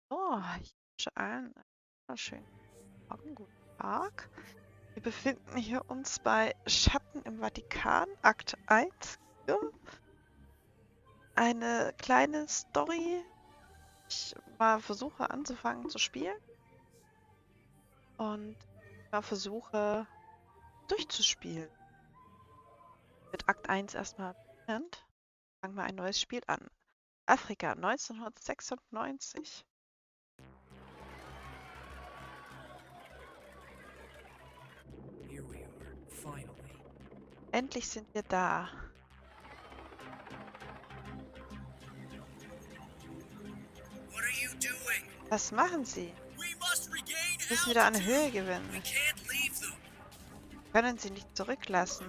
Oh, ich wünsche allen einen wunderschönen Morgen, guten Tag. Wir befinden hier uns bei Schatten im Vatikan, Akt 1. Ja, eine kleine Story. Ich mal versuche anzufangen zu spielen und mal versuche durchzuspielen. Mit Akt 1 erstmal beginnt. Fangen wir ein neues Spiel an. Afrika 1996. Here we are, finally. Endlich sind wir da. What are you doing? Was machen Sie? We must regain Wir müssen wieder eine Höhe altitude. We gewinnen. can't leave them. Können Sie nicht zurücklassen.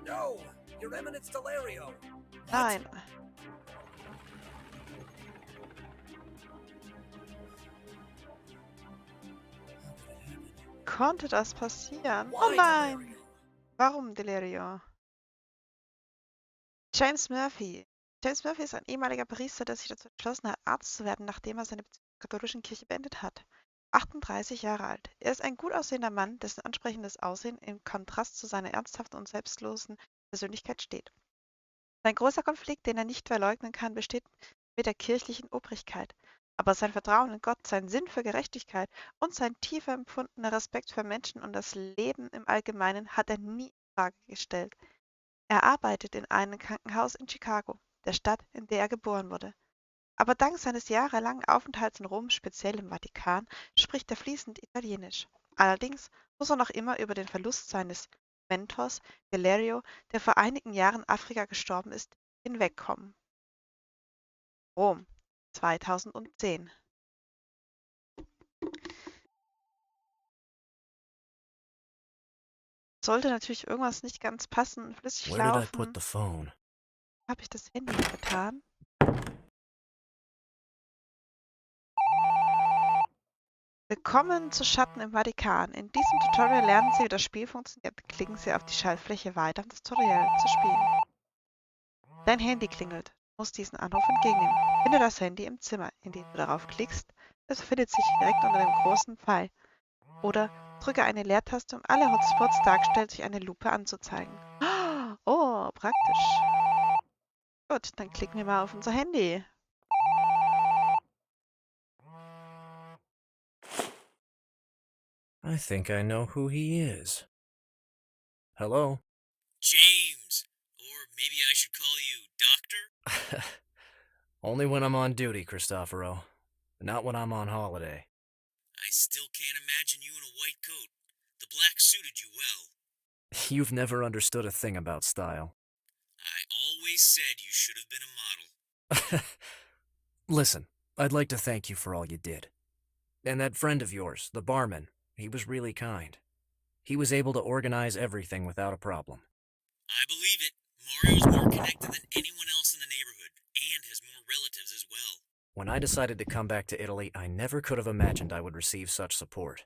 No, Your Eminence Delario. Nein. Konnte das passieren? Oh Why, nein! Delario? Warum, Delirio? James Murphy. James Murphy ist ein ehemaliger Priester, der sich dazu entschlossen hat, Arzt zu werden, nachdem er seine Beziehung zur katholischen Kirche beendet hat. 38 Jahre alt. Er ist ein gut aussehender Mann, dessen ansprechendes Aussehen im Kontrast zu seiner ernsthaften und selbstlosen Persönlichkeit steht. Sein großer Konflikt, den er nicht verleugnen kann, besteht mit der kirchlichen Obrigkeit. Aber sein Vertrauen in Gott, sein Sinn für Gerechtigkeit und sein tiefer empfundener Respekt für Menschen und das Leben im Allgemeinen hat er nie in Frage gestellt. Er arbeitet in einem Krankenhaus in Chicago, der Stadt, in der er geboren wurde. Aber dank seines jahrelangen Aufenthalts in Rom, speziell im Vatikan, spricht er fließend Italienisch. Allerdings muss er noch immer über den Verlust seines Mentors, Delario, der vor einigen Jahren in Afrika gestorben ist, hinwegkommen. Rom, 2010. Sollte natürlich irgendwas nicht ganz passen, flüssig Where did I put laufen. the phone? Habe ich das Handy getan? Willkommen zu Schatten im Vatikan. In diesem Tutorial lernen Sie, wie das Spiel funktioniert. Klicken Sie auf die Schaltfläche weiter, um das Tutorial zu spielen. Dein Handy klingelt. Du musst diesen Anruf entgegennehmen. Finde das Handy im Zimmer, indem du darauf klickst. Es befindet sich direkt unter dem großen Pfeil. Oder drücke eine Leertaste, um alle Hotspots dargestellt durch eine Lupe anzuzeigen. Oh, praktisch. Gut, dann klicken wir mal auf unser Handy. I think I know who he is. Hello? James, or maybe I should call you Doctor? Only when I'm on duty, Cristoforo. Not when I'm on holiday. I still can't imagine you in a white coat. The black suited you well. You've never understood a thing about style. I always said you should have been a model. Listen, I'd like to thank you for all you did. And that friend of yours, the barman, he was really kind. He was able to organize everything without a problem. I believe it. Mario's more connected than anyone else in the neighborhood, and has more relatives as well. When I decided to come back to Italy, I never could have imagined I would receive such support.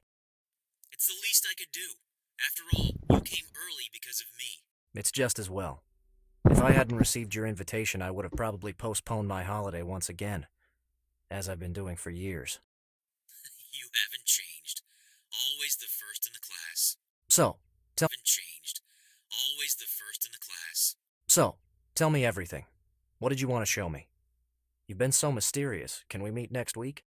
It's the least I could do. After all, you came early because of me. It's just as well. If I hadn't received your invitation, I would have probably postponed my holiday once again, as I've been doing for years. You haven't changed. Always the first in the class. So, Haven't changed. Always the first in the class. tell me everything. What did you want to show me? You've been so mysterious. Can we meet next week?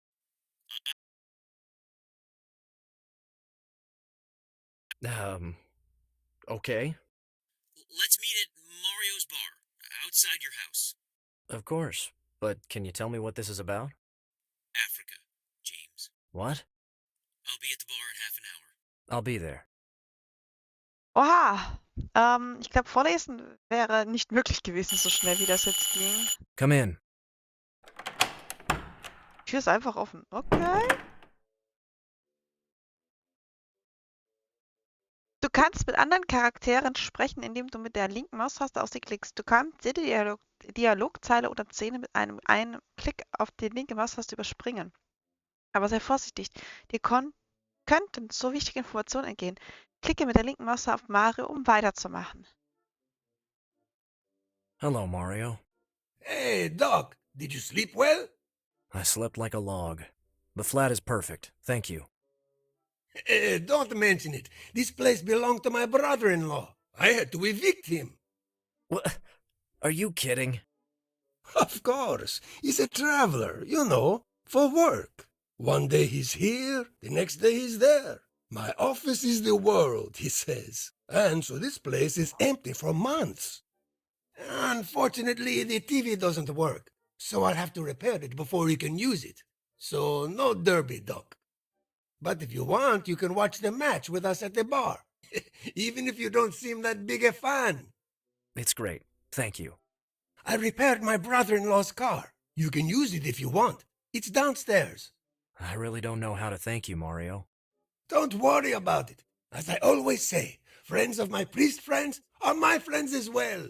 Okay. Let's meet at Mario's bar, outside your house. Of course. But can you tell me what this is about? Africa, James. What? I'll be at the bar in half an hour. I'll be there. Oha! Ich glaube, vorlesen wäre nicht möglich gewesen, so schnell wie das jetzt ging. Come in. Die Tür ist einfach offen. Okay. Du kannst mit anderen Charakteren sprechen, indem du mit der linken Maustaste auf sie klickst. Du kannst jede Dialogzeile oder Szene mit einem Klick auf die linke Maustaste überspringen. Aber sei vorsichtig, dir könnten so wichtige Informationen entgehen. Klicke mit der linken Maustaste auf Mario, um weiterzumachen. Hello, Mario. Hey, Doc, Did you sleep well? I slept like a log. The flat is perfect, thank you. Don't mention it. This place belonged to my brother-in-law. I had to evict him. What? Are you kidding? Of course. He's a traveler, for work. One day he's here, the next day he's there. My office is the world, he says. And so this place is empty for months. Unfortunately, the TV doesn't work, so I'll have to repair it before he can use it. So no derby, Doc. But if you want, you can watch the match with us at the bar, even if you don't seem that big a fan. It's great, thank you. I repaired my brother-in-law's car. You can use it if you want. It's downstairs. I really don't know how to thank you, Mario. Don't worry about it. As I always say, friends of my priest friends are my friends as well.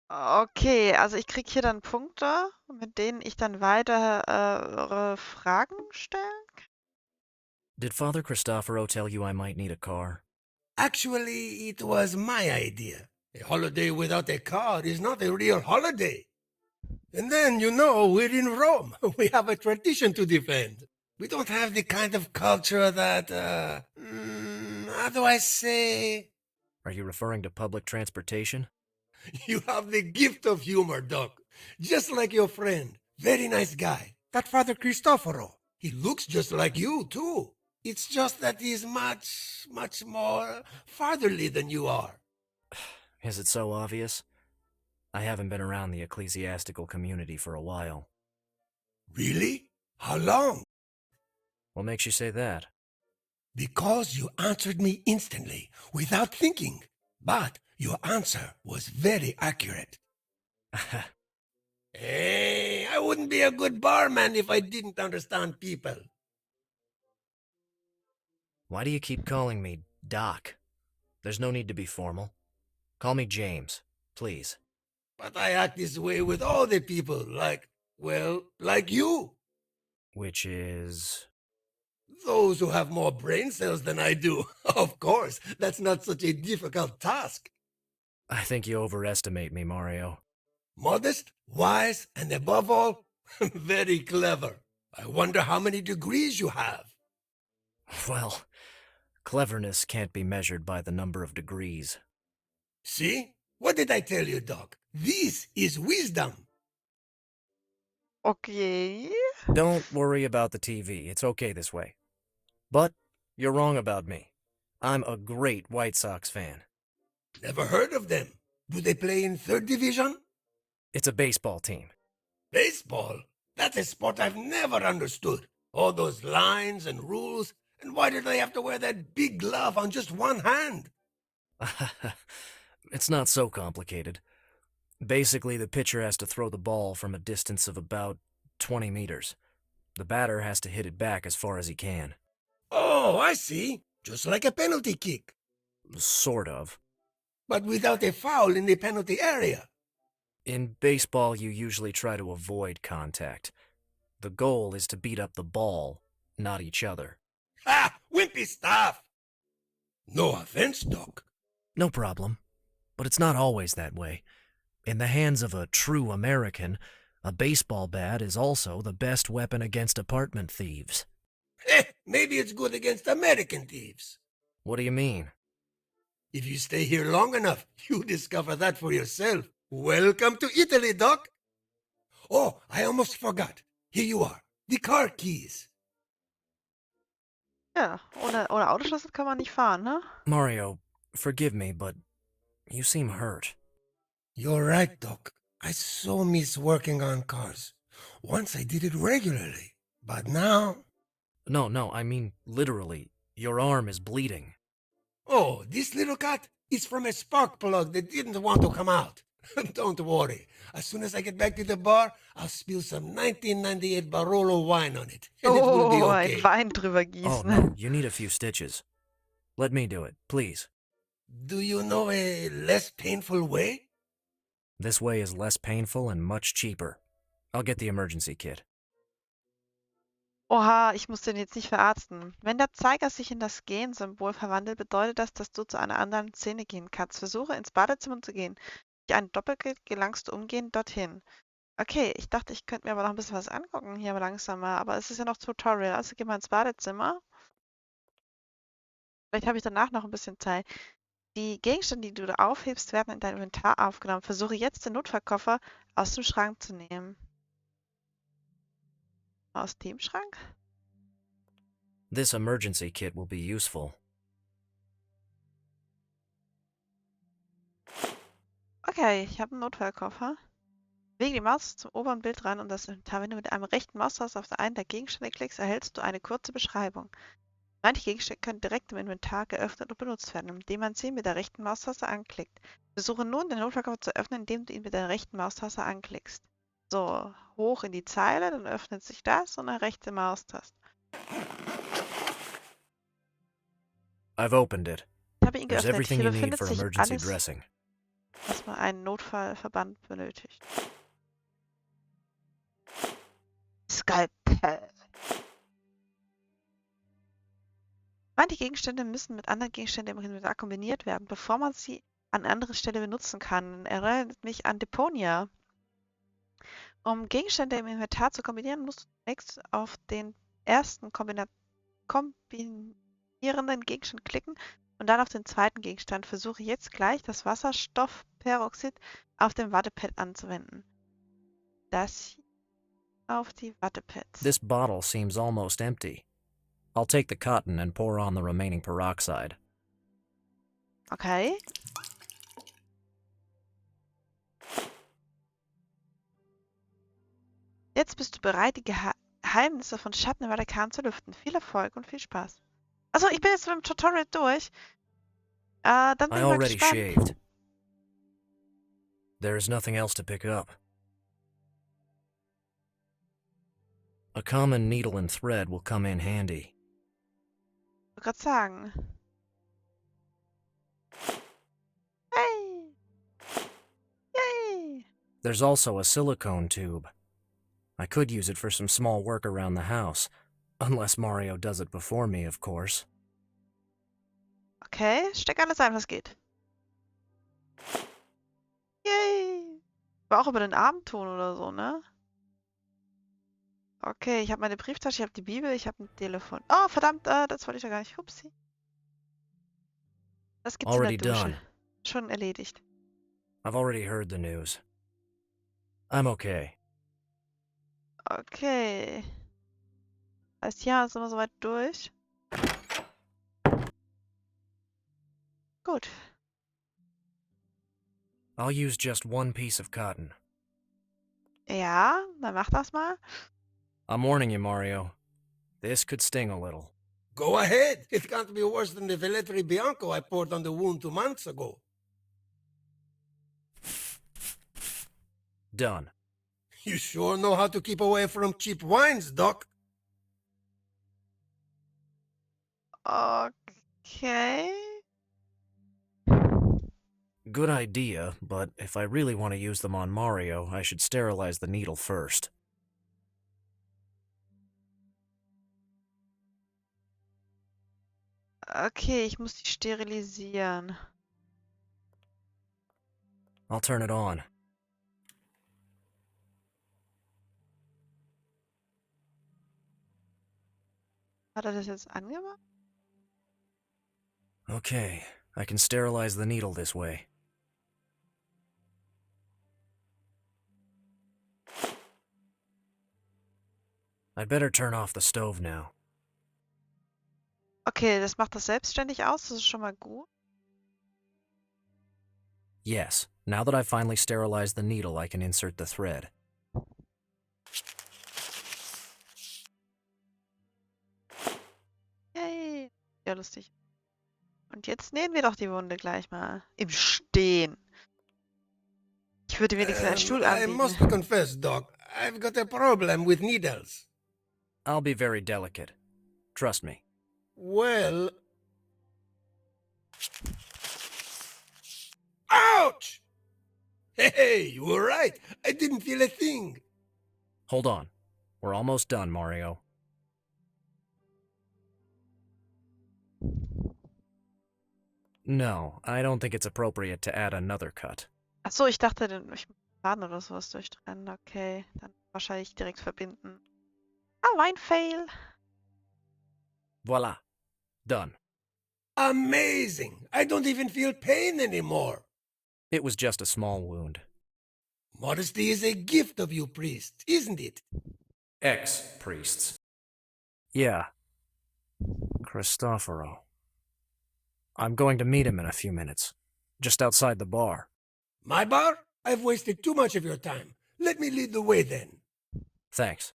Okay, also ich kriege hier dann Punkte, mit denen ich dann weitere Fragen stellen kann. Did Father Cristoforo tell you I might need a car? Actually, it was my idea. A holiday without a car is not a real holiday. And then, we're in Rome. We have a tradition to defend. We don't have the kind of culture that, how do I say? Are you referring to public transportation? You have the gift of humor, Doc. Just like your friend. Very nice guy. That Father Cristoforo. He looks just like you, too. It's just that he's much, much more fatherly than you are. Is it so obvious? I haven't been around the ecclesiastical community for a while. Really? How long? What makes you say that? Because you answered me instantly, without thinking. But your answer was very accurate. Hey, I wouldn't be a good barman if I didn't understand people. Why do you keep calling me Doc? There's no need to be formal. Call me James, please. But I act this way with all the people, like you. Which is... Those who have more brain cells than I do. Of course, that's not such a difficult task. I think you overestimate me, Mario. Modest, wise, and above all, very clever. I wonder how many degrees you have. Well, cleverness can't be measured by the number of degrees. See? What did I tell you, Doc? This is wisdom. Okay. Don't worry about the TV. It's okay this way. But you're wrong about me. I'm a great White Sox fan. Never heard of them. Do they play in third division? It's a baseball team. Baseball? That's a sport I've never understood. All those lines and rules, and why do they have to wear that big glove on just one hand? It's not so complicated. Basically, the pitcher has to throw the ball from a distance of about 20 meters. The batter has to hit it back as far as he can. Oh, I see. Just like a penalty kick. Sort of. But without a foul in the penalty area. In baseball, you usually try to avoid contact. The goal is to beat up the ball, not each other. Ha! Wimpy stuff! No offense, Doc. No problem. But it's not always that way. In the hands of a true American, a baseball bat is also the best weapon against apartment thieves. Maybe it's good against American thieves. What do you mean? If you stay here long enough, you discover that for yourself. Welcome to Italy, Doc. Oh, I almost forgot. Here you are. The car keys. Ja, ohne Autoschlüssel kann man nicht fahren, ne? Mario, forgive me, but you seem hurt. You're right, Doc. I so miss working on cars. Once I did it regularly, but now... No, I mean literally. Your arm is bleeding. Oh, this little cut is from a spark plug that didn't want to come out. Don't worry. As soon as I get back to the bar, I'll spill some 1998 Barolo wine on it, and it will be okay. Ein Wein drüber Oh, gießen. no, you need a few stitches. Let me do it, please. Do you know a less painful way? This way is less painful and much cheaper. I'll get the emergency kit. Oha, ich muss den jetzt nicht verarzten. Wenn der Zeiger sich in das Gehen-Symbol verwandelt, bedeutet das, dass du zu einer anderen Szene gehen kannst. Versuche ins Badezimmer zu gehen. Durch ein Doppelklick gelangst du umgehend dorthin. Okay, ich dachte, ich könnte mir aber noch ein bisschen was angucken hier langsamer, aber es ist ja noch Tutorial. Also geh mal ins Badezimmer. Vielleicht habe ich danach noch ein bisschen Zeit. Die Gegenstände, die du da aufhebst, werden in dein Inventar aufgenommen. Versuche jetzt den Notfallkoffer aus dem Schrank zu nehmen. Aus dem Schrank? This emergency kit will be useful. Okay, ich habe einen Notfallkoffer. Bewege die Maus zum oberen Bild ran und das Inventar. Wenn du mit einem rechten Maustaste auf einen der Gegenstände klickst, erhältst du eine kurze Beschreibung. Manche Gegenstände können direkt im Inventar geöffnet und benutzt werden, indem man sie mit der rechten Maustaste anklickt. Versuche nun, den Notfallkoffer zu öffnen, indem du ihn mit der rechten Maustaste anklickst. So, hoch in die Zeile, dann öffnet sich das und eine rechte Maustaste. I've opened it. Ich habe ihn There's geöffnet. everything Hier you need befindet for sich emergency alles, dressing. was man einen Notfallverband benötigt. Skalpell. Manche Gegenstände müssen mit anderen Gegenständen im Inventar kombiniert werden, bevor man sie an anderer Stelle benutzen kann. Erinnert mich an Deponia. Um Gegenstände im Inventar zu kombinieren, musst du zunächst auf den ersten kombinierenden Gegenstand klicken und dann auf den zweiten Gegenstand. Versuche jetzt gleich das Wasserstoffperoxid auf dem Wattepad anzuwenden. Das hier auf die Wattepads. This bottle seems almost empty. I'll take the cotton and pour on the remaining peroxide. Okay. Jetzt bist du bereit, die Geheimnisse von Schatten im Vatikan zu lüften. Viel Erfolg und viel Spaß. Also, ich bin jetzt mit dem Tutorial durch. Dann bin I ich mal already gespannt. shaved. There is nothing else to pick up. A common needle and thread will come in handy. Ich wollte gerade sagen. Hey! Yay! There's also a silicone tube. I could use it for some small work around the house. Unless Mario does it before me, of course. Okay, steck alles ein, was geht. Yay! Aber auch über den Arm tun oder so, ne? Okay, ich habe meine Brieftasche, ich habe die Bibel, ich habe ein Telefon. Oh, verdammt, das wollte ich ja gar nicht. Hupsi. Das gibt's in der Already Dusche. done. Schon erledigt. I've already heard the news. I'm okay. Okay. Heißt, ja, sind wir soweit durch. Gut. I'll use just one piece of cotton. Ja, dann mach das mal. I'm warning you, Mario. This could sting a little. Go ahead. It can't be worse than the Velletri Bianco I poured on the wound 2 months ago. Done. You sure know how to keep away from cheap wines, Doc. Okay. Good idea, but if I really want to use them on Mario, I should sterilize the needle first. Okay, ich muss die sterilisieren. I'll turn it on. Hat er das jetzt angemacht? Okay, I can sterilize the needle this way. I'd better turn off the stove now. Okay, das macht das selbstständig aus, das ist schon mal gut. Yes, now that I've finally sterilized the needle, I can insert the thread. Yay. Ja, lustig. Und jetzt nähen wir doch die Wunde gleich mal. Im Stehen. Ich würde wenigstens einen Stuhl I must anbieten. confess, Doc, I've got a problem with needles. I'll be very delicate. Trust me. Well... Ouch! Hey, you were right. I didn't feel a thing. Hold on. We're almost done, Mario. No, I don't think it's appropriate to add another cut. Achso, ich dachte, ich muss Faden oder sowas durchtrennen. Okay, dann wahrscheinlich direkt verbinden. Ah, Line-Fail. Voila. Done. Amazing! I don't even feel pain anymore. It was just a small wound. Modesty is a gift of you priests, isn't it? Ex-priests. Yeah. Cristoforo. I'm going to meet him in a few minutes. Just outside the bar. My bar? I've wasted too much of your time. Let me lead the way then. Thanks.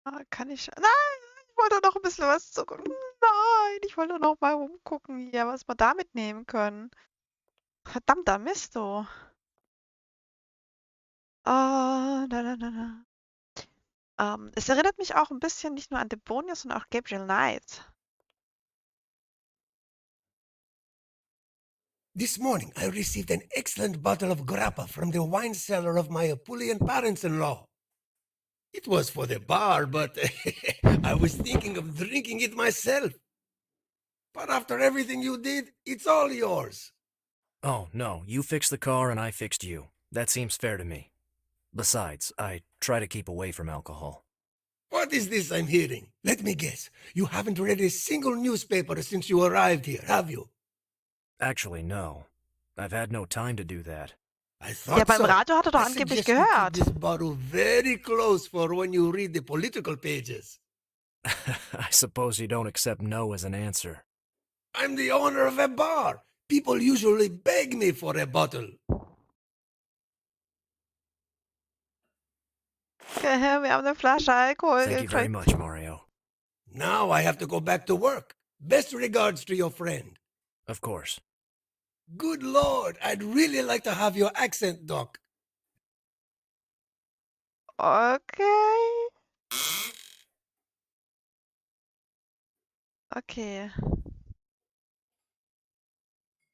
Ah, kann ich. Nein, ich wollte noch ein bisschen was zugucken. Nein, ich wollte noch mal rumgucken hier, was wir da mitnehmen können. Verdammter Mist, du. Ah, na, na, na, na. Es erinnert mich auch ein bisschen nicht nur an Debonius, sondern auch Gabriel Knight. This morning I received an excellent bottle of grappa from the wine cellar of my Apulian parents-in-law. It was for the bar, but I was thinking of drinking it myself. But after everything you did, it's all yours. Oh, no. You fixed the car and I fixed you. That seems fair to me. Besides, I try to keep away from alcohol. What is this I'm hearing? Let me guess. You haven't read a single newspaper since you arrived here, have you? Actually, no. I've had no time to do that. I Ja, thought beim so. Radio hat er doch I angeblich suggest you keep gehört. this bottle very close for when you read the political pages. I suppose you don't accept no as an answer. I'm the owner of a bar. People usually beg me for a bottle. Wir haben eine Flasche Alkohol Thank you very gekriegt. much, Mario. Now I have to go back to work. Best regards to your friend. Of course. Good Lord, I'd really like to have your accent, Doc. Okay. Okay.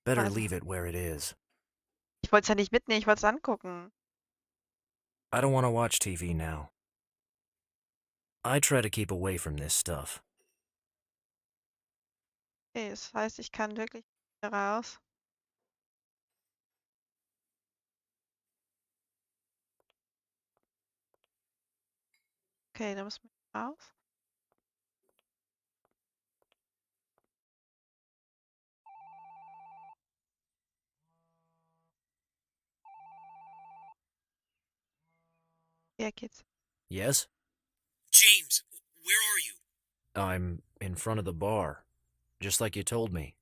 Better Also, leave it where it is. ich wollte es ja nicht mitnehmen, ich wollte es angucken. I don't want to watch TV now. I try to keep away from this stuff. Okay, das heißt, ich kann wirklich hier raus. Okay, da muss man raus. Hier geht's. Yes? James, where are you? I'm in front of the bar, just like you told me.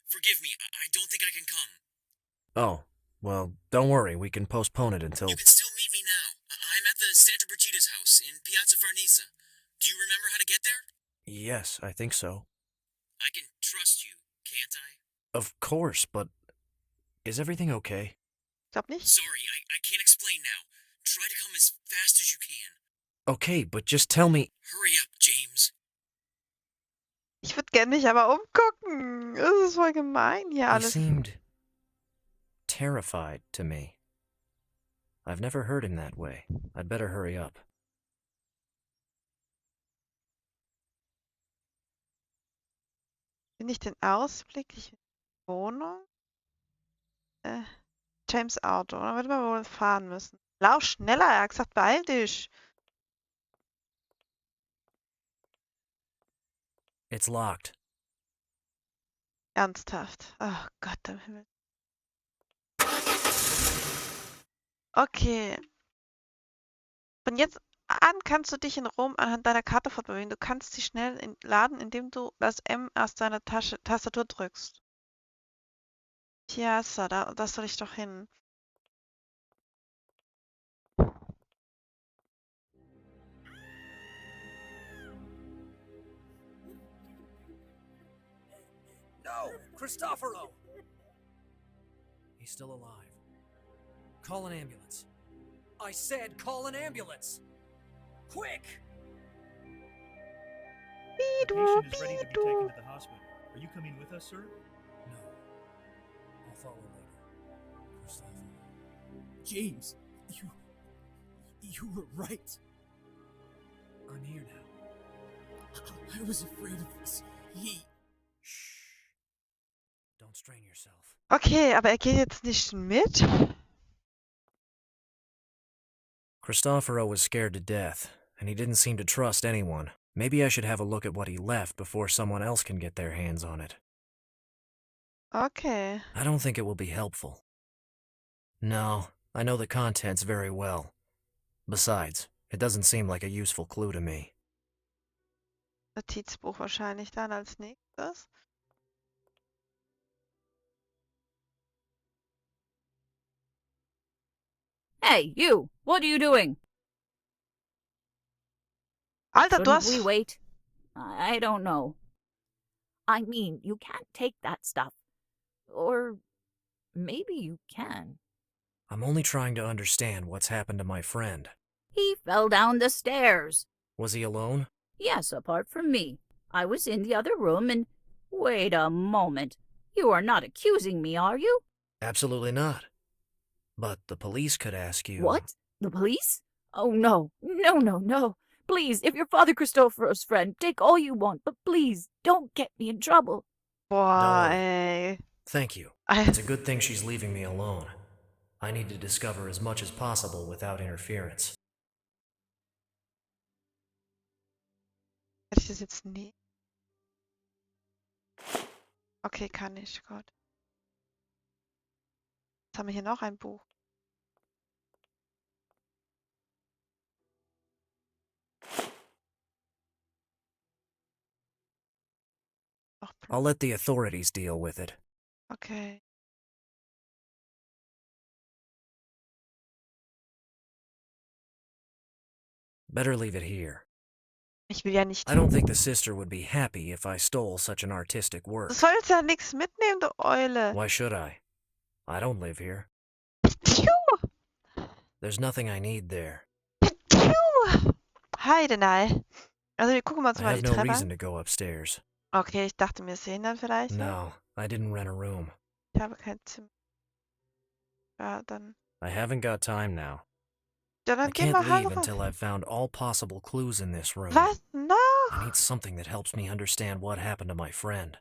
Forgive me, I don't think I can come. Oh, well, don't worry, we can postpone it until... You can still meet me now. I'm at the Santa Brigita's house in Piazza Farnese. Do you remember how to get there? Yes, I think so. I can trust you, can't I? Of course, but... Is everything okay? Ich glaube nicht. Sorry, I can't explain now. Try to come as fast as you can. Okay, but just tell me... Hurry up, James. Ich würde gerne mich aber umgucken. Das ist voll gemein hier He alles. seemed... terrified to me. I've never heard him that way. I'd better hurry up. Finde ich den Ausblick? Ich will die Wohnung. James Auto. Dann wird man wohl fahren müssen. Lauf schneller, er hat gesagt, beeil dich. It's locked. Ernsthaft. Oh Gott im Himmel. Okay. Von jetzt an kannst du dich in Rom anhand deiner Karte fortbewegen. Du kannst sie schnell laden, indem du das M aus deiner Tastatur drückst. Piazza, da soll ich doch hin. No! Cristoforo! He's still alive. Call an ambulance. I said call an ambulance! Quick! The patient is ready to be taken to the hospital. Are you coming with us, sir? No. I'll follow later. Cristoforo. James, you were right. I'm here now. I was afraid of this. Shh. Don't strain yourself. Okay, aber er geht jetzt nicht mit. Cristoforo was scared to death, and he didn't seem to trust anyone. Maybe I should have a look at what he left before someone else can get their hands on it. Okay. I don't think it will be helpful. No, I know the contents very well. Besides, it doesn't seem like a useful clue to me. Notizbuch wahrscheinlich dann als nächstes. Hey, you! What are you doing? Alter, du Shouldn't hast... we wait? I don't know. I mean, you can't take that stuff. Or maybe you can. I'm only trying to understand what's happened to my friend. He fell down the stairs. Was he alone? Yes, apart from me. I was in the other room and... Wait a moment. You are not accusing me, are you? Absolutely not. But the police could ask you... What? The police? Oh, no. No, no, no. Please, if you're Father Cristoforo's friend, take all you want, but please, don't get me in trouble. Boah, worry. ey. Thank you. It's a good thing she's leaving me alone. I need to discover as much as possible without interference. Hätte ich das jetzt nie? Okay, kann ich. Gott. Jetzt haben wir hier noch ein Buch. Ach, I'll let the authorities deal with it. okay. Better leave it here. Ich will ja nicht... I don't think the sister would be happy if I stole such an artistic work. Du sollst ja nichts mitnehmen, du Eule. Why should I? I don't live here. Piu! There's nothing I need there. Piu! Heidenei. Also wir gucken uns I mal have die no Treppe reason an. to go upstairs. Okay, ich dachte, wir sehen dann vielleicht was. No, I didn't rent a room. Ich habe kein Zimmer. Ja, dann... I haven't got time now. Ja, I dann gehen can't wir leave halt until I've found all possible clues in this room. Was I noch? need something that helps me understand what happened to my friend.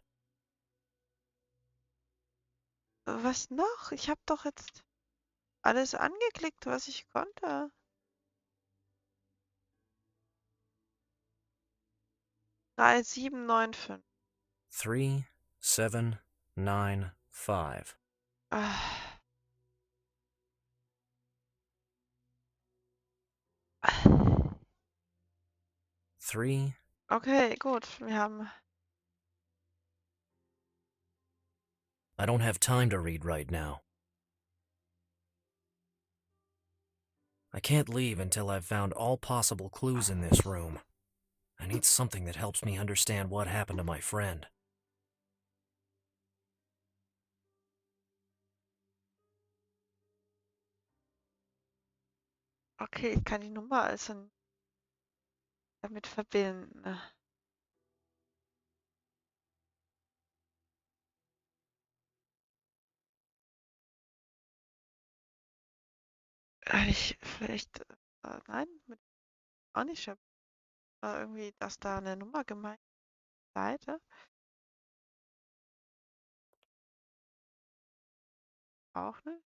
Was noch? Ich habe doch jetzt alles angeklickt, was ich konnte. Drei, 7, 9, 5. 3795. Ah. Three. Okay, gut. Wir haben... I don't have time to read right now. I can't leave until I've found all possible clues in this room. I need something that helps me understand what happened to my friend. Okay, ich kann die Nummer also damit verbinden. Ich vielleicht... nein, auch nicht. Ich hab, irgendwie, dass da eine Nummer gemeint ist. Seite. Auch nicht.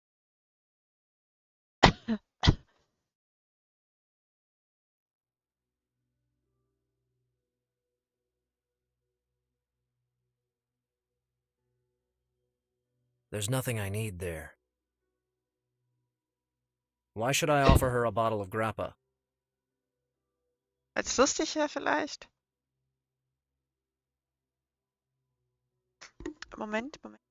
There's nothing I need there. Why should I offer her a bottle of grappa? Als lustig wäre vielleicht. Moment, Moment.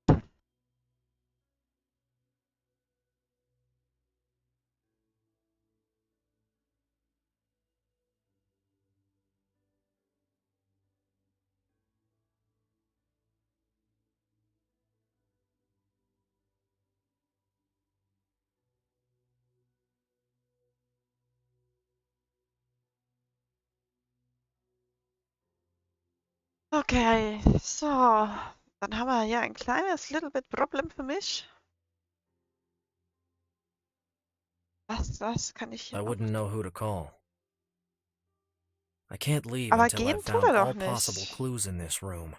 Okay, so. Dann haben wir hier ein kleines little bit Problem für mich. Was kann ich hier I noch? wouldn't know who to call. I can't leave Aber until gehen I've tut found er all doch possible nicht. clues in this room.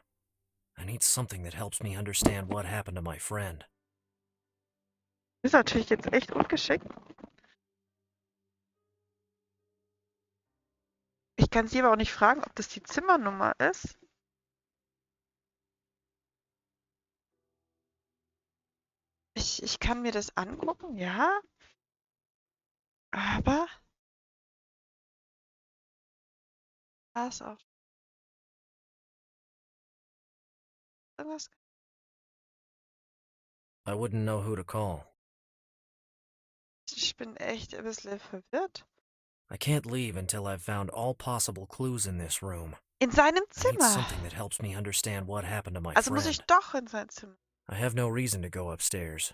I need something that helps me understand what happened to my friend. Ist natürlich jetzt echt ungeschickt. Ich kann sie aber auch nicht fragen, ob das die Zimmernummer ist. Ich kann mir das angucken, ja. Aber pass auf. Irgendwas. I wouldn't know who to call. Ich bin echt ein bisschen verwirrt. I can't leave until I've found all possible clues in this room. In seinem I need Zimmer. something that helps me understand what happened to my Also muss ich friend. doch in sein Zimmer. I have no reason to go upstairs.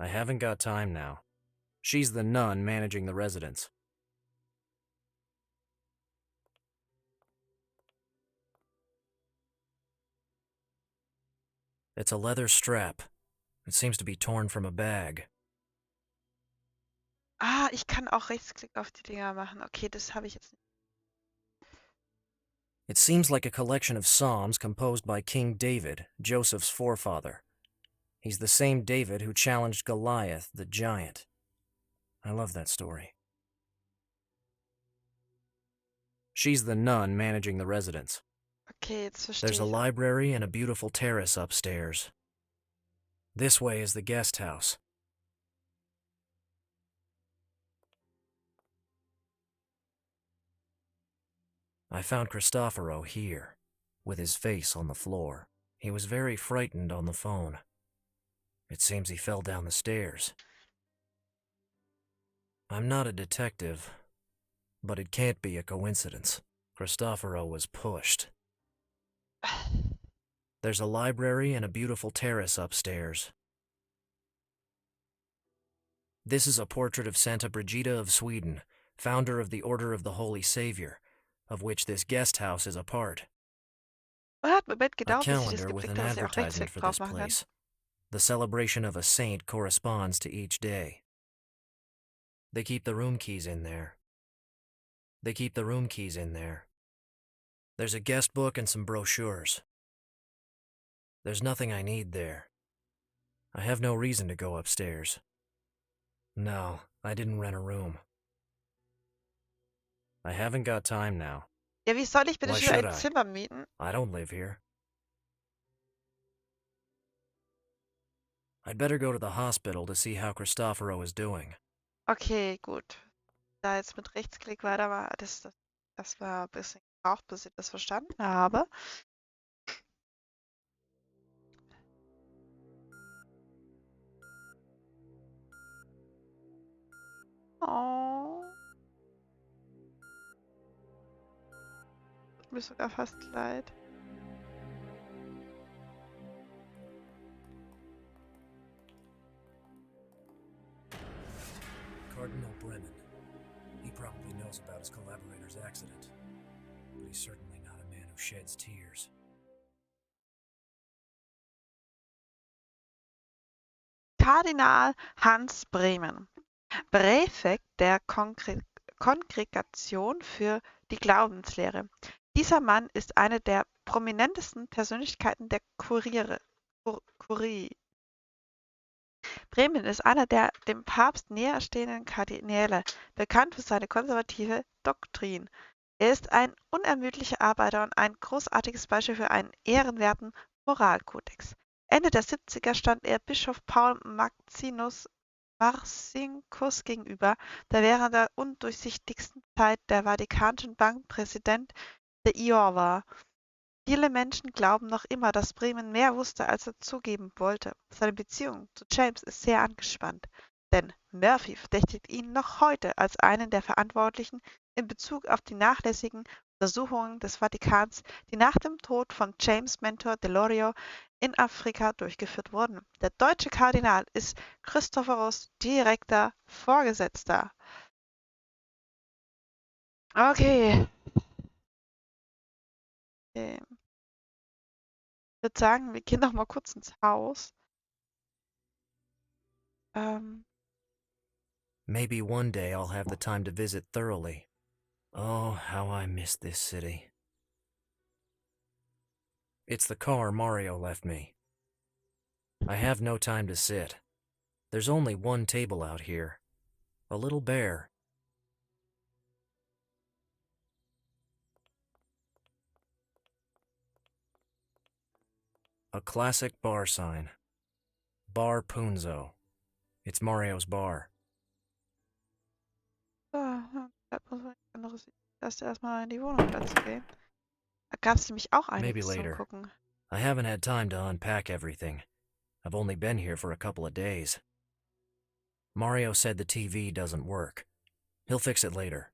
I haven't got time now. She's the nun managing the residence. It's a leather strap. It seems to be torn from a bag. Ah, ich kann auch Rechtsklick auf die Dinger machen. Okay, das habe ich jetzt nicht. It seems like a collection of psalms composed by King David, Joseph's forefather. He's the same David who challenged Goliath, the giant. I love that story. She's the nun managing the residence. Okay, jetzt verstehe There's a ich. library and a beautiful terrace upstairs. This way is the guest house. I found Cristoforo here, with his face on the floor. He was very frightened on the phone. It seems he fell down the stairs. I'm not a detective, but it can't be a coincidence. Cristoforo was pushed. There's a library and a beautiful terrace upstairs. This is a portrait of Santa Brigida of Sweden, founder of the Order of the Holy Savior, of which this guest house is a part. Hat einen Moment A gedauert, bis ich das calendar with geblickt an habe, dass ich auch advertisement Rechtsklick for drauf this machen kann. place. The celebration of a saint corresponds to each day. They keep the room keys in there. There's a guest book and some brochures. There's nothing I need there. I have no reason to go upstairs. No, I didn't rent a room. I haven't got time now. Ja, wie soll ich bitte Why schön should ein I? Zimmer mieten? I don't live here. I'd better go to the hospital to see how Cristoforo is doing. Okay, gut. Da jetzt mit Rechtsklick weiter war, das war ein bisschen gebraucht, bis ich das verstanden habe. Oh. Tut mir sogar fast leid. Cardinal Brennan. He probably knows about his collaborator's accident, but he's certainly not a man who sheds tears. Kardinal Hans Bremen, Präfekt der Kongregation für die Glaubenslehre. Dieser Mann ist eine der prominentesten Persönlichkeiten der Kurie. Bremen ist einer der dem Papst näherstehenden Kardinäle, bekannt für seine konservative Doktrin. Er ist ein unermüdlicher Arbeiter und ein großartiges Beispiel für einen ehrenwerten Moralkodex. Ende der 70er stand er Bischof Paul Marcinkus gegenüber, der während der undurchsichtigsten Zeit der Vatikanischen Bank Präsident der IOR war. Viele Menschen glauben noch immer, dass Bremen mehr wusste, als er zugeben wollte. Seine Beziehung zu James ist sehr angespannt, denn Murphy verdächtigt ihn noch heute als einen der Verantwortlichen in Bezug auf die nachlässigen Untersuchungen des Vatikans, die nach dem Tod von James' Mentor Delorio in Afrika durchgeführt wurden. Der deutsche Kardinal ist Christophoros direkter Vorgesetzter. Okay. Ich würde sagen, wir gehen noch mal kurz ins Haus. Maybe one day I'll have the time to visit thoroughly. Oh, how I miss this city. It's the car Mario left me. I have no time to sit. There's only one table out here. A little bare. A classic bar sign. Bar Punzo. It's Mario's bar. So, ja, bleibt uns was anderes. Lass erstmal in die Wohnung dazu gehen. Da gab es nämlich auch Maybe einiges zum later. Gucken. I haven't had time to unpack everything. I've only been here for a couple of days. Mario said the TV doesn't work. He'll fix it later.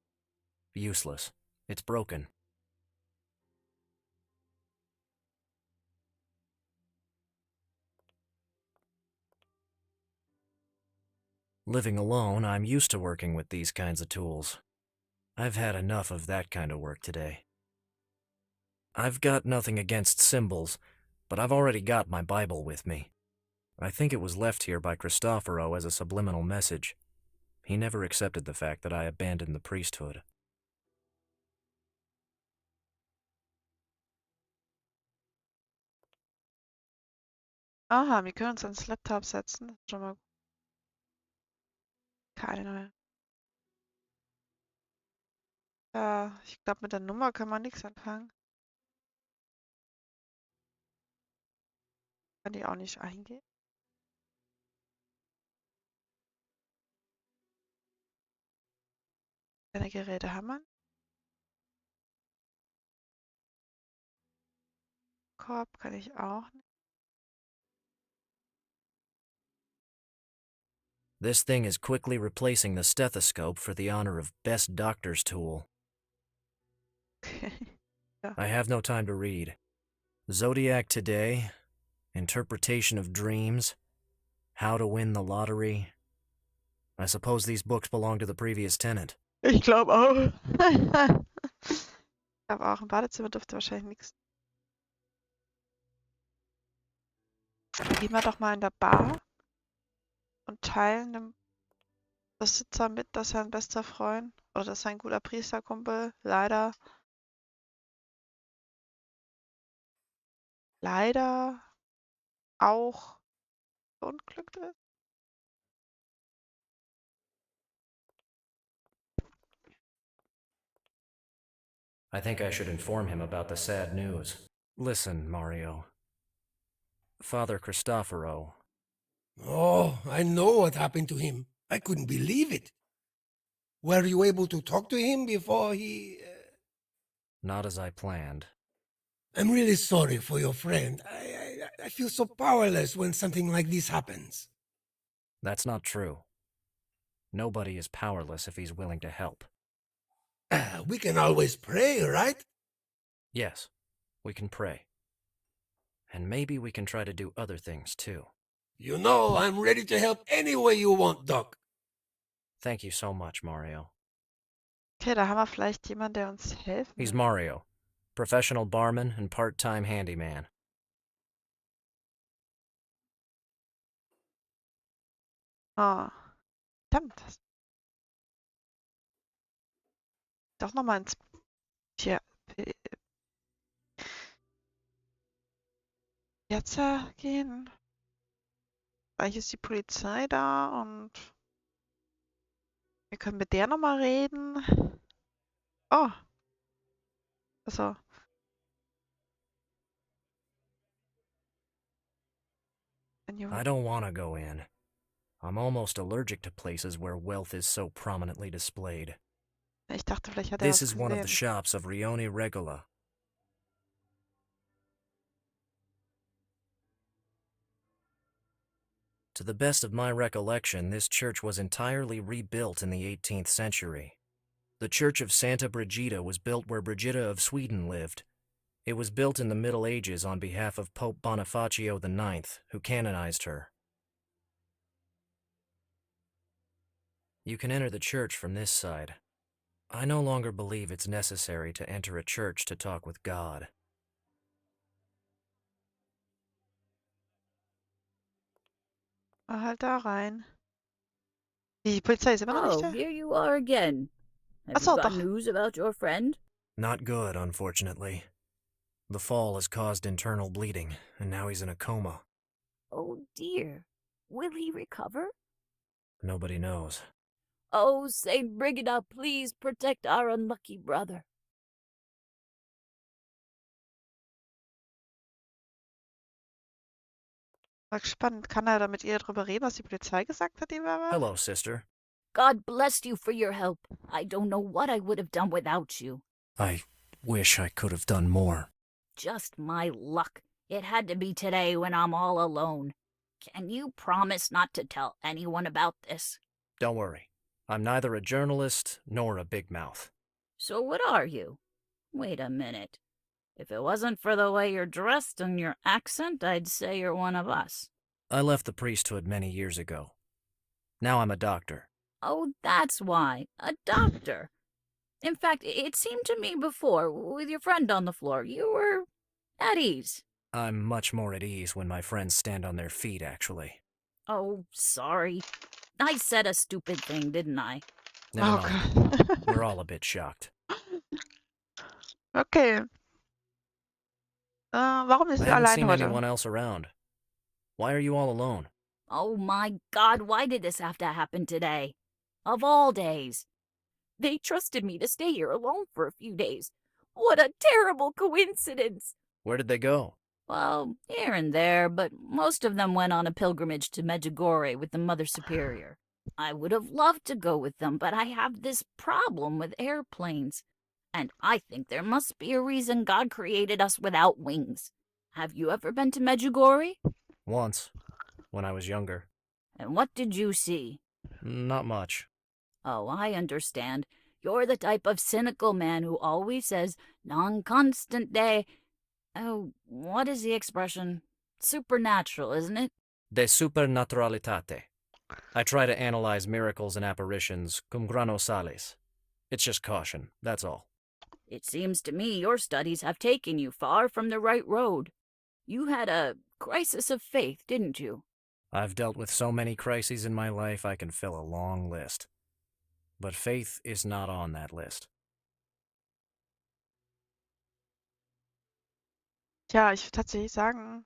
Useless. It's broken. Living alone, I'm used to working with these kinds of tools. I've had enough of that kind of work today. I've got nothing against symbols, but I've already got my Bible with me. I think it was left here by Cristoforo as a subliminal message. He never accepted the fact that I abandoned the priesthood. Aha, wir können uns ans Laptop setzen. Das ist schon mal keine neue. Ja, ich glaube, mit der Nummer kann man nichts anfangen. Kann die auch nicht eingehen. Deine Geräte haben wir. Korb kann ich auch nicht. This thing is quickly replacing the stethoscope for the honor of best doctor's tool. Ja. I have no time to read. Zodiac Today, Interpretation of Dreams, How to Win the Lottery. I suppose these books belong to the previous tenant. Ich glaube auch. Ich glaube auch, im Badezimmer dürfte wahrscheinlich nichts. Gehen wir doch mal in der Bar und teilen dem Besitzer mit, dass er ein bester Freund oder dass sein guter Priesterkumpel leider auch verunglückt ist. I think I should inform him about the sad news. Listen, Mario. Father Cristoforo. Oh, I know what happened to him. I couldn't believe it. Were you able to talk to him before he... Not as I planned. I'm really sorry for your friend. I feel so powerless when something like this happens. That's not true. Nobody is powerless if he's willing to help. We can always pray, right? Yes, we can pray. And maybe we can try to do other things too. You know, I'm ready to help any way you want, Doc. Thank you so much, Mario. Okay, da haben wir vielleicht jemanden, der uns helfen He's will. Mario, professional barman and part-time handyman. Ah, verdammt. Doch nochmal ins Piazza gehen. Vielleicht ist die Polizei da und wir können mit der nochmal reden. Oh. Also. I don't want to go in. I'm almost allergic to places where wealth is so prominently displayed. Ich dachte, vielleicht hat er This was is one of the gesehen. shops of Rione Regola. To the best of my recollection, this church was entirely rebuilt in the 18th century. The Church of Santa Brigida was built where Brigida of Sweden lived. It was built in the Middle Ages on behalf of Pope Bonifacio IX, who canonized her. You can enter the church from this side. I no longer believe it's necessary to enter a church to talk with God. Halt da rein. Die Polizei ist immer noch nicht Oh, da? here you are again. Have Ach so, you got doch. news about your friend? Not good, unfortunately. The fall has caused internal bleeding, and now he's in a coma. Oh dear. Will he recover? Nobody knows. Oh, Saint Brigida, please protect our unlucky brother. War spannend. Kann er da mit ihr drüber reden, was die Polizei gesagt hat, die war? Hello, sister. God bless you for your help. I don't know what I would have done without you. I wish I could have done more. Just my luck. It had to be today when I'm all alone. Can you promise not to tell anyone about this? Don't worry. I'm neither a journalist nor a big mouth. So what are you? Wait a minute. If it wasn't for the way you're dressed and your accent, I'd say you're one of us. I left the priesthood many years ago. Now I'm a doctor. Oh, that's why. A doctor. In fact, it seemed to me before, with your friend on the floor, you were at ease. I'm much more at ease when my friends stand on their feet, actually. Oh, sorry. I said a stupid thing, didn't I? Never Oh mind. Gott. We're all a bit shocked. Okay. Warum ist I sie haven't allein seen heute? anyone else around. Why are you all alone? Oh my God, why did this have to happen today? Of all days. They trusted me to stay here alone for a few days. What a terrible coincidence! Where did they go? Well, here and there, but most of them went on a pilgrimage to Medjugorje with the Mother Superior. I would have loved to go with them, but I have this problem with airplanes. And I think there must be a reason God created us without wings. Have you ever been to Medjugorje? Once, when I was younger. And what did you see? Not much. Oh, I understand. You're the type of cynical man who always says, non constante. Oh, what is the expression? Supernatural, isn't it? De supernaturalitate. I try to analyze miracles and apparitions cum grano salis. It's just caution, that's all. It seems to me your studies have taken you far from the right road. You had a crisis of faith, didn't you? I've dealt with so many crises in my life I can fill a long list. But faith is not on that list. Tja, ich würde tatsächlich sagen,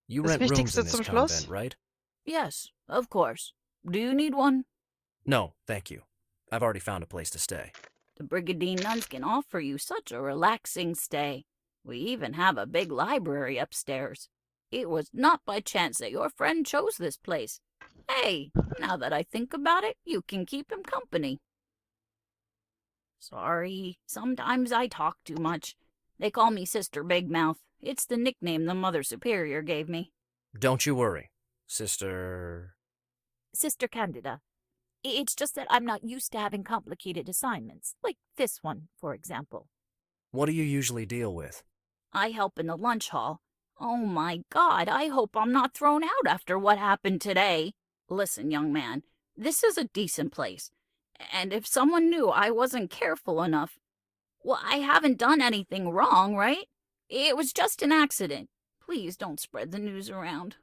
You das rent rooms Wichtigste in this zum Schluss. convent, right? Yes, of course. Do you need one? No, thank you. I've already found a place to stay. The Brigadine nuns can offer you such a relaxing stay. We even have a big library upstairs. It was not by chance that your friend chose this place. Hey, now that I think about it, you can keep him company. Sorry, sometimes I talk too much. They call me Sister Big Mouth. It's the nickname the Mother Superior gave me. Don't you worry, Sister... Sister Candida. It's just that I'm not used to having complicated assignments, like this one, for example. What do you usually deal with? I help in the lunch hall. Oh my God, I hope I'm not thrown out after what happened today. Listen, young man, this is a decent place. And if someone knew I wasn't careful enough, well, I haven't done anything wrong, right? It was just an accident. Please don't spread the news around.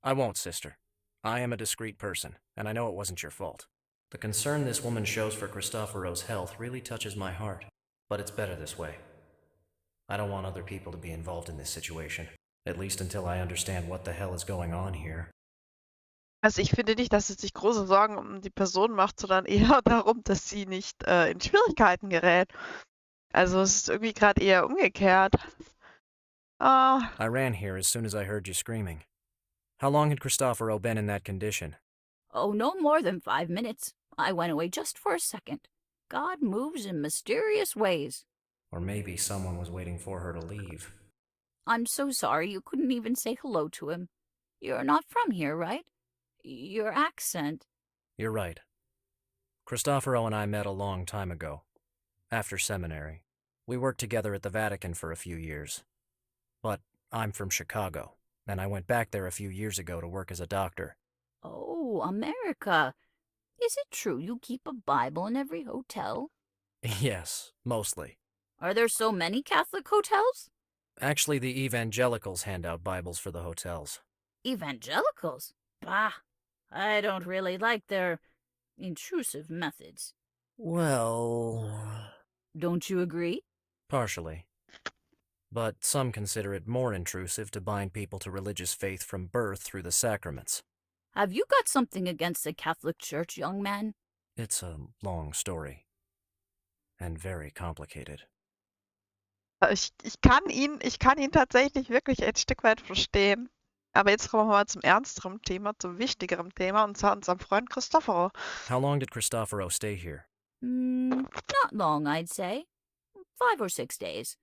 I won't, sister. I am a discreet person, and I know it wasn't your fault. The concern this woman shows for Cristoforo's health really touches my heart, but it's better this way. I don't want other people to be involved in this situation, at least until I understand what the hell is going on here. Also ich finde nicht, dass es sich große Sorgen um die Person macht, sondern eher darum, dass sie nicht in Schwierigkeiten gerät. Also es ist irgendwie gerade eher umgekehrt. I ran here as soon as I heard you screaming. How long had Cristoforo been in that condition? Oh, no more than 5 minutes. I went away just for a second. God moves in mysterious ways. Or maybe someone was waiting for her to leave. I'm so sorry you couldn't even say hello to him. You're not from here, right? Your accent. You're right. Cristoforo and I met a long time ago, after seminary. We worked together at the Vatican for a few years. But I'm from Chicago, and I went back there a few years ago to work as a doctor. Oh, America. Is it true you keep a Bible in every hotel? Yes, mostly. Are there so many Catholic hotels? Actually, the evangelicals hand out Bibles for the hotels. Evangelicals? Bah, I don't really like their intrusive methods. Well... Don't you agree? partially. but some consider it more intrusive to bind people to religious faith from birth through the sacraments. Have you got something against the Catholic Church, young man? It's a long story. And very complicated. Ich kann ihn tatsächlich wirklich ein Stück weit verstehen. Aber jetzt kommen wir mal zum ernsteren Thema, zum wichtigeren Thema, und zwar unserem Freund Cristoforo. How long did Cristoforo stay here? Not long, I'd say. 5 or 6 days.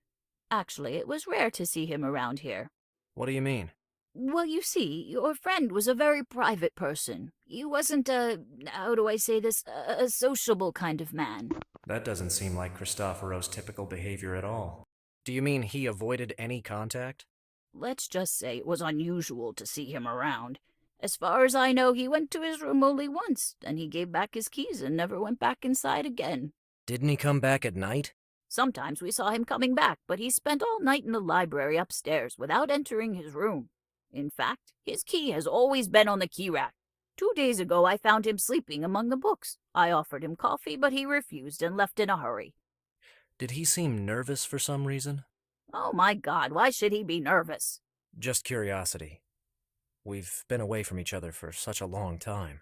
Actually, it was rare to see him around here. What do you mean? Well, you see, your friend was a very private person. He wasn't how do I say this, a sociable kind of man. That doesn't seem like Cristoforo's typical behavior at all. Do you mean he avoided any contact? Let's just say it was unusual to see him around. As far as I know, he went to his room only once, then he gave back his keys and never went back inside again. Didn't he come back at night? Sometimes we saw him coming back, but he spent all night in the library upstairs without entering his room. In fact, his key has always been on the key rack. 2 days ago, I found him sleeping among the books. I offered him coffee, but he refused and left in a hurry. Did he seem nervous for some reason? Oh my God, why should he be nervous? Just curiosity. We've been away from each other for such a long time.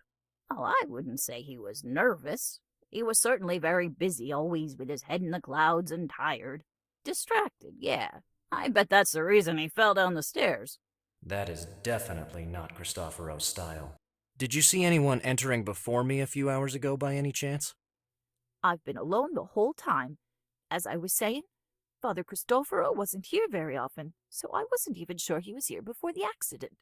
Oh, I wouldn't say he was nervous. He was certainly very busy, always with his head in the clouds and tired. Distracted, yeah. I bet that's the reason he fell down the stairs. That is definitely not Cristoforo's style. Did you see anyone entering before me a few hours ago by any chance? I've been alone the whole time. As I was saying, Father Cristoforo wasn't here very often, so I wasn't even sure he was here before the accident.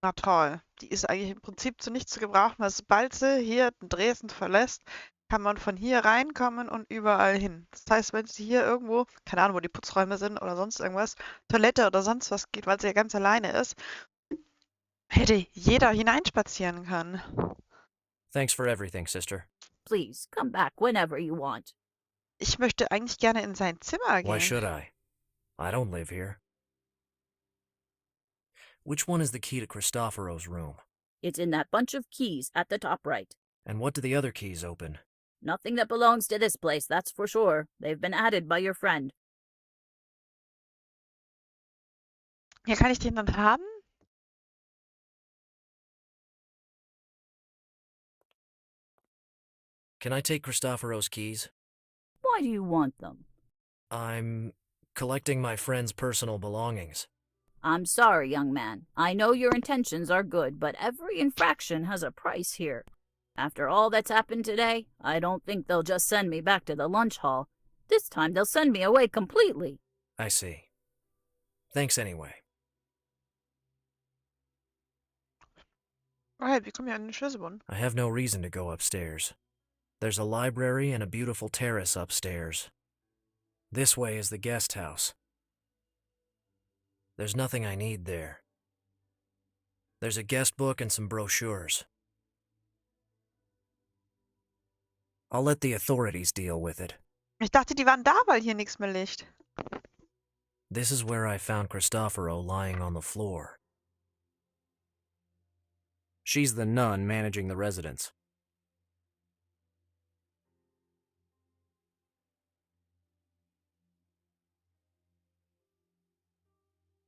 Na toll, die ist eigentlich im Prinzip zu nichts zu gebrauchen, weil sobald sie hier Dresden verlässt, kann man von hier reinkommen und überall hin. Das heißt, wenn sie hier irgendwo, keine Ahnung, wo die Putzräume sind oder sonst irgendwas, Toilette oder sonst was geht, weil sie ja ganz alleine ist, hätte jeder hineinspazieren können. Thanks for everything, sister. Please, come back whenever you want. Ich möchte eigentlich gerne in sein Zimmer gehen. Why should I? I don't live here. Which one is the key to Cristoforo's room? It's in that bunch of keys at the top right. And what do the other keys open? Nothing that belongs to this place, that's for sure. They've been added by your friend. Ja, kann ich den dann haben? Can I take Cristoforo's keys? Why do you want them? I'm collecting my friend's personal belongings. I'm sorry, young man. I know your intentions are good, but every infraction has a price here. After all that's happened today, I don't think they'll just send me back to the lunch hall. This time they'll send me away completely. I see. Thanks anyway. Alright, wie kommen wir an den Schlüsselbund? I have no reason to go upstairs. There's a library and a beautiful terrace upstairs. This way is the guest house. There's nothing I need there. There's a guest book and some brochures. I'll let the authorities deal with it. Ich dachte, die waren da, weil hier nichts mehr liegt. This is where I found Cristoforo lying on the floor. She's the nun managing the residence.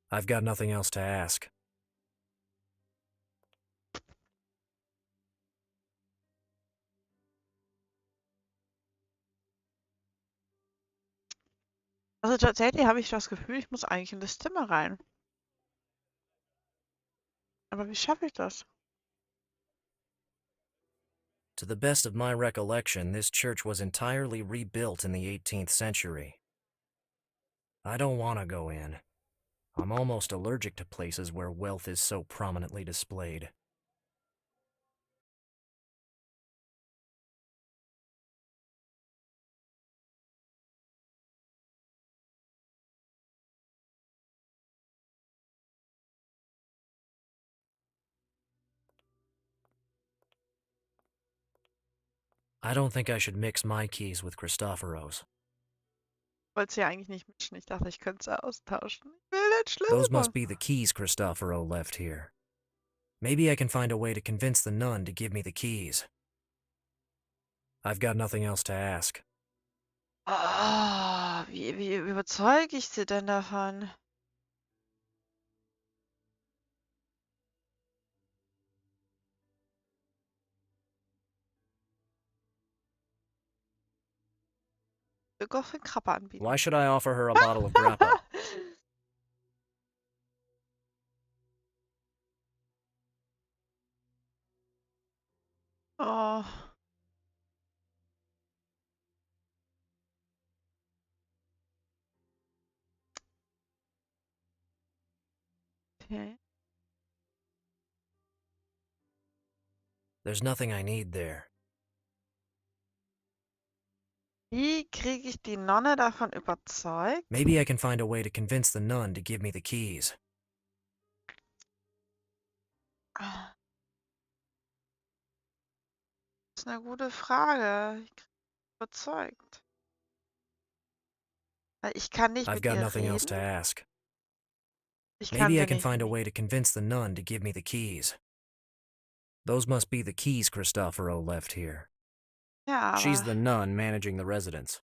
I've got nothing else to ask. Also tatsächlich habe ich das Gefühl, ich muss eigentlich in das Zimmer rein. Aber wie schaffe ich das? To the best of my recollection, this church was entirely rebuilt in the 18th century. I don't want to go in. I'm almost allergic to places where wealth is so prominently displayed. I don't think I should mix my keys with Cristoforo's. Ich wollte sie ja eigentlich nicht mischen. Ich dachte, ich könnte sie austauschen. Ich will den Those must Schlüsselbund. be the keys Cristoforo left here. Maybe I can find a way to convince the nun to give me the keys. I've got nothing else to ask. Oh, wie überzeuge ich sie denn davon? Sogar für Krabbe anbieten. Why should I offer her a bottle of grappa? Oh, okay. There's nothing I need there. Wie kriege ich die Nonne davon überzeugt? Maybe I can find a way to convince the nun to give me the keys. Das ist eine gute Frage. Ich kriege überzeugt. Weil ich kann nicht I've mit got ihr nothing else to reden. ask. Ich kann Maybe sie I can nicht find a mit way to convince the nun to give me the keys. Those must be the keys Cristoforo left here. Ja, She's aber the nun managing the residence.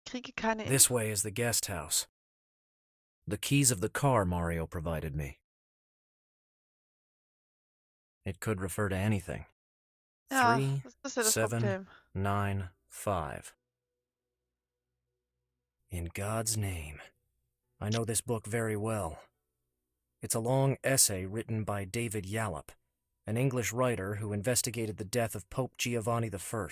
ich kriege keine This Info. way is the guest house. The keys of the car Mario provided me. It could refer to anything. Ja, 3, das ist ja das 7, Problem. 9, 5. In God's name. I know this book very well. It's a long essay written by David Yallop, an English writer who investigated the death of Pope Giovanni I.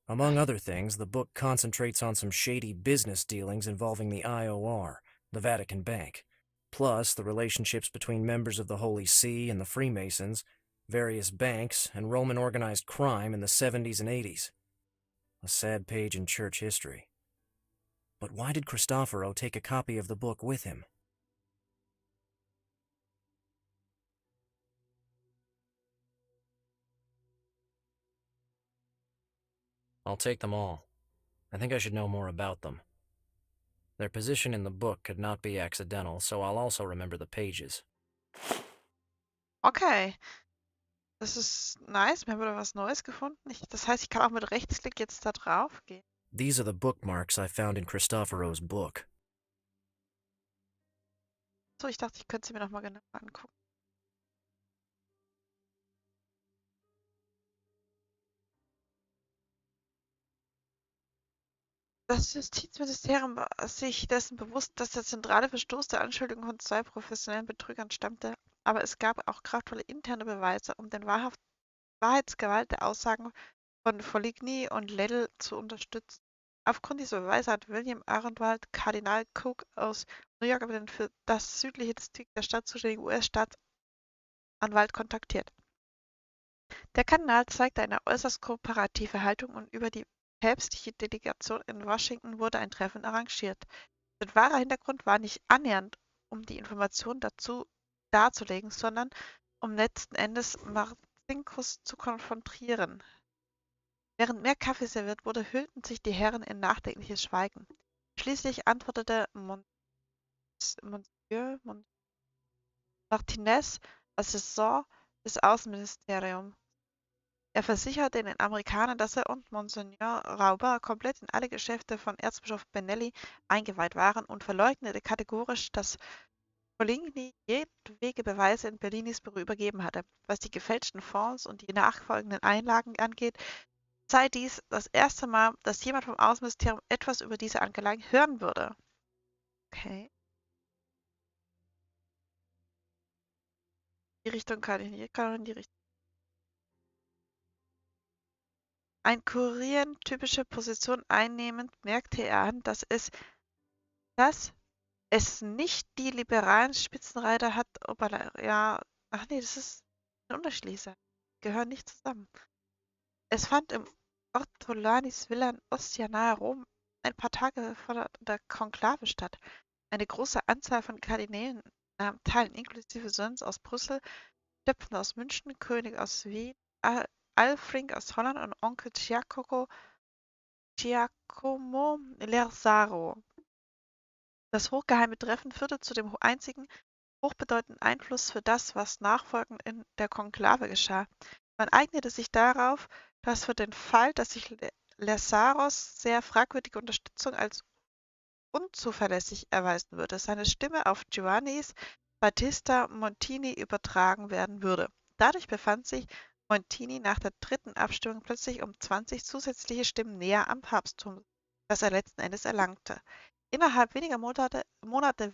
Among other things, the book concentrates on some shady business dealings involving the IOR, the Vatican Bank, plus the relationships between members of the Holy See and the Freemasons, various banks, and Roman organized crime in the 70s and 80s. A sad page in church history. But why did Cristoforo take a copy of the book with him? I'll take them all. I think I should know more about them. Their position in the book could not be accidental, so I'll also remember the pages. Okay, das ist nice. Wir haben wieder was Neues gefunden. Das heißt, ich kann auch mit Rechtsklick jetzt da drauf gehen. These are the bookmarks I found in Cristoforo's book. So, ich dachte, ich könnte sie mir nochmal genau angucken. Das Justizministerium war sich dessen bewusst, dass der zentrale Verstoß der Anschuldigung von 2 professionellen Betrügern stammte, aber es gab auch kraftvolle interne Beweise, um den Wahrheitsgehalt der Aussagen von Foligny und Liddell zu unterstützen. Aufgrund dieser Beweise hat William Arundwald Kardinal Cook aus New York über den für das südliche Distrikt der Stadt zuständigen US-Staatsanwalt kontaktiert. Der Kardinal zeigte eine äußerst kooperative Haltung und über die päpstliche Delegation in Washington wurde ein Treffen arrangiert. Sein wahrer Hintergrund war nicht annähernd, um die Informationen dazu darzulegen, sondern um letzten Endes Marcinkus zu konfrontieren. Während mehr Kaffee serviert wurde, hüllten sich die Herren in nachdenkliches Schweigen. Schließlich antwortete Monsieur Martinez, Assessor des Außenministeriums. Er versicherte den Amerikanern, dass er und Monsignor Rauber komplett in alle Geschäfte von Erzbischof Benelli eingeweiht waren und verleugnete kategorisch, dass Poligny jedwege Beweise in Bellinis Büro übergeben hatte. Was die gefälschten Fonds und die nachfolgenden Einlagen angeht, sei dies das erste Mal, dass jemand vom Außenministerium etwas über diese Angelegenheit hören würde. Okay. Die Richtung kann ich nicht. Ich kann auch in die Richtung. Ein Kurieren typische Position einnehmend merkte er an, dass es nicht die liberalen Spitzenreiter hat, ja, ach nee, das ist ein Unterschied. Die gehören nicht zusammen. Es fand im Ortolanis Villa in Ostia nahe Rom ein paar Tage vor der Konklave statt. Eine große Anzahl von Kardinälen nahm teil, inklusive Sons aus Brüssel, Töpfen aus München, König aus Wien, Alfring aus Holland und Onkel Giacomo Lersaro. Das hochgeheime Treffen führte zu dem einzigen hochbedeutenden Einfluss für das, was nachfolgend in der Konklave geschah. Man eignete sich darauf, dass für den Fall, dass sich Lesaros sehr fragwürdige Unterstützung als unzuverlässig erweisen würde, seine Stimme auf Giovannis Battista Montini übertragen werden würde. Dadurch befand sich Montini nach der dritten Abstimmung plötzlich um 20 zusätzliche Stimmen näher am Papsttum, das er letzten Endes erlangte. Innerhalb weniger Monate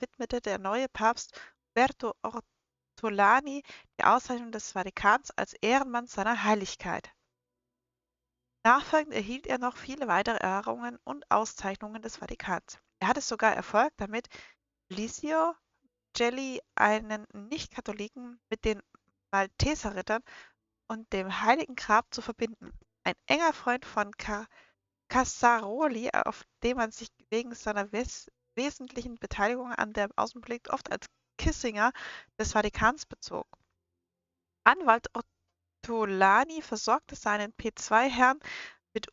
widmete der neue Papst Roberto Ortolani die Auszeichnung des Vatikans als Ehrenmann seiner Heiligkeit. Nachfolgend erhielt er noch viele weitere Ehrungen und Auszeichnungen des Vatikans. Er hatte sogar Erfolg damit, Licio Gelli, einen Nicht-Katholiken, mit den Malteserrittern und dem Heiligen Grab zu verbinden. Ein enger Freund von Casaroli, auf den man sich wegen seiner wesentlichen Beteiligung an der Außenpolitik oft als Kissinger des Vatikans bezog. Anwalt Ortolani versorgte seinen P2-Herrn mit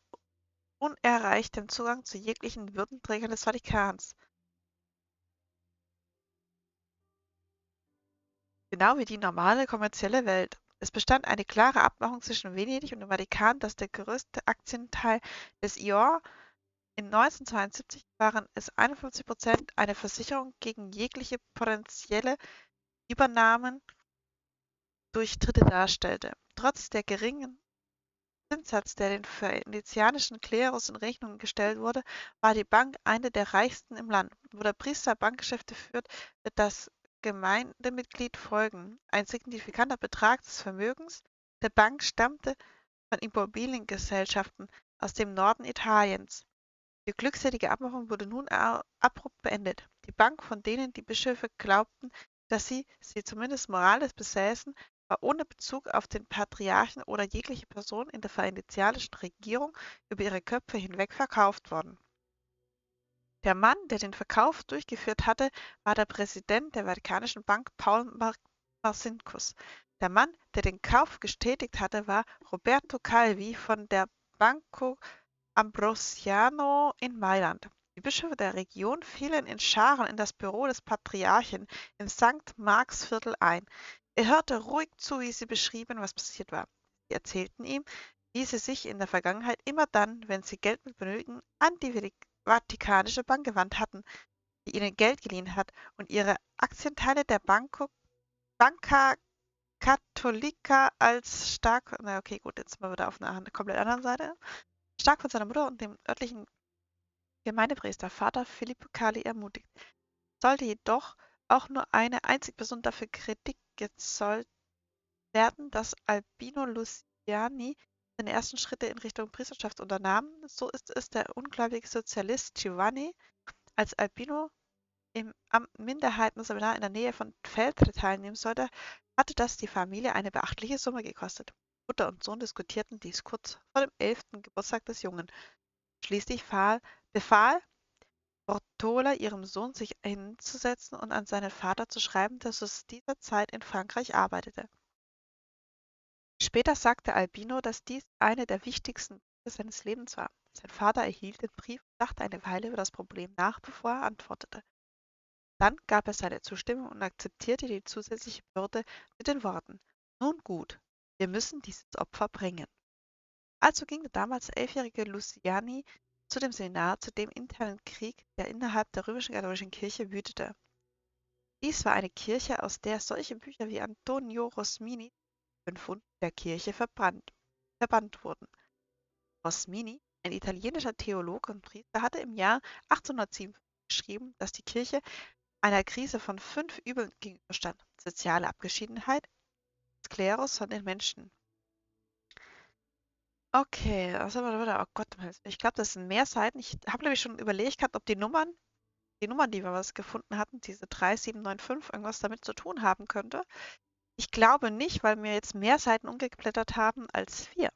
unerreichtem Zugang zu jeglichen Würdenträgern des Vatikans, genau wie die normale kommerzielle Welt. Es bestand eine klare Abmachung zwischen Venedig und dem Vatikan, dass der größte Aktienteil des IOR in 1972 waren es 51% eine Versicherung gegen jegliche potenzielle Übernahmen durch Dritte darstellte. Trotz der geringen Zinssatz, der dem venezianischen Klerus in Rechnung gestellt wurde, war die Bank eine der reichsten im Land. Wo der Priester Bankgeschäfte führt, wird das Gemeindemitglied folgen. Ein signifikanter Betrag des Vermögens der Bank stammte von Immobiliengesellschaften aus dem Norden Italiens. Die glückselige Abmachung wurde nun abrupt beendet. Die Bank, von denen die Bischöfe glaubten, dass sie zumindest moralisch besäßen, war ohne Bezug auf den Patriarchen oder jegliche Person in der venezianischen Regierung über ihre Köpfe hinweg verkauft worden. Der Mann, der den Verkauf durchgeführt hatte, war der Präsident der Vatikanischen Bank Paul Marcinkus. Der Mann, der den Kauf getätigt hatte, war Roberto Calvi von der Banco Ambrosiano in Mailand. Die Bischöfe der Region fielen in Scharen in das Büro des Patriarchen im St. Marksviertel ein. Er hörte ruhig zu, wie sie beschrieben, was passiert war. Sie erzählten ihm, wie sie sich in der Vergangenheit immer dann, wenn sie Geld benötigten, an die Vatikanische Bank gewandt hatten, die ihnen Geld geliehen hat und ihre Aktienteile der Banca Cattolica als stark, na okay, gut, jetzt sind wir wieder auf einer komplett anderen Seite, stark von seiner Mutter und dem örtlichen Gemeindepriester Vater Filippo Cali ermutigt. Sollte jedoch auch nur eine einzige Person dafür Kritik gezollt werden, dass Albino Luciani seine ersten Schritte in Richtung Priesterschaft unternahm, so ist es der ungläubige Sozialist Giovanni, als Albino am Minderheitenseminar in der Nähe von Feltre teilnehmen sollte, hatte das die Familie eine beachtliche Summe gekostet. Mutter und Sohn diskutierten dies kurz vor dem 11. Geburtstag des Jungen. Schließlich befahl Portola ihrem Sohn, sich hinzusetzen und an seinen Vater zu schreiben, der zu dieser Zeit in Frankreich arbeitete. Später sagte Albino, dass dies eine der wichtigsten Briefe seines Lebens war. Sein Vater erhielt den Brief und dachte eine Weile über das Problem nach, bevor er antwortete. Dann gab er seine Zustimmung und akzeptierte die zusätzliche Bürde mit den Worten: „Nun gut, wir müssen dieses Opfer bringen." Also ging der damals 11-jährige Luciani zu dem Seminar, zu dem internen Krieg, der innerhalb der römischen katholischen Kirche wütete. Dies war eine Kirche, aus der solche Bücher wie Antonio Rosmini 500 der Kirche verbannt wurden. Rosmini, ein italienischer Theologe und Priester, hatte im Jahr 1807 geschrieben, dass die Kirche einer Krise von 5 Übeln gegenüberstand: soziale Abgeschiedenheit, Sklerus von den Menschen. Okay, also, oh Gott, ich glaube, das sind mehr Seiten. Ich habe nämlich schon überlegt gehabt, ob die Nummern, die wir was gefunden hatten, diese 3795, irgendwas damit zu tun haben könnte. Ich glaube nicht, weil wir jetzt mehr Seiten umgeblättert haben als 4.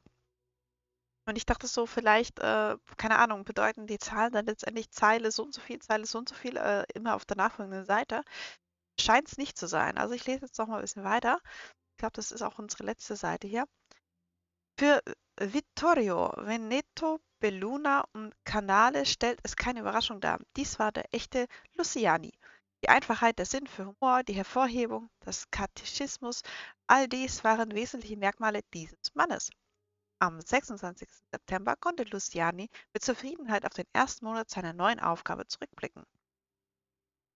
Und ich dachte so, vielleicht, keine Ahnung, bedeuten die Zahlen dann letztendlich Zeile so und so viel, Zeile so und so viel, immer auf der nachfolgenden Seite. Scheint es nicht zu sein. Also ich lese jetzt noch mal ein bisschen weiter. Ich glaube, das ist auch unsere letzte Seite hier. Für Vittorio Veneto, Belluna und Canale stellt es keine Überraschung dar. Dies war der echte Luciani. Die Einfachheit, der Sinn für Humor, die Hervorhebung, das Katechismus, all dies waren wesentliche Merkmale dieses Mannes. Am 26. September konnte Luciani mit Zufriedenheit auf den ersten Monat seiner neuen Aufgabe zurückblicken.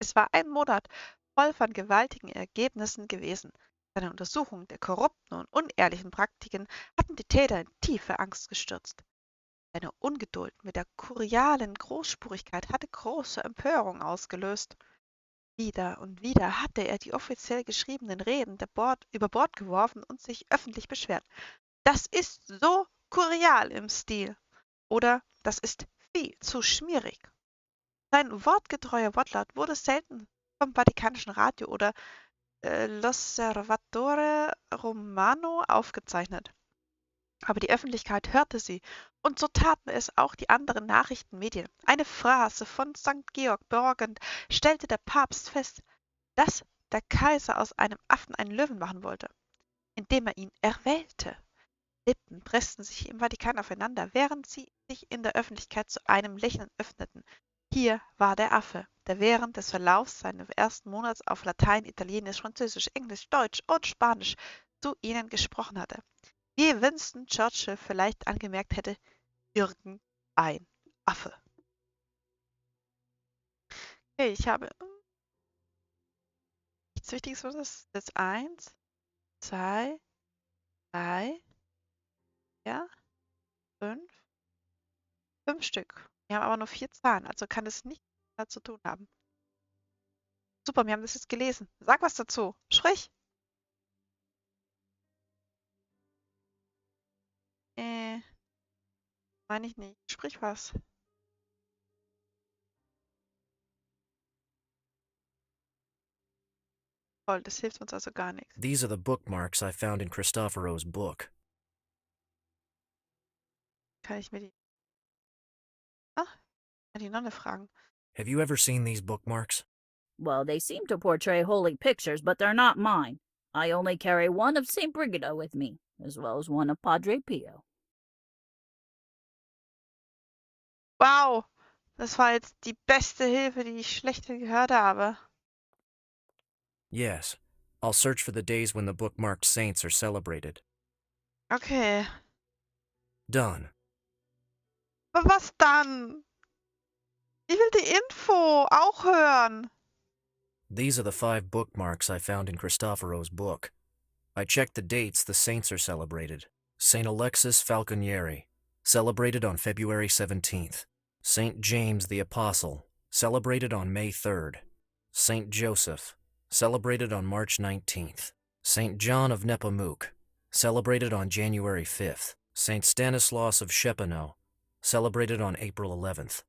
Es war ein Monat voll von gewaltigen Ergebnissen gewesen. Seine Untersuchung der korrupten und unehrlichen Praktiken hatten die Täter in tiefe Angst gestürzt. Seine Ungeduld mit der kurialen Großspurigkeit hatte große Empörung ausgelöst. Wieder und wieder hatte er die offiziell geschriebenen Reden über Bord geworfen und sich öffentlich beschwert. Das ist so kurial im Stil. Oder das ist viel zu schmierig. Sein wortgetreuer Wortlaut wurde selten vom Vatikanischen Radio oder L'Osservatore Romano aufgezeichnet. Aber die Öffentlichkeit hörte sie, und so taten es auch die anderen Nachrichtenmedien. Eine Phrase von St. Georg bergend stellte der Papst fest, dass der Kaiser aus einem Affen einen Löwen machen wollte, indem er ihn erwählte. Lippen pressten sich im Vatikan aufeinander, während sie sich in der Öffentlichkeit zu einem Lächeln öffneten. Hier war der Affe, der während des Verlaufs seines ersten Monats auf Latein, Italienisch, Französisch, Englisch, Deutsch und Spanisch zu ihnen gesprochen hatte. Wie Winston Churchill vielleicht angemerkt hätte, irgendein Affe. Okay, ich habe nichts Wichtiges, was ist jetzt 1, 2, 3, ja, 5, 5 Stück. Wir haben aber nur 4 Zahlen, also kann es nichts damit zu tun haben. Super, wir haben das jetzt gelesen. Sag was dazu. Sprich. Äh, meine ich nicht. Sprich was. Toll, das hilft uns also gar nichts. These are the bookmarks I found in Cristoforo's book. Kann ich mir die... Ah, kann die Nonne fragen. Have you ever seen these bookmarks? Well, they seem to portray holy pictures, but they're not mine. I only carry one of St. Brigida with me, as well as one of Padre Pio. Wow, das war jetzt die beste Hilfe, die ich schlechthin gehört habe. Yes. I'll search for the days when the bookmarked saints are celebrated. Okay. Done. Aber was dann? Ich will die Info auch hören. These are the 5 bookmarks I found in Cristoforo's book. I checked the dates the saints are celebrated. St. Alexis Falconieri, celebrated on February 17th. St. James the Apostle, celebrated on May 3rd. St. Joseph, celebrated on March 19th. St. John of Nepomuc, celebrated on January 5th. St. Stanislaus of Shepano, celebrated on April 11th.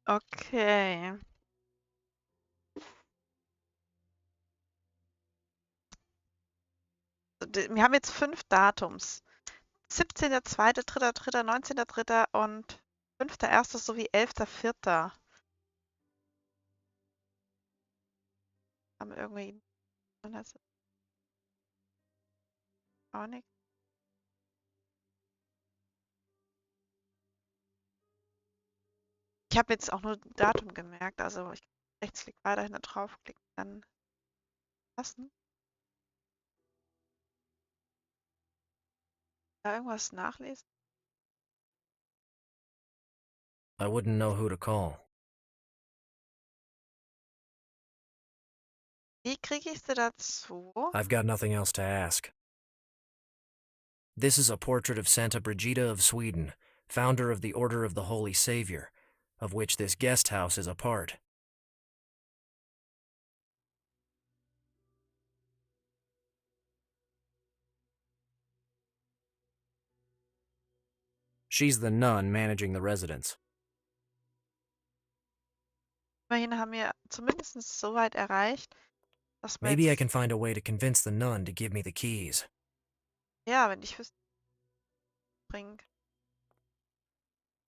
Okay. Wir haben jetzt 5 Datums. 17.02., 3.3., 19.3. und 5.1. sowie 11.4. Haben wir irgendwie auch nicht. Ich habe jetzt auch nur Datum gemerkt, also ich kann Rechtsklick weiterhin da draufklicken, dann lassen. Da irgendwas nachlesen? I wouldn't know who to call. Wie kriege ich sie dazu? I've got nothing else to ask. This is a portrait of Santa Brigida of Sweden, founder of the Order of the Holy Savior, of which this guest house is a part. She's the nun managing the residence. Immerhin haben wir zumindest so weit erreicht, dass wir Maybe I jetzt, can find a way to convince the nun to give me the keys. ja, wenn ich wüsste, bringen.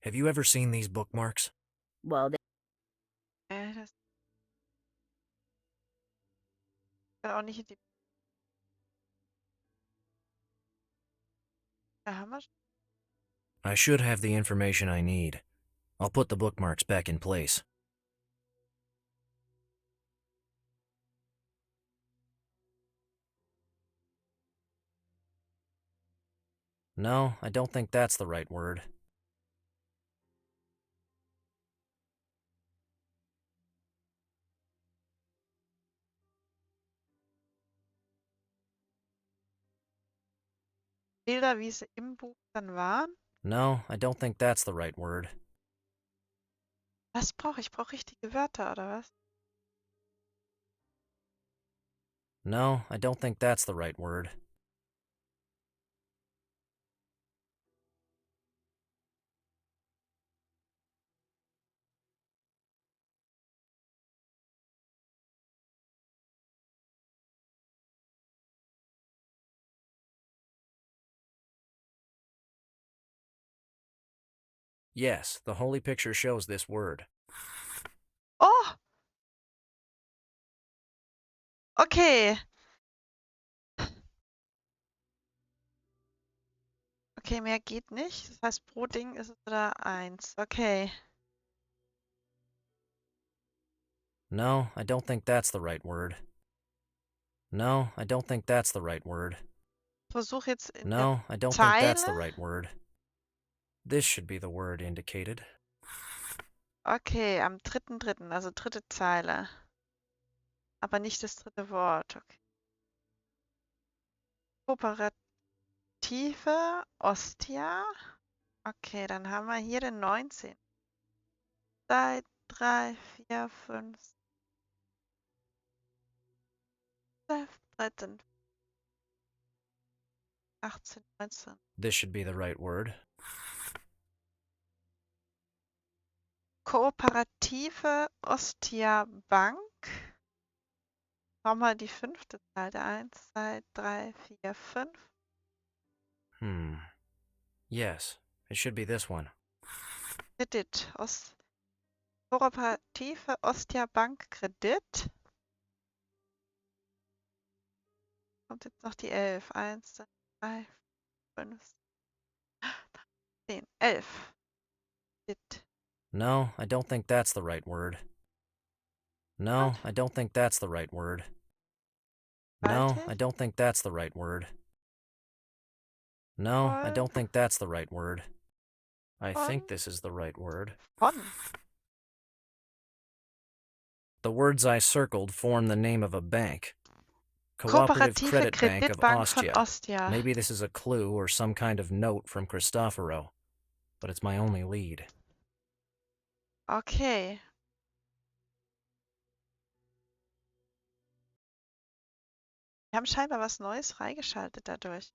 Have you ever seen these bookmarks? Well, Das kann auch nicht in die. Da haben wir schon. I should have the information I need. I'll put the bookmarks back in place. No, I don't think that's the right word. Bilder, wie sie im Buch dann waren? No, I don't think that's the right word. Was brauche ich? Ich brauche richtige Wörter, oder was? No, I don't think that's the right word. Yes, the holy picture shows this word. Oh! Okay. Okay, mehr geht nicht. Das heißt, pro Ding ist es wieder 1. Okay. No, I don't think that's the right word. No, I don't think that's the right word. Ich versuche jetzt in der No, I don't think that's the Zeile. right word. This should be the word indicated. Okay, am 3.3., also dritte Zeile. Aber nicht das dritte Wort. Okay. Kooperative Ostia. Okay, dann haben wir hier den 19. 2, 3, 4, 5, 12, 13, 18, 19. This should be the right word. Kooperative Ostia Bank. Schau mal die fünfte Zeile. 1, 2, 3, 4, 5. Yes, it should be this one. Kredit. Kooperative Ostia Bank Kredit. Kommt jetzt noch die 11. 1, 2, 3, 5, 10, 11. Kredit. No, I don't think that's the right word. No, What? I don't think that's the right word. No, Baltic? I don't think that's the right word. No, I don't think that's the right word. I think this is the right word. Von. The words I circled form the name of a bank. Cooperative Kooperative Credit Bank of Kreditbank von Ostia. Ostia. Maybe this is a clue or some kind of note from Cristoforo, but it's my only lead. Okay. Wir haben scheinbar was Neues freigeschaltet dadurch.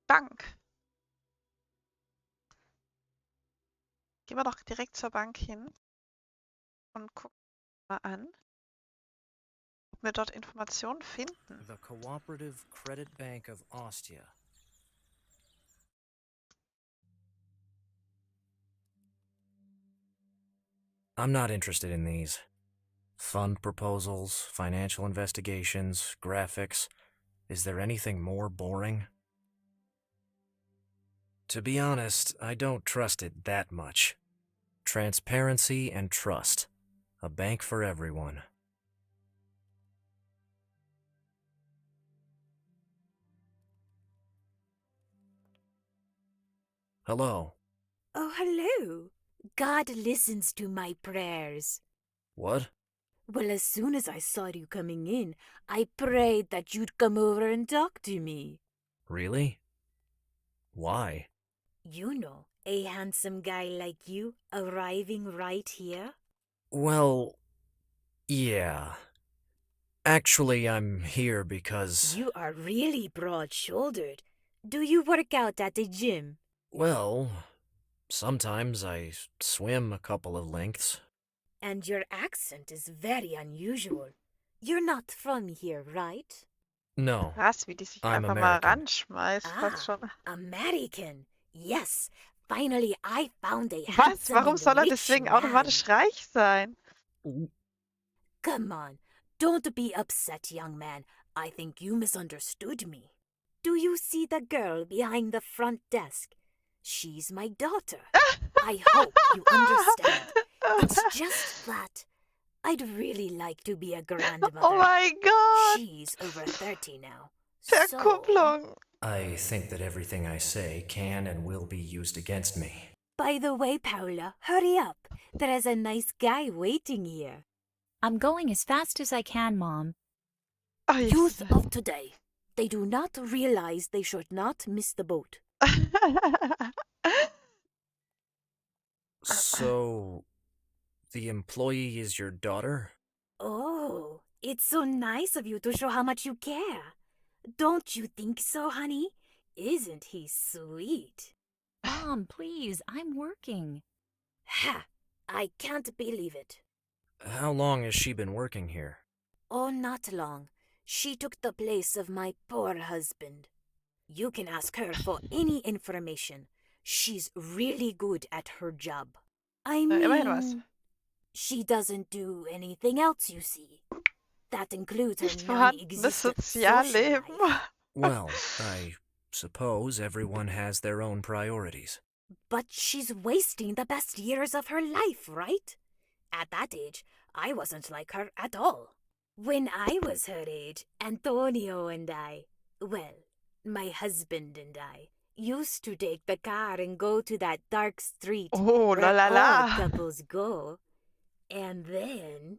Bank. Gehen wir doch direkt zur Bank hin und gucken mal an, ob wir dort Informationen finden. The Cooperative Credit Bank of Ostia. I'm not interested in these. Fund proposals, financial investigations, graphics. Is there anything more boring? To be honest, I don't trust it that much. Transparency and trust. A bank for everyone. Hello. Oh, hello. God listens to my prayers. What? Well, as soon as I saw you coming in, I prayed that you'd come over and talk to me. Really? Why? You know, a handsome guy like you arriving right here? Well, yeah. Actually, I'm here because... You are really broad-shouldered. Do you work out at the gym? Well, sometimes I swim a couple of lengths. And your accent is very unusual. You're not from here, right? No, Krass, wie die sich I'm einfach mal American. ranschmeißt. Fast schon. American. Yes, finally I found a Was? handsome Warum and soll er rich deswegen man. automatisch reich sein? Come on, don't be upset, young man. I think you misunderstood me. Do you see the girl behind the front desk? She's my daughter. I hope you understand. It's just that I'd really like to be a grandmother. Oh mein Gott! She's over 30 now. Verkupplung! I think that everything I say can and will be used against me. By the way, Paula, hurry up. There's a nice guy waiting here. I'm going as fast as I can, Mom. Oh, Youth Jesus. of today. They do not realize they should not miss the boat. So, the employee is your daughter? Oh, it's so nice of you to show how much you care. Don't you think so, honey? Isn't he sweet? Mom, please, I'm working. Ha! I can't believe it. How long has she been working here? Oh, not long. She took the place of my poor husband. You can ask her for any information. She's really good at her job. I Na, immerhin was. mean, she doesn't do anything else, you see. That includes her Nicht vorhandenes non-existent social Sozialleben. life. Well, I suppose everyone has their own priorities. But she's wasting the best years of her life, right? At that age, I wasn't like her at all. When I was her age, Antonio and I, well, my husband and I, used to take the car and go to that dark street Oh, la where la all la. couples go. And then,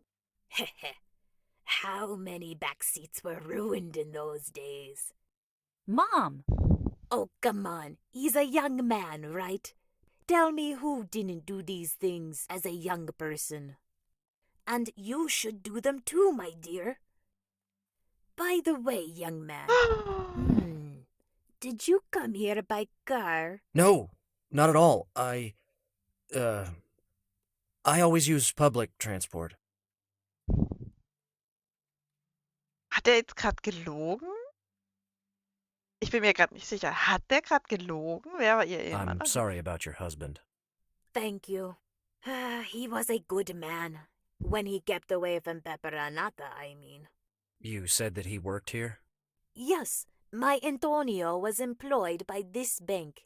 how many back seats were ruined in those days? Mom! Oh, come on. He's a young man, right? Tell me who didn't do these things as a young person. And you should do them too, my dear. By the way, young man, did you come here by car? No, not at all. I always use public transport. Hat er jetzt gerade gelogen? Ich bin mir gerade nicht sicher. Hat der gerade gelogen? Wer war ihr Ehemann? I'm sorry about your husband. Thank you. He was a good man. When he kept away from Peperanata, I mean. You said that he worked here? Yes, my Antonio was employed by this bank.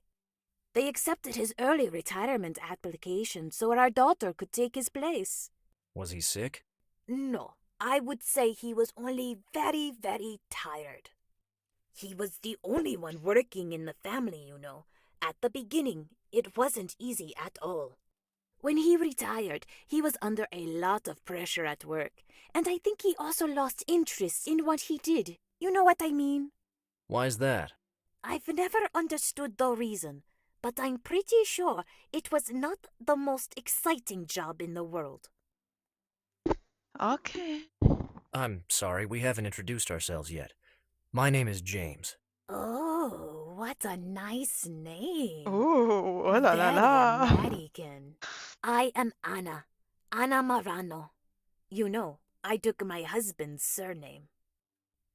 They accepted his early retirement application so our daughter could take his place. Was he sick? No, I would say he was only very, very tired. He was the only one working in the family, you know. At the beginning, it wasn't easy at all. When he retired, he was under a lot of pressure at work, and I think he also lost interest in what he did. You know what I mean? Why's that? I've never understood the reason, but I'm pretty sure it was not the most exciting job in the world. Okay. I'm sorry, we haven't introduced ourselves yet. My name is James. Oh, what a nice name. Oh, oh la la Very la. American. I am Anna Marano. You know, I took my husband's surname.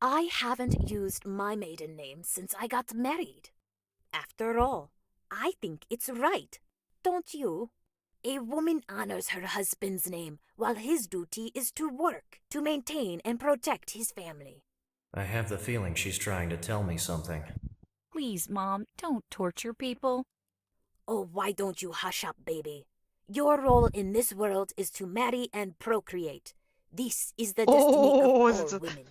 I haven't used my maiden name since I got married. After all, I think it's right, don't you? A woman honors her husband's name while his duty is to work, to maintain and protect his family. I have the feeling she's trying to tell me something. Please, Mom, don't torture people. Oh, why don't you hush up, baby? Your role in this world is to marry and procreate. This is the destiny of Oh, all women.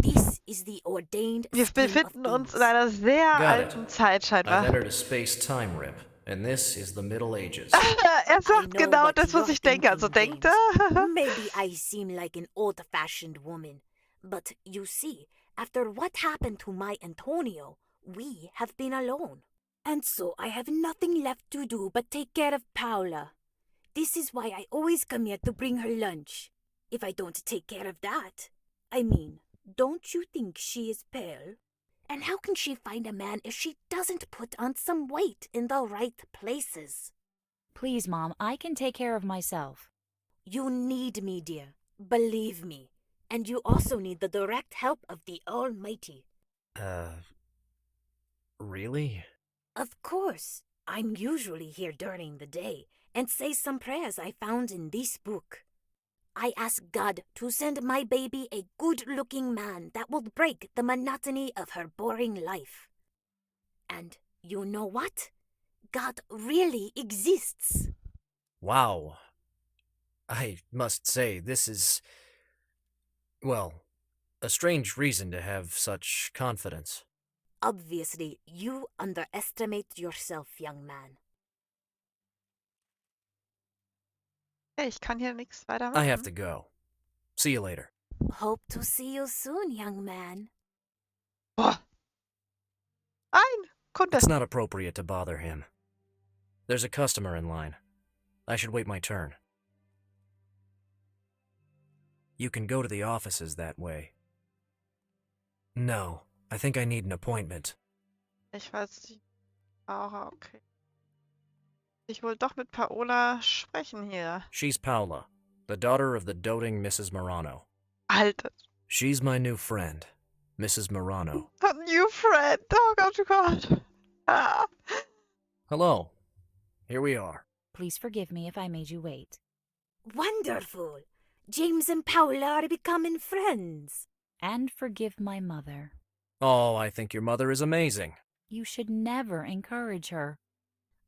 This is the ordained wir scheme of befinden uns things. in einer sehr Got it. alten Zeit I've scheinbar. entered a space-time rip, and this is the Middle Ages. Er sagt know genau what das, was you're ich denke. Also thinking, denkt er. Maybe I seem like an old-fashioned woman, but you see, after what happened to my Antonio, we have been alone. And so I have nothing left to do but take care of Paula. This is why I always come here to bring her lunch. If I don't take care of that, I mean, don't you think she is pale? And how can she find a man if she doesn't put on some weight in the right places? Please, Mom, I can take care of myself. You need me, dear. Believe me. And you also need the direct help of the Almighty. Really? Of course. I'm usually here during the day and say some prayers I found in this book. I ask God to send my baby a good-looking man that will break the monotony of her boring life. And you know what? God really exists. Wow. I must say, this is, well, a strange reason to have such confidence. Obviously, you underestimate yourself, young man. Hey, ich kann hier nichts weiter I have machen. to go. See you later. Hope to see you soon, young man. Boah. Ein Kunde. It's not appropriate to bother him. There's a customer in line. I should wait my turn. You can go to the offices that way. No, I think I need an appointment. Ich weiß nicht. Ah, okay. Ich will doch mit Paola sprechen hier. She's Paula, the daughter of the doting Mrs. Morano. Alter. She's my new friend, Mrs. Morano. A new friend. Oh Gott, oh Gott. Ah. Hello. Here we are. Please forgive me if I made you wait. Wonderful. James and Paula are becoming friends. And forgive my mother. Oh, I think your mother is amazing. You should never encourage her.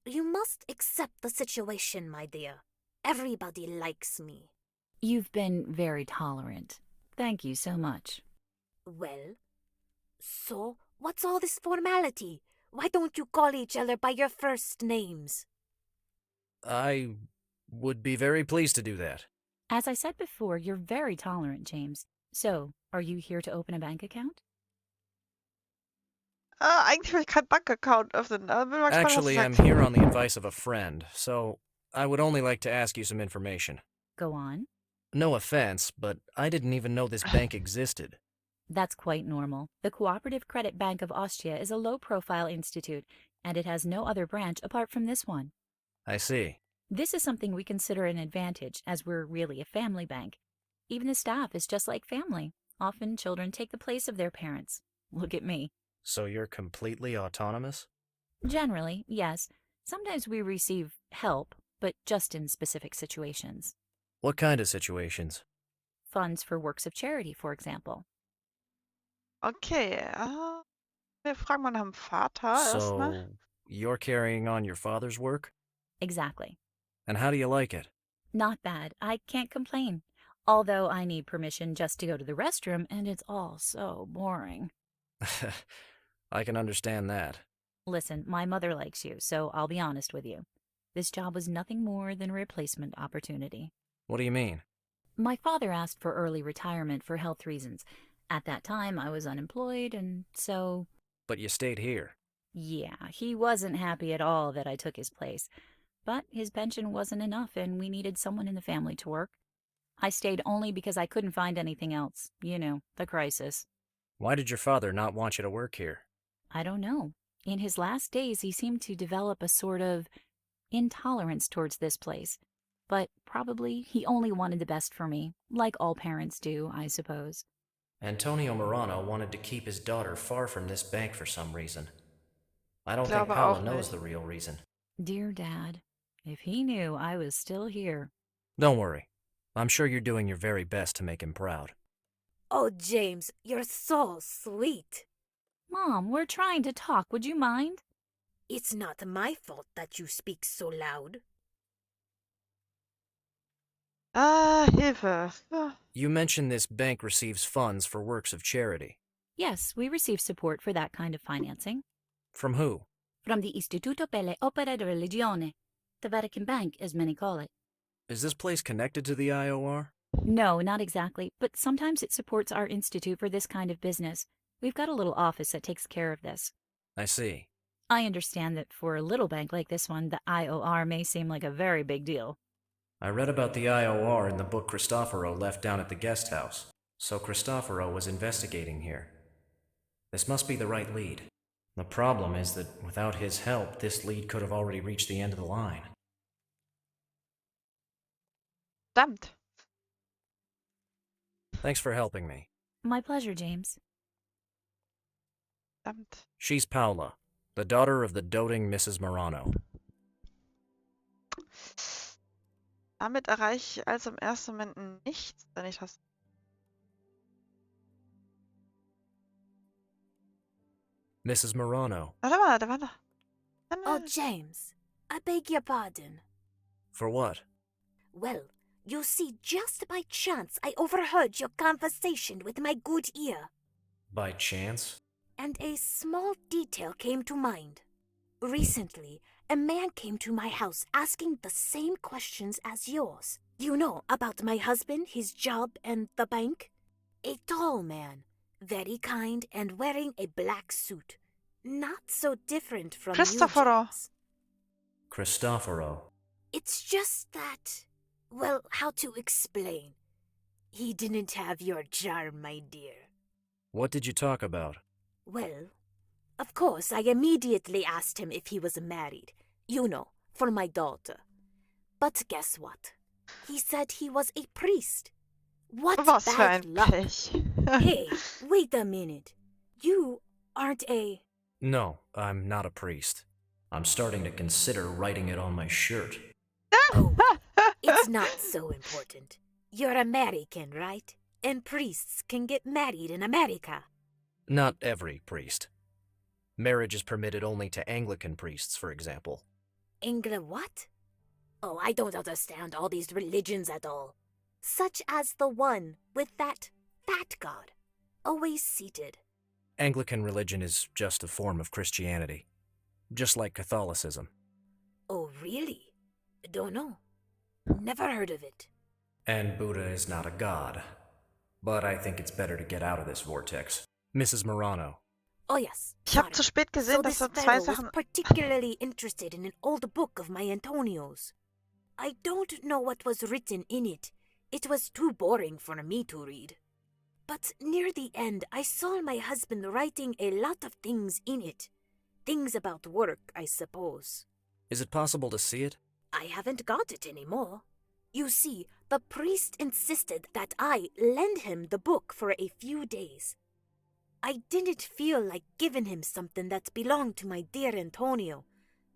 You must accept the situation, my dear. Everybody likes me. You've been very tolerant. Thank you so much. Well, so what's all this formality? Why don't you call each other by your first names? I would be very pleased to do that. As I said before, you're very tolerant, James. So, are you here to open a bank account? Eigentlich will ich keinen Bankaccount öffnen. Aber bin mal gespannt, was Actually, du I'm sagst. here on the advice of a friend, so I would only like to ask you some information. Go on. No offense, but I didn't even know this bank existed. That's quite normal. The Cooperative Credit Bank of Austria is a low-profile institute, and it has no other branch apart from this one. I see. This is something we consider an advantage, as we're really a family bank. Even the staff is just like family. Often children take the place of their parents. Look at me. So you're completely autonomous? Generally, yes. Sometimes we receive help, but just in specific situations. What kind of situations? Funds for works of charity, for example. Okay. Wir fragen mal nach dem Vater erstmal. So you're carrying on your father's work? Exactly. And how do you like it? Not bad. I can't complain. Although I need permission just to go to the restroom, and it's all so boring. I can understand that. Listen, my mother likes you, so I'll be honest with you. This job was nothing more than a replacement opportunity. What do you mean? My father asked for early retirement for health reasons. At that time, I was unemployed, and so... But you stayed here. Yeah, he wasn't happy at all that I took his place. But his pension wasn't enough, and we needed someone in the family to work. I stayed only because I couldn't find anything else. You know, the crisis. Why did your father not want you to work here? I don't know. In his last days, he seemed to develop a sort of intolerance towards this place. But probably he only wanted the best for me, like all parents do, I suppose. Antonio Morano wanted to keep his daughter far from this bank for some reason. I don't think Glaube Paula auch knows nicht. the real reason. Dear Dad, if he knew I was still here. Don't worry. I'm sure you're doing your very best to make him proud. Oh, James, you're so sweet. Mom, we're trying to talk. Would you mind? It's not my fault that you speak so loud. Hilfe. You mentioned this bank receives funds for works of charity. Yes, we receive support for that kind of financing. From who? From the Istituto per le Opere di Religione, the Vatican Bank, as many call it. Is this place connected to the IOR? No, not exactly, but sometimes it supports our institute for this kind of business. We've got a little office that takes care of this. I see. I understand that for a little bank like this one, the IOR may seem like a very big deal. I read about the IOR in the book Cristoforo left down at the guest house. So Cristoforo was investigating here. This must be the right lead. The problem is that without his help, this lead could have already reached the end of the line. Verdammt. Thanks for helping me. My pleasure, James. Verdammt. She's Paula, the daughter of the doting Mrs. Morano. Damit erreiche ich also im ersten Moment nichts, wenn ich das... Mrs. Morano. Warte mal. Oh, James, I beg your pardon. For what? Well, you see, just by chance, I overheard your conversation with my good ear. By chance? And a small detail came to mind. Recently, a man came to my house asking the same questions as yours. You know, about my husband, his job, and the bank? A tall man. Very kind and wearing a black suit. Not so different from you, Cristoforo. James. Cristoforo. It's just that, well, how to explain? He didn't have your charm, my dear. What did you talk about? Well, of course, I immediately asked him if he was married. You know, for my daughter. But guess what? He said he was a priest. What Was für bad ein luck. Pech. Hey, wait a minute. You aren't a... No, I'm not a priest. I'm starting to consider writing it on my shirt. Oh, it's not so important. You're American, right? And priests can get married in America. Not every priest. Marriage is permitted only to Anglican priests, for example. What? Oh, I don't understand all these religions at all. Such as the one with that fat god, always seated. Anglican religion is just a form of Christianity, just like Catholicism. Oh, really? Don't know. Never heard of it. And Buddha is not a god. But I think it's better to get out of this vortex. Mrs. Morano. Oh, yes. Ich habe Sorry. zu spät So gesehen, dass this so zwei fellow was Sachen. particularly interested in an old book of my Antonio's. I don't know what was written in it. It was too boring for me to read. But near the end, I saw my husband writing a lot of things in it. Things about work, I suppose. Is it possible to see it? I haven't got it anymore. You see, the priest insisted that I lend him the book for a few days. I didn't feel like giving him something that belonged to my dear Antonio,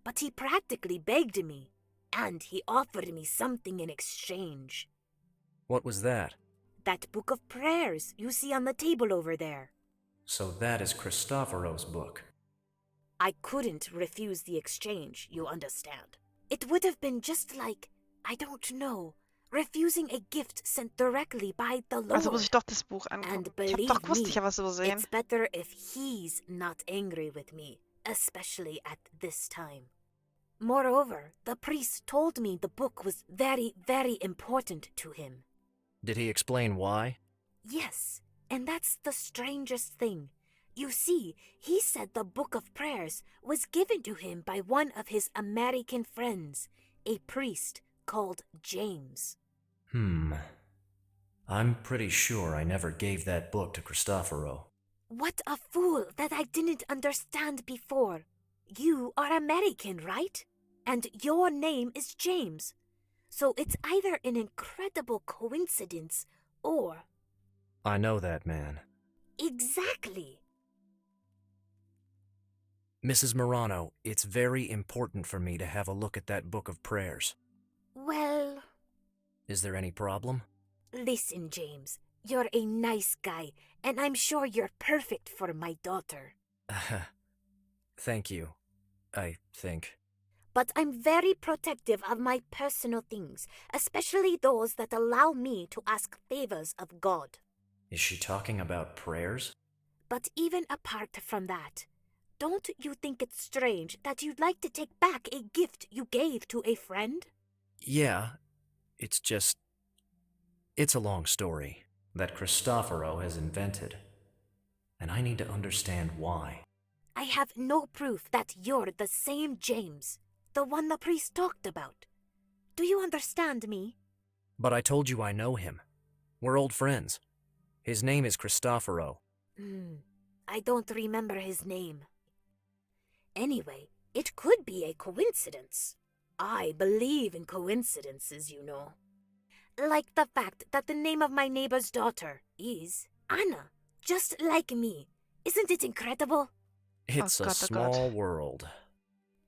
but he practically begged me, and he offered me something in exchange. What was that? That book of prayers you see on the table over there. So that is Cristoforo's book. I couldn't refuse the exchange, you understand. It would have been just like, I don't know, refusing a gift sent directly by the Lord. Also muss ich doch das Buch And angucken. Ich hab believe doch gewusst, me, ich habe was übersehen. it's better if he's not angry with me, especially at this time. Moreover, the priest told me the book was very, very important to him. Did he explain why? Yes, and that's the strangest thing. You see, he said the book of prayers was given to him by one of his American friends, a priest called James. I'm pretty sure I never gave that book to Cristoforo. What a fool that I didn't understand before. You are American, right? And your name is James. So it's either an incredible coincidence or... I know that man. Exactly. Mrs. Morano, it's very important for me to have a look at that book of prayers. Well... Is there any problem? Listen, James. You're a nice guy, and I'm sure you're perfect for my daughter. Thank you, I think. But I'm very protective of my personal things, especially those that allow me to ask favors of God. Is she talking about prayers? But even apart from that, don't you think it's strange that you'd like to take back a gift you gave to a friend? Yeah, it's just... It's a long story that Cristoforo has invented, and I need to understand why. I have no proof that you're the same James, the one the priest talked about. Do you understand me? But I told you I know him. We're old friends. His name is Cristoforo. I don't remember his name. Anyway, it could be a coincidence. I believe in coincidences, you know. Like the fact that the name of my neighbor's daughter is Anna, just like me. Isn't it incredible? It's Oh a God, oh God. small world.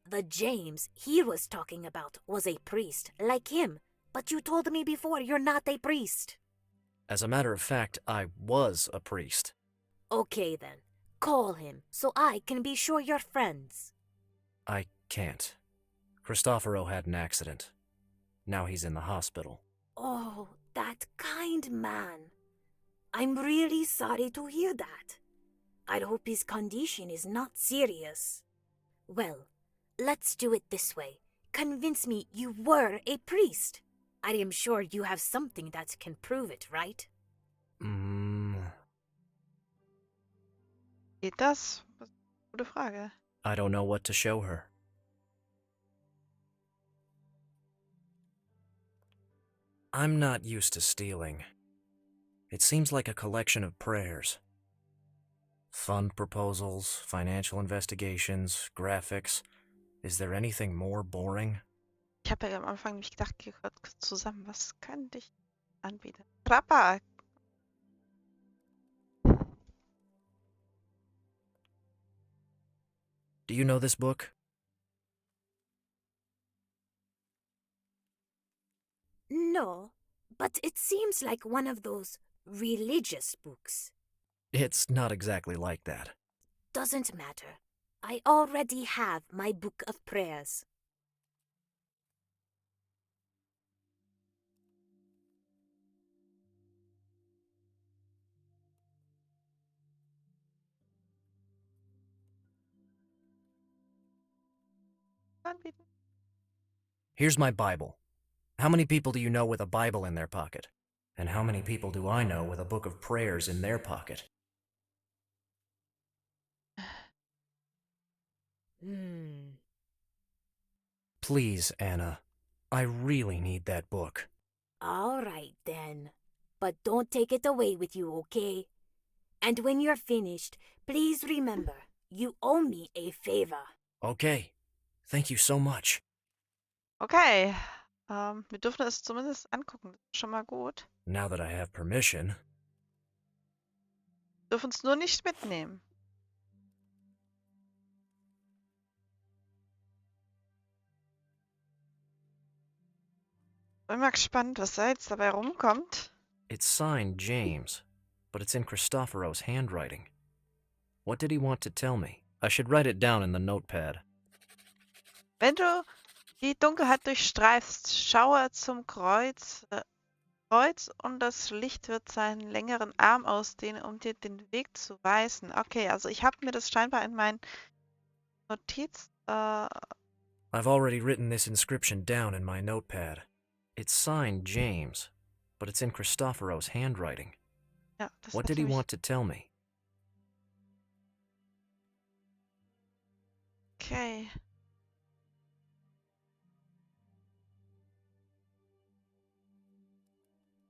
The James he was talking about was a priest, like him. But you told me before you're not a priest. As a matter of fact, I was a priest. Okay then, call him so I can be sure you're friends. I can't. Cristoforo had an accident. Now he's in the hospital. Oh, that kind man. I'm really sorry to hear that. I hope his condition is not serious. Well, let's do it this way. Convince me you were a priest. I am sure you have something that can prove it, right? Geht das? Das ist eine gute Frage. I don't know what to show her. I'm not used to stealing. It seems like a collection of prayers. Fund proposals, financial investigations, graphics. Is there anything more boring? Ich habe ja am Anfang nämlich gedacht, gehört zusammen. Was könnte ich anbieten? Papa! Do you know this book? No, but it seems like one of those religious books. It's not exactly like that. Doesn't matter. I already have my book of prayers. Anbieten. Here's my Bible. How many people do you know with a Bible in their pocket? And how many people do I know with a book of prayers in their pocket? Please, Anna. I really need that book. All right then. But don't take it away with you, okay? And when you're finished, please remember, you owe me a favor. Okay. Thank you so much. Okay. Wir dürfen es zumindest angucken. Das ist schon mal gut. Now that I have permission. Wir dürfen es nur nicht mitnehmen. Bin mal gespannt, was da jetzt dabei rumkommt. It's signed James, but it's in Cristoforos' handwriting. What did he want to tell me? I should write it down in the notepad. Wenn du die Dunkelheit durchstreifst, schaue zum Kreuz, und das Licht wird seinen längeren Arm ausdehnen, um dir den Weg zu weisen. Okay, also ich habe mir das scheinbar in meinen Notiz... I've already written this inscription down in my notepad. It's signed James, but it's in Cristoforos' handwriting. Ja, das What ist did he nämlich- want to tell me? Okay.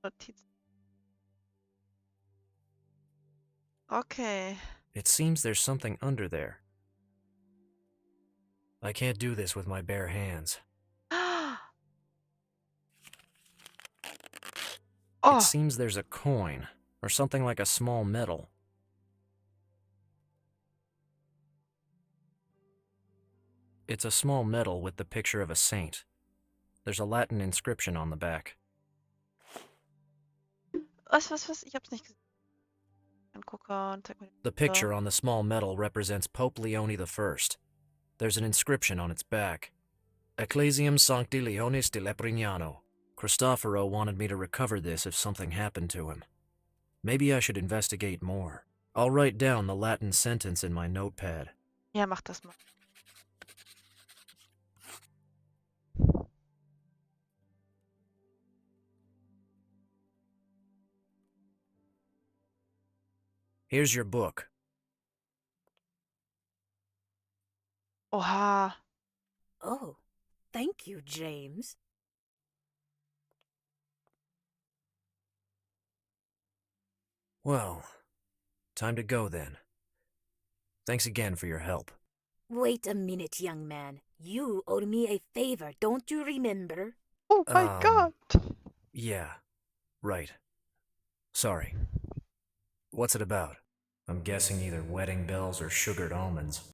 Notiz. Okay. It seems there's something under there. I can't do this with my bare hands. Oh, It seems there's a coin, or something like a small medal. It's a small medal with the picture of a saint. There's a Latin inscription on the back. was? Ich hab's nicht gesehen. Angucker, zeig mir The picture on the small medal represents Pope Leone I. There's an inscription on its back. Ecclesiam Sancti Leonis de Leprignano. Cristoforo wanted me to recover this if something happened to him. Maybe I should investigate more. I'll write down the Latin sentence in my notepad. Ja, mach das mal. Here's your book. Oha. Oh, thank you, James. Well, time to go then. Thanks again for your help. Wait a minute, young man. You owe me a favor, don't you remember? Oh mein Gott. Yeah, right. Sorry. What's it about? I'm guessing either wedding bells or sugared almonds.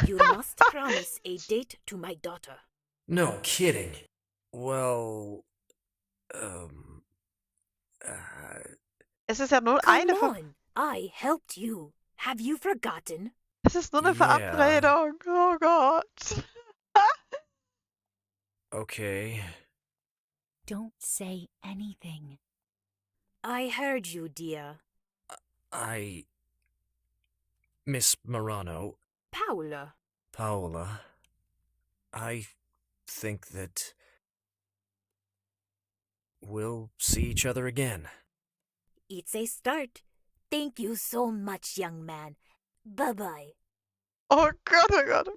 You must promise a date to my daughter. No kidding. Well, Es ist ja nur Come eine on, I helped you. Have you forgotten? Es ist nur eine Ja. Verabredung. Oh Gott. Okay. Don't say anything. I heard you, dear. Miss Morano, Paula. Paola, I think that we'll see each other again. It's a start. Thank you so much, young man. Bye-bye. Oh Gott, oh Gott.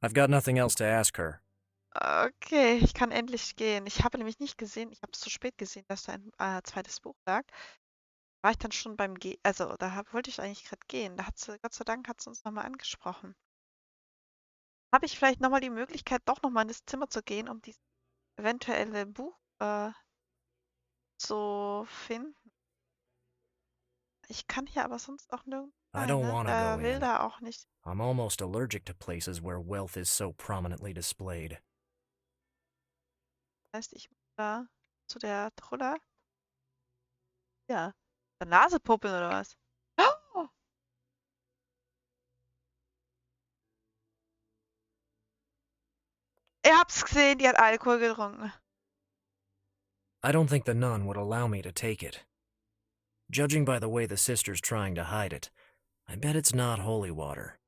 I've got nothing else to ask her. Okay, ich kann endlich gehen. Ich habe nämlich nicht gesehen, ich habe es zu spät gesehen, dass da ein zweites Buch lag. War ich dann schon beim Gehen, also wollte ich eigentlich gerade gehen. Da hat sie, Gott sei Dank, hat sie uns nochmal angesprochen. Habe ich vielleicht nochmal die Möglichkeit, doch nochmal in das Zimmer zu gehen, um dieses eventuelle Buch zu finden? Ich kann hier aber sonst auch nirgendwo I rein, don't ne? want to Der go will in. da auch nicht. I'm almost allergic to places where wealth is so prominently displayed. Das heißt, ich muss da zu der Truller. Ja. Der Nase popeln oder was? Oh! Ihr habt's gesehen, die hat Alkohol getrunken. I don't think the nun would allow me to take it. Judging by the way the sister's trying to hide it, I bet it's not holy water.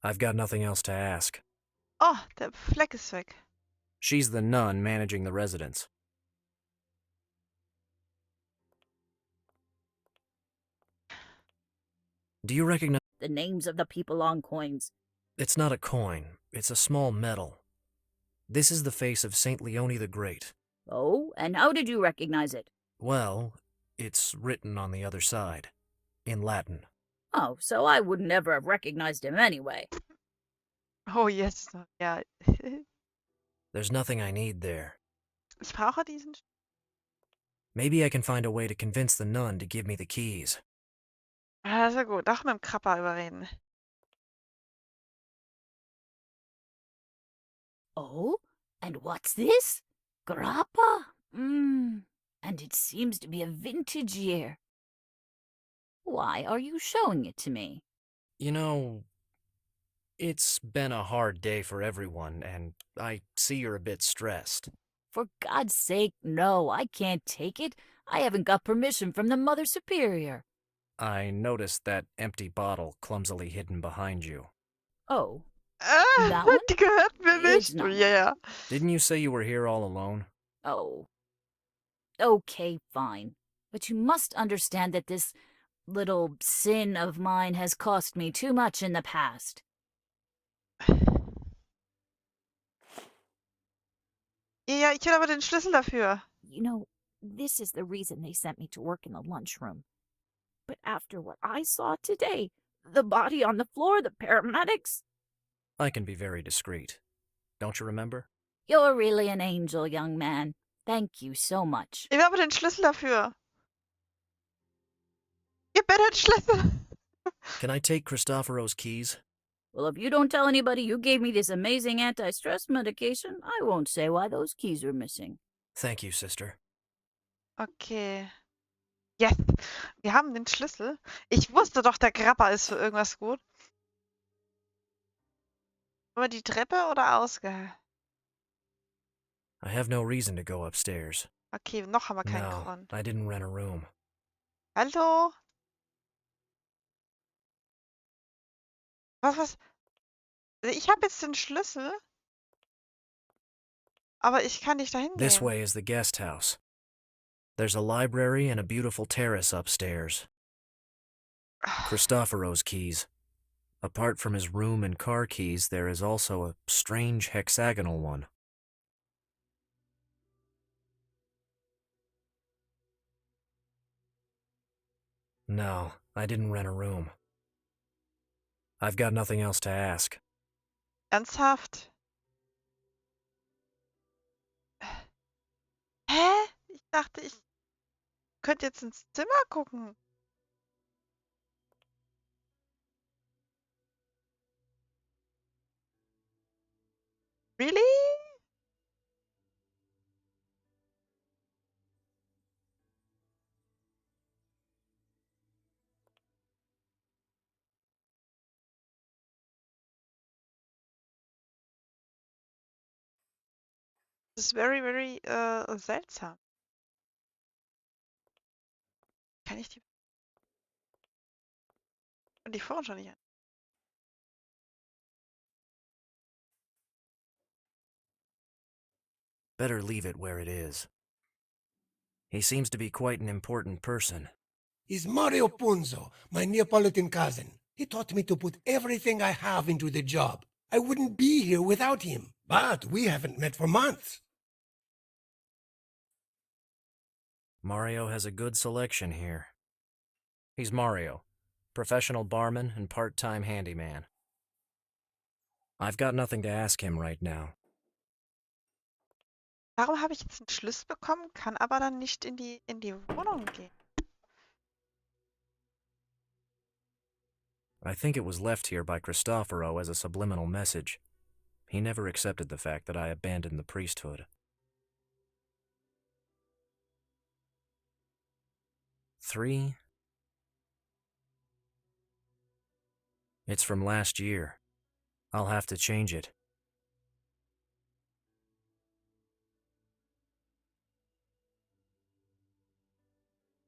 I've got nothing else to ask. Oh, der Fleck ist weg. She's the nun managing the residence. Do you recognize? The names of the people on coins. It's not a coin, it's a small medal. This is the face of Saint Leone the Great. Oh, and how did you recognize it? Well, it's written on the other side, in Latin. Oh, so I would never have recognized him anyway. Oh, jetzt. Ja. There's nothing I need there. Ich brauche diesen. Maybe I can find a way to convince the nun to give me the keys. Ah, ist ja gut. Doch mit dem Krabber überreden. Oh, and what's this? Grappa? And it seems to be a vintage year. Why are you showing it to me? You know, it's been a hard day for everyone, and I see you're a bit stressed. For God's sake, no, I can't take it. I haven't got permission from the Mother Superior. I noticed that empty bottle clumsily hidden behind you. Oh, Ah, that one? die gehört mir It's nicht. not Ja, ja. Didn't you say you were here all alone? Oh. Okay, fine. But you must understand that this little sin of mine has cost me too much in the past. Ja, ich will aber den Schlüssel dafür. You know, this is the reason they sent me to work in the lunchroom. But after what I saw today, the body on the floor, the paramedics... I can be very discreet. Don't you remember? You're really an angel, young man. Thank you so much. Ich will aber den Schlüssel dafür. Gib mir den Schlüssel. Can I take Cristoforos' keys? Well, if you don't tell anybody you gave me this amazing anti-stress medication, I won't say why those keys are missing. Thank you, sister. Okay. Yes. Wir haben den Schlüssel. Ich wusste doch, der Grappa ist für irgendwas gut. Über die Treppe oder Ausgang? I have no reason to go upstairs. Okay, noch haben wir keinen No, Grund. I didn't rent a room. Hallo? Was? Ich habe jetzt den Schlüssel, aber ich kann nicht dahin This gehen. way is the guest house. There's a library and a beautiful terrace upstairs. Cristoforos' keys. Apart from his room and car keys, there is also a strange hexagonal one. No, I didn't rent a room. I've got nothing else to ask. Ernsthaft? Hä? Ich dachte, ich könnte jetzt ins Zimmer gucken. Really? Das ist very, very seltsam. Kann ich die Phone schon nicht an? Better leave it where it is. He seems to be quite an important person. He's Mario Punzo, my Neapolitan cousin. He taught me to put everything I have into the job. I wouldn't be here without him, but we haven't met for months. Mario has a good selection here. He's Mario, professional barman and part-time handyman. I've got nothing to ask him right now. Warum habe ich jetzt einen Schlüssel bekommen, kann aber dann nicht in die Wohnung gehen? I think it was left here by Cristoforo as a subliminal message. He never accepted the fact that I abandoned the priesthood. 3. It's from last year. I'll have to change it.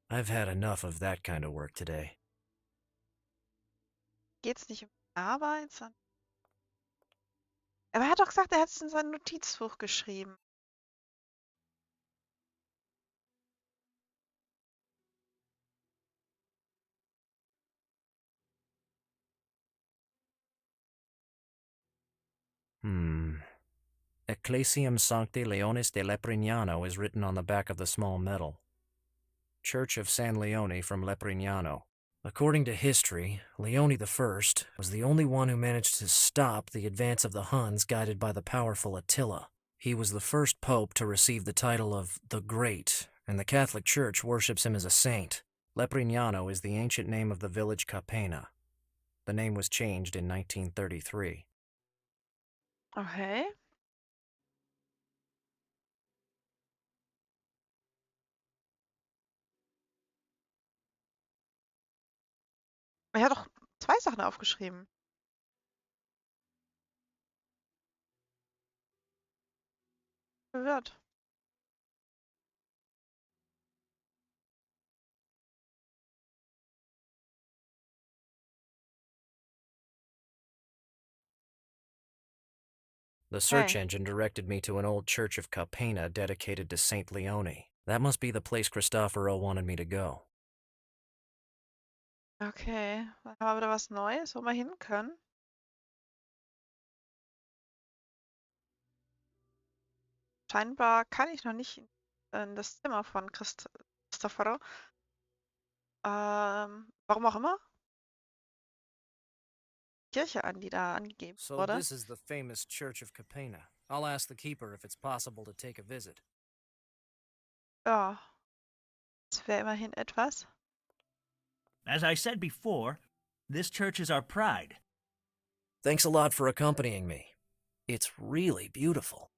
I've had enough of that kind of work today. Geht's nicht um Arbeit, sondern... Aber er hat doch gesagt, er hat es in sein Notizbuch geschrieben. Ecclesiam Sancti Leonis de Leprignano is written on the back of the small medal. Church of San Leone from Leprignano. According to history, Leone I was the only one who managed to stop the advance of the Huns guided by the powerful Attila. He was the first pope to receive the title of the Great, and the Catholic Church worships him as a saint. Leprignano is the ancient name of the village Capena. The name was changed in 1933. Okay. Er hat doch 2 Sachen aufgeschrieben. Verwirrt. The search engine directed me to an old church of Capena dedicated to Saint Leone. That must be the place Cristoforo wanted me to go. Okay, dann haben wir wieder was Neues, wo wir hin können. Scheinbar kann ich noch nicht in das Zimmer von Cristoforo. Warum auch immer. Kirche an, die da angegeben So wurde. this is the famous church of Capena. I'll ask the keeper if it's possible to take a visit. Ja, das wäre immerhin etwas. As I said before, this church is our pride. Thanks a lot for accompanying me. It's really beautiful.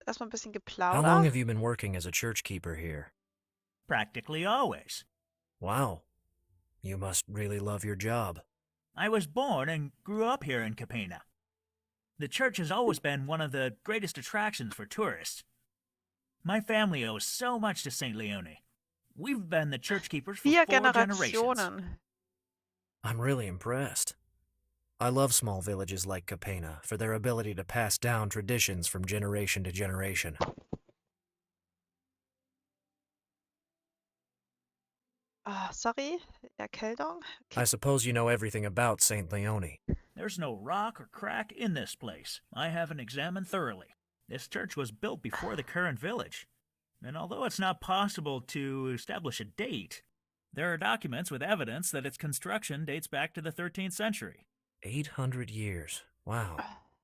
Erstmal ein bisschen How long Geplauder. have you been working as a church keeper here? Practically always. Wow. You must really love your job. I was born and grew up here in Capena. The church has always been one of the greatest attractions for tourists. My family owes so much to St. Leone. We've been the church keepers for 4 4 generations. Generationen. I'm really impressed. I love small villages like Capena for their ability to pass down traditions from generation to generation. Sorry, Erkältung. I suppose you know everything about St. Leone. There's no rock or crack in this place. I haven't examined thoroughly. This church was built before the current village. And although it's not possible to establish a date, there are documents with evidence that its construction dates back to the 13th century. 800 years. Wow.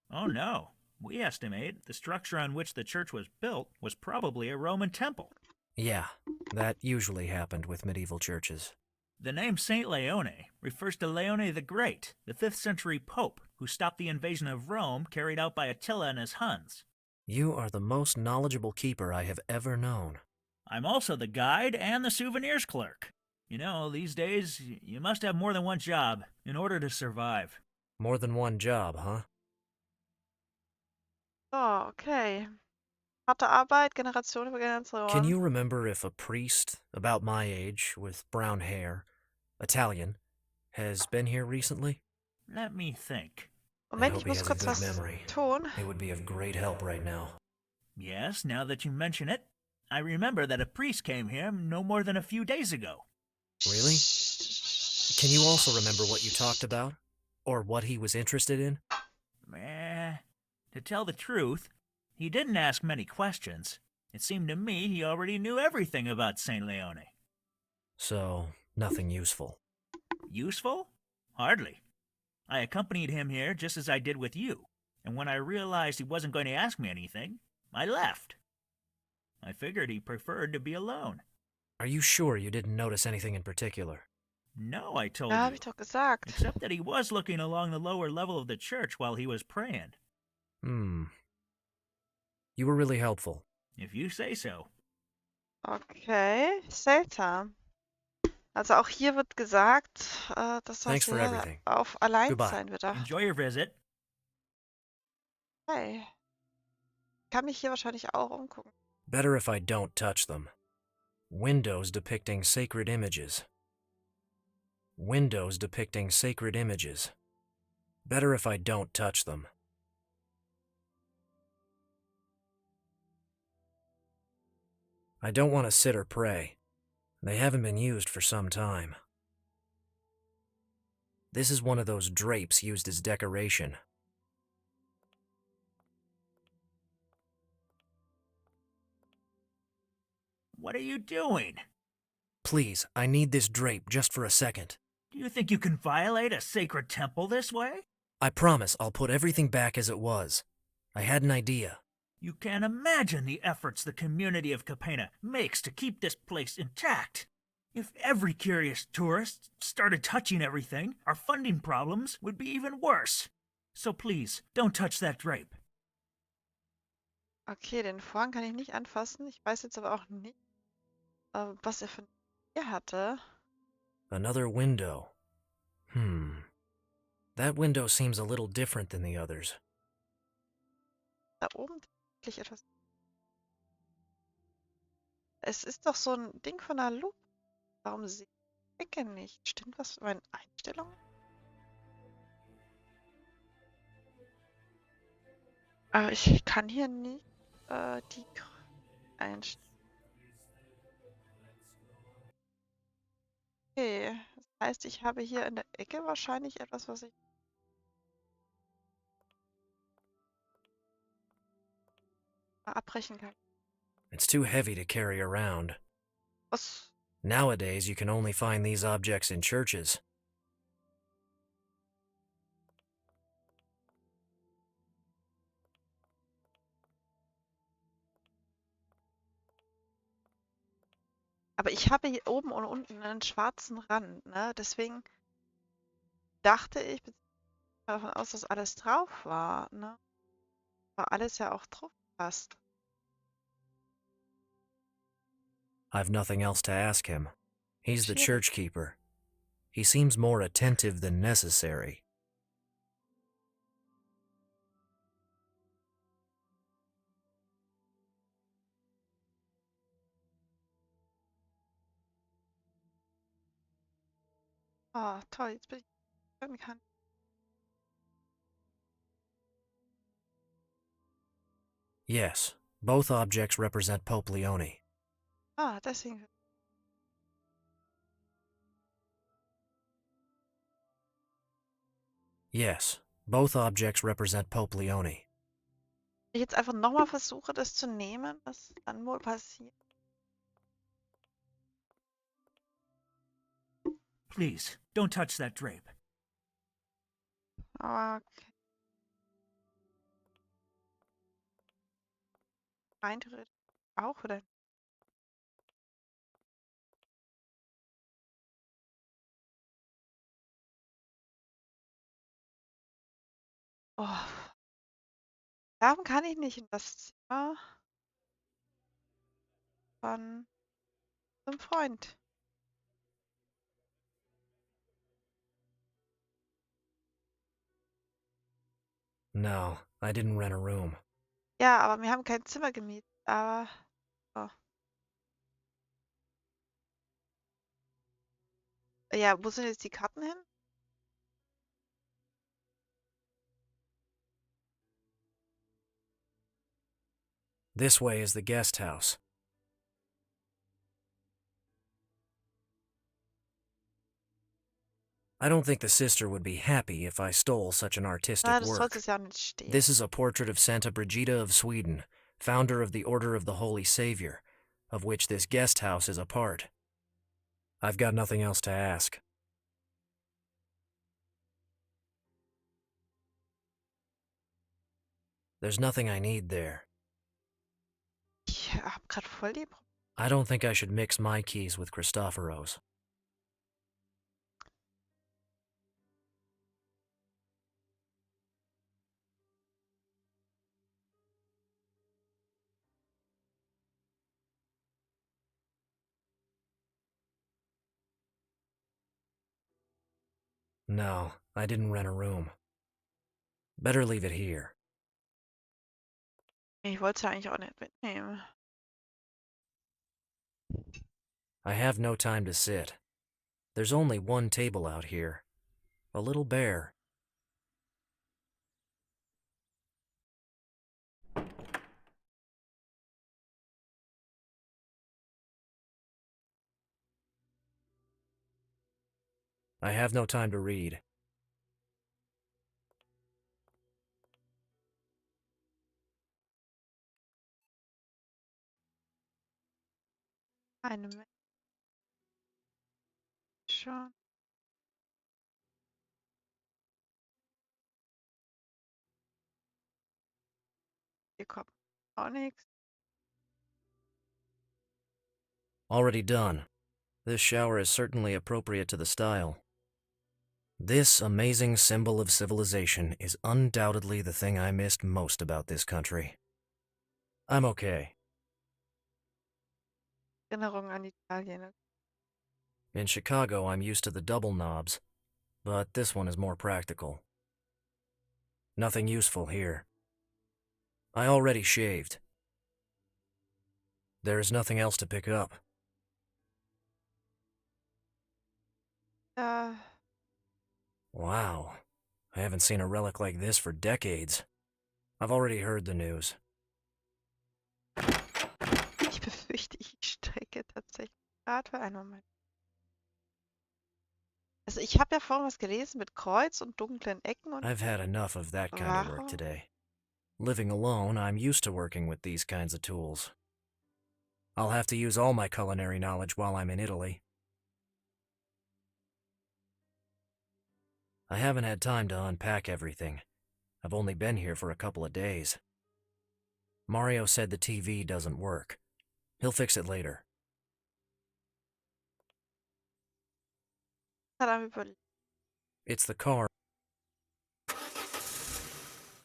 Oh no. We estimate the structure on which the church was built was probably a Roman temple. Yeah, that usually happened with medieval churches. The name Saint Leone refers to Leone the Great, the 5th century pope who stopped the invasion of Rome carried out by Attila and his Huns. You are the most knowledgeable keeper I have ever known. I'm also the guide and the souvenirs clerk. You know, these days, you must have more than one job in order to survive. More than one job, huh? So, okay. Harte Arbeit, Generation über Generation. Can you remember if a priest about my age with brown hair, Italian, has been here recently? Let me think. I Moment, hope ich he muss has a kurz good was memory. tun. It would be of great help right now. Yes, now that you mention it, I remember that a priest came here no more than a few days ago. Really? Can you also remember what you talked about? Or what he was interested in? To tell the truth, he didn't ask many questions. It seemed to me he already knew everything about St. Leone. So, nothing useful. Useful? Hardly. I accompanied him here just as I did with you, and when I realized he wasn't going to ask me anything, I left. I figured he preferred to be alone. Are you sure you didn't notice anything in particular? No, I told Ja, you. hab ich doch gesagt. Except that he was looking along the lower level of the church while he was praying. You were really helpful. If you say so. Okay, seltsam. Also auch hier wird gesagt, dass er Thanks for sehr everything. auf allein Goodbye. sein wird. Enjoy your visit. Okay. Kann mich hier wahrscheinlich auch umgucken. Better if I don't touch them. Windows depicting sacred images. Windows depicting sacred images. Better if I don't touch them. I don't want to sit or pray. They haven't been used for some time. This is one of those drapes used as decoration. What are you doing? Please, I need this drape just for a second. Do you think you can violate a sacred temple this way? I promise I'll put everything back as it was. I had an idea. You can't imagine the efforts the community of Capena makes to keep this place intact. If every curious tourist started touching everything, our funding problems would be even worse. So please, don't touch that drape. Okay, den Vorhang kann ich nicht anfassen. Ich weiß jetzt aber auch nicht, was er für eine Idee hatte. Another window. That window seems a little different than the others. Da oben tatsächlich etwas. Es ist doch so ein Ding von einer Lupe. Warum sehe ich die Ecke nicht? Stimmt was mit meinen Einstellungen? Aber ich kann hier nicht die einstellen. Okay, das heißt, ich habe hier in der Ecke wahrscheinlich etwas, was ich mal abbrechen kann. It's too heavy to carry around. Was? Nowadays, you can only find these objects in churches. Aber ich habe hier oben und unten einen schwarzen Rand, ne? Deswegen dachte ich, davon aus, dass alles drauf war, ne? War alles ja auch drauf passt. I've nothing else to ask him. He's the Schwierig. church keeper. He seems more attentive than necessary. Oh, toll, jetzt bin ich hören kann. Yes, both objects represent Pope Leone. Ah, deswegen. Yes, both objects represent Pope Leone. Wenn ich jetzt einfach nochmal versuche, das zu nehmen, was dann wohl passiert. Please, don't touch that drape. Okay. Rein theoretisch auch, oder? Oh. Warum kann ich nicht in das Zimmer von einem Freund? No, I didn't rent a room. Ja, aber wir haben kein Zimmer gemietet, aber. Oh. Ja, wo sind jetzt die Karten hin? This way is the guest house. I don't think the sister would be happy if I stole such an artistic Na, du sollst work. es ja nicht stehlen. This is a portrait of Santa Brigida of Sweden, founder of the Order of the Holy Savior, of which this guest house is a part. I've got nothing else to ask. There's nothing I need there. Ich hab grad voll die Probleme. I don't think I should mix my keys with Cristoforo's. No, I didn't rent a room. Better leave it here. Ich wollte es ja eigentlich auch nicht mitnehmen. I have no time to sit. There's only one table out here. A little bare. I have no time to read. Eine Minute schon. Hier kommt auch nichts. Already done. This shower is certainly appropriate to the style. This amazing symbol of civilization is undoubtedly the thing I missed most about this country. I'm okay. Erinnerung an Italien. In Chicago, I'm used to the double knobs, but this one is more practical. Nothing useful here. I already shaved. There is nothing else to pick up. Wow. I haven't seen a relic like this for decades. I've already heard the news. Ich befürchte, ich strecke tatsächlich gerade für einen Moment. Also ich habe ja vorhin was gelesen mit Kreuz und dunklen Ecken und I've had enough of that kind of work Warum? today. Living alone, I'm used to working with these kinds of tools. I'll have to use all my culinary knowledge while I'm in Italy. I haven't had time to unpack everything. I've only been here for a couple of days. Mario said the TV doesn't work. He'll fix it later. hat am überlegt, It's the car.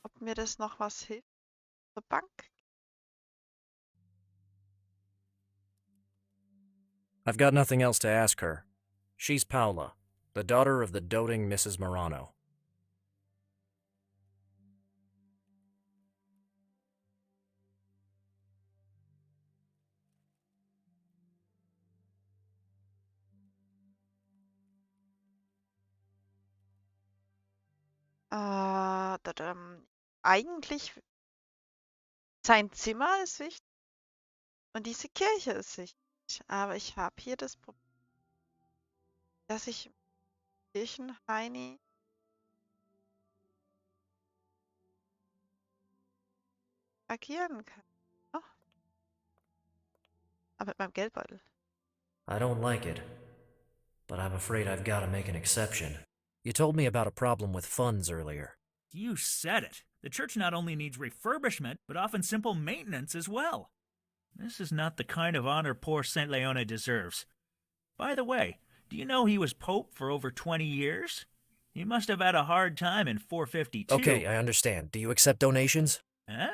ob mir das noch was hilft. Zur Bank. I've got nothing else to ask her. She's Paula, the daughter of the doting Mrs. Morano. Eigentlich sein Zimmer ist wichtig und diese Kirche ist wichtig. Aber ich habe hier das Problem, dass ich im Kirchenheini agieren kann. Oh. Aber mit meinem Geldbeutel. I don't like it, but I'm afraid I've got to make an exception. You told me about a problem with funds earlier. You said it. The church not only needs refurbishment, but often simple maintenance as well. This is not the kind of honor poor St. Leone deserves. By the way, do you know he was Pope for over 20 years? He must have had a hard time in 452. Okay, I understand. Do you accept donations? Huh?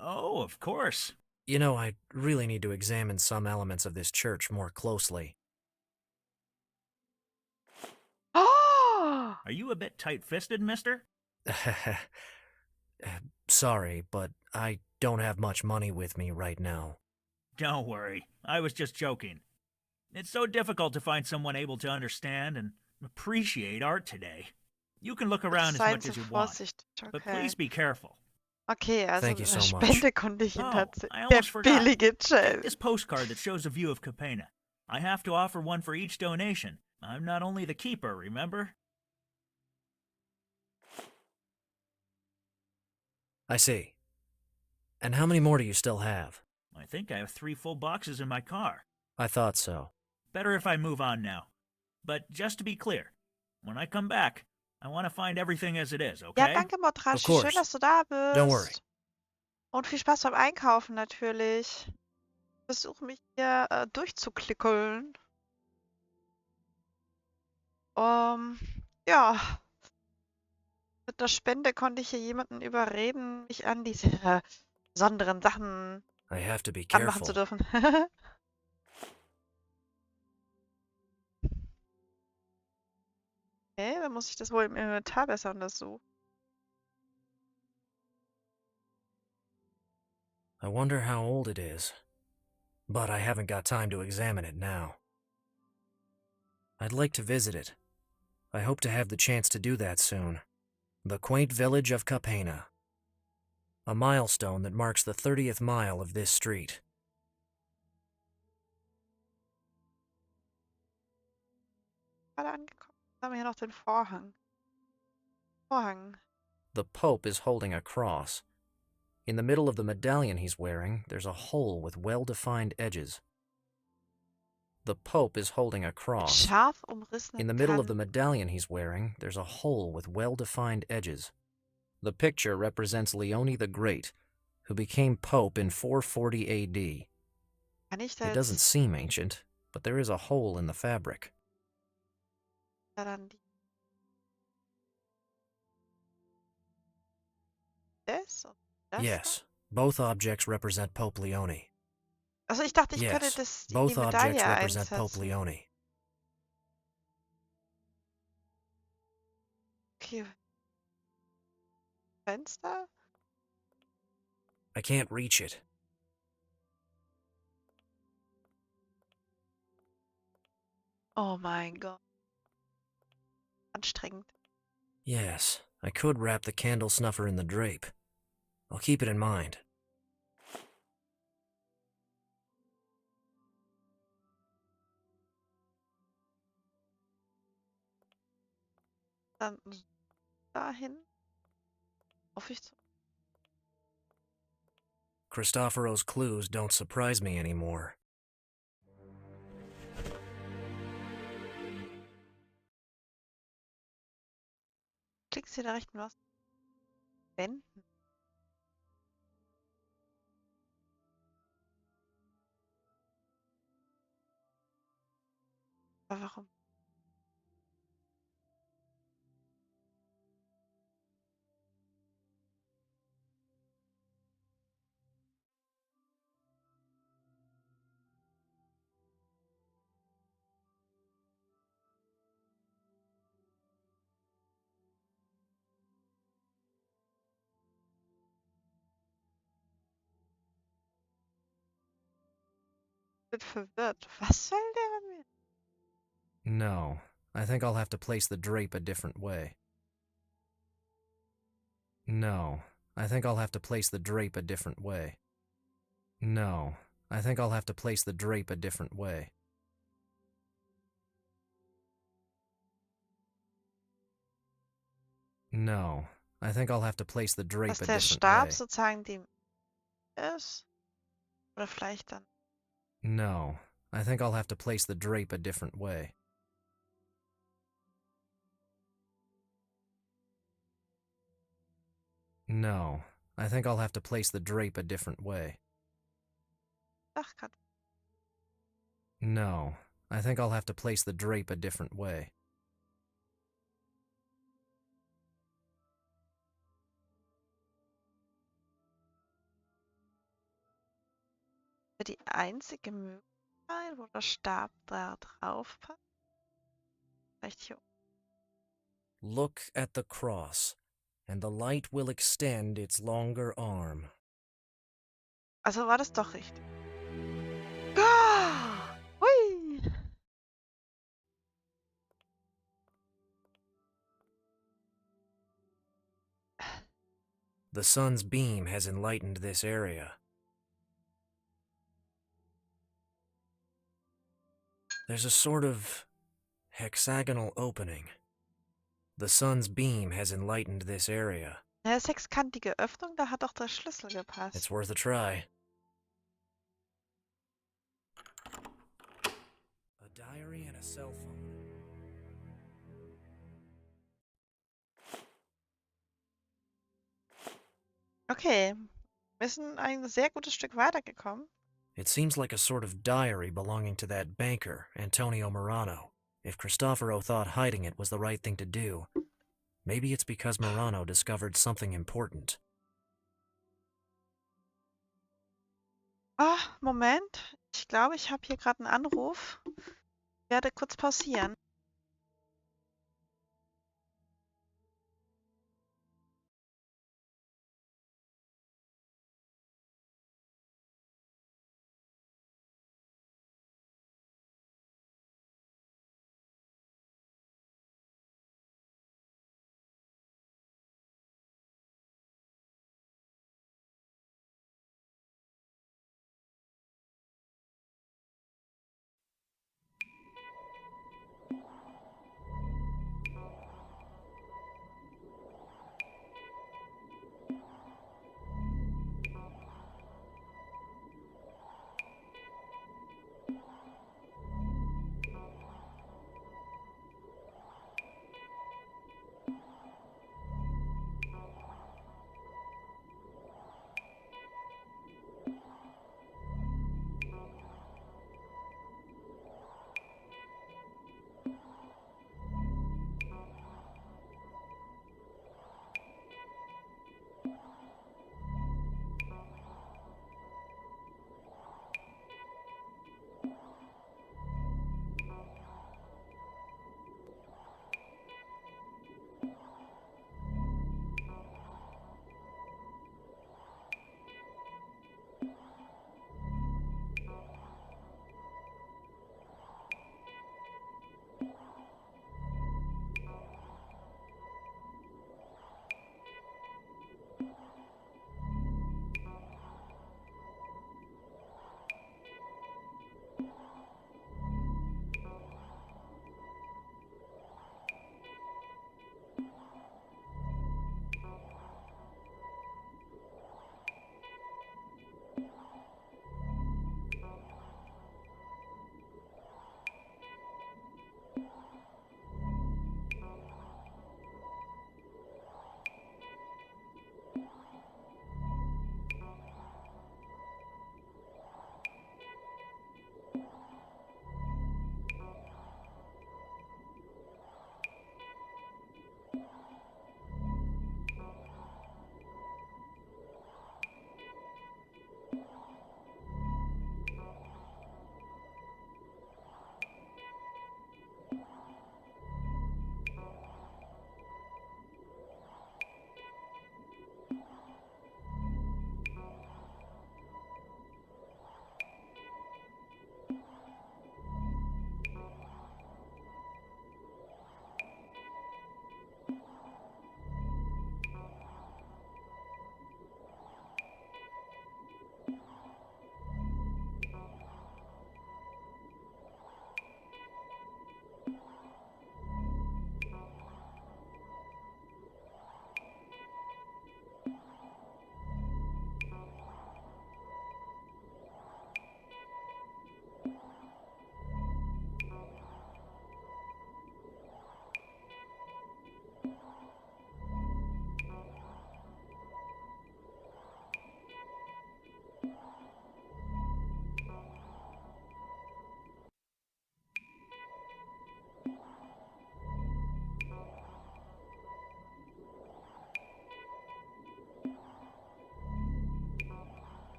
Oh, of course. You know, I really need to examine some elements of this church more closely. Oh! Are you a bit tight-fisted, mister? Sorry, but I don't have much money with me right now. Don't worry. I was just joking. It's so difficult to find someone able to understand and appreciate art today. You can look around as Seien much Sie as you want, vorsichtig, but okay. please be careful. Okay, also Thank you mit so einer much. Spende konnte ich ihn Oh, tatsächlich. I Der almost forgot. billige Take this Chef. postcard that shows a view of Capena. I have to offer one for each donation. I'm not only the keeper, remember? I see. And how many more do you still have? I think I have 3 full boxes in my car. I thought so. Better if I move on now. But just to be clear, when I come back, I want to find everything as it is, Ja, okay? danke, Of Motrashi. Schön, course. dass du da Don't worry. bist. Und viel Spaß beim Einkaufen natürlich. Versuche mich hier durchzuklickeln. Ja, mit der Spende konnte ich hier jemanden überreden, mich an diese besonderen Sachen I have to be anmachen zu careful. dürfen. Okay, dann muss ich das wohl im Inventar besser untersuchen. I wonder how old it is. But I haven't got time to examine it now. I'd like to visit it. I hope to have the chance to do that soon. The quaint village of Capena. A milestone that marks the 30th mile of this street. Gerade angekommen. Jetzt haben wir hier noch den Vorhang. Vorhang. The Pope is holding a cross. In the middle of the medallion he's wearing, there's a hole with well-defined edges. The Pope is holding a Mit cross. scharf umrissenen In the middle of the Kanten. medallion he's wearing, there's a hole with well-defined edges. The picture represents Leone the Great, who became Pope in 440 AD. Kann ich da It doesn't jetzt seem ancient, but there is a hole in the fabric. dann das und das da? Yes, both objects represent Pope Leone. Also ich dachte, ich könnte Yes, das in die both objects Medaille represent Pope einsetzen. Leone. Okay. Fenster? I can't reach it. Oh mein Gott. Anstrengend. Yes, I could wrap the candle snuffer in the drape. I'll keep it in mind. Dann dahin. Hoffe ich. Cristoforos' clues don't surprise me anymore. Klickst hier da rechten was? Wenden. Aber warum? Bin verwirrt. Was soll der mit mir? No, I think I'll have to place the drape a different way. No, I think I'll have to place the drape a different way. No, I think I'll have to place the drape a different way. No, I think I'll have to place the drape Dass a der different Stab way. sozusagen die ist? Oder vielleicht dann. No, I think I'll have to place the drape a different way. No, I think I'll have to place the drape a different way. Dachkant. No, I think I'll have to place the drape a different way. Die einzige Möglichkeit, wo der Stab da drauf passt. Vielleicht hier. Look at the cross, and the light will extend its longer arm. Also war das doch richtig. Ah! Hui! The sun's beam has enlightened this area. There's a sort of hexagonal opening. The sun's beam has enlightened this area. Eine sechskantige Öffnung, da hat doch der Schlüssel gepasst. It's worth a try. A diary and a cell phone. Okay, wir sind ein sehr gutes Stück weitergekommen. It seems like a sort of diary belonging to that banker, Antonio Morano. If Cristoforo thought hiding it was the right thing to do, maybe it's because Morano discovered something important. Ah, Moment. Ich glaube, ich habe hier gerade einen Anruf. Ich werde kurz pausieren.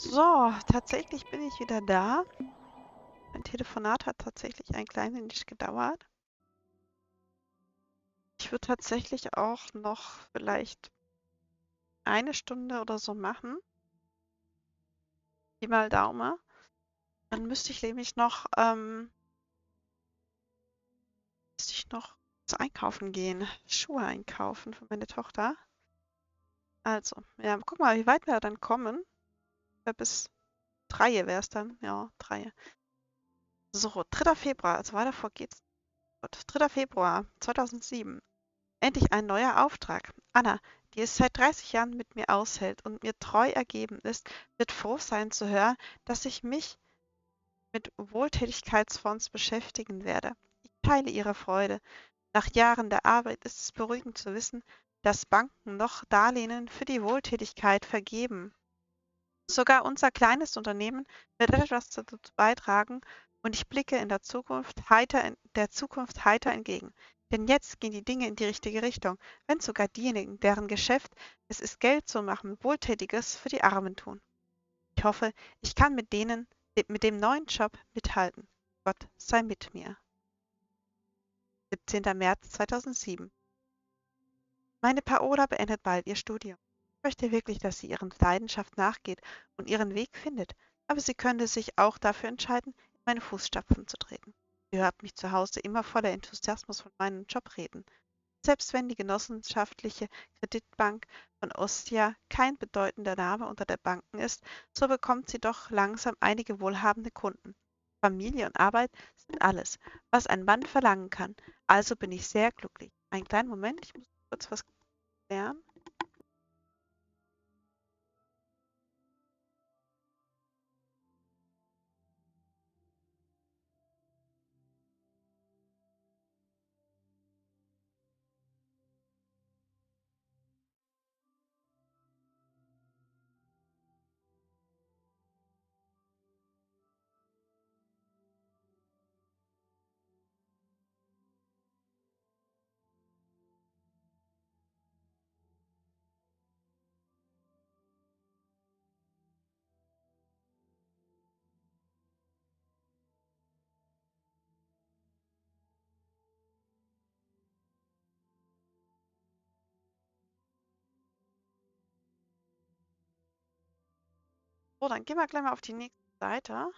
So, tatsächlich bin ich wieder da. Mein Telefonat hat tatsächlich ein klein wenig gedauert. Ich würde tatsächlich auch noch vielleicht eine Stunde oder so machen. Pi mal Daumen. Dann müsste ich nämlich noch zu einkaufen gehen. Schuhe einkaufen für meine Tochter. Also, ja, guck mal, wie weit wir dann kommen. Bis 3 wäre es dann. Ja, 3. So, 3. Februar, also weiter vor geht's. Gut, 3. Februar 2007. Endlich ein neuer Auftrag. Anna, die es seit 30 Jahren mit mir aushält und mir treu ergeben ist, wird froh sein zu hören, dass ich mich mit Wohltätigkeitsfonds beschäftigen werde. Ich teile ihre Freude. Nach Jahren der Arbeit ist es beruhigend zu wissen, dass Banken noch Darlehen für die Wohltätigkeit vergeben. Sogar unser kleines Unternehmen wird etwas dazu beitragen und ich blicke in der Zukunft heiter entgegen. Denn jetzt gehen die Dinge in die richtige Richtung, wenn sogar diejenigen, deren Geschäft es ist, Geld zu machen, Wohltätiges für die Armen tun. Ich hoffe, ich kann mit dem neuen Job mithalten. Gott sei mit mir. 17. März 2007. Meine Paola beendet bald ihr Studium. Ich möchte wirklich, dass sie ihren Leidenschaft nachgeht und ihren Weg findet, aber sie könnte sich auch dafür entscheiden, in meine Fußstapfen zu treten. Sie hört mich zu Hause immer voller Enthusiasmus von meinem Job reden. Selbst wenn die genossenschaftliche Kreditbank von Ostia kein bedeutender Name unter der Banken ist, so bekommt sie doch langsam einige wohlhabende Kunden. Familie und Arbeit sind alles, was ein Mann verlangen kann. Also bin ich sehr glücklich. Einen kleinen Moment, ich muss kurz was klären. So, dann gehen wir gleich mal auf die nächste Seite.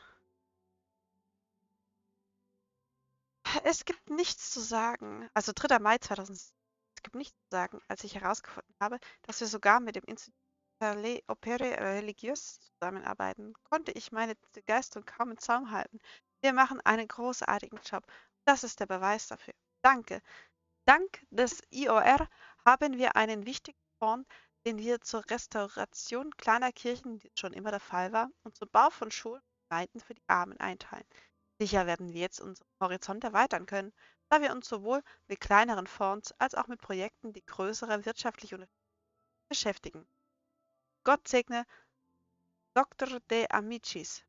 Es gibt nichts zu sagen. Also 3. Mai 2007. Es gibt nichts zu sagen, als ich herausgefunden habe, dass wir sogar mit dem Institut Palais Opere Religieuse zusammenarbeiten, konnte ich meine Begeisterung kaum im Zaum halten. Wir machen einen großartigen Job. Das ist der Beweis dafür. Danke. Dank des IOR haben wir einen wichtigen Fonds, den wir zur Restauration kleiner Kirchen, die schon immer der Fall war, und zum Bau von Schulen und Gemeinden für die Armen einteilen. Sicher werden wir jetzt unseren Horizont erweitern können, da wir uns sowohl mit kleineren Fonds als auch mit Projekten, die größere wirtschaftliche Unterstützung beschäftigen. Gott segne Dr. De Amicis.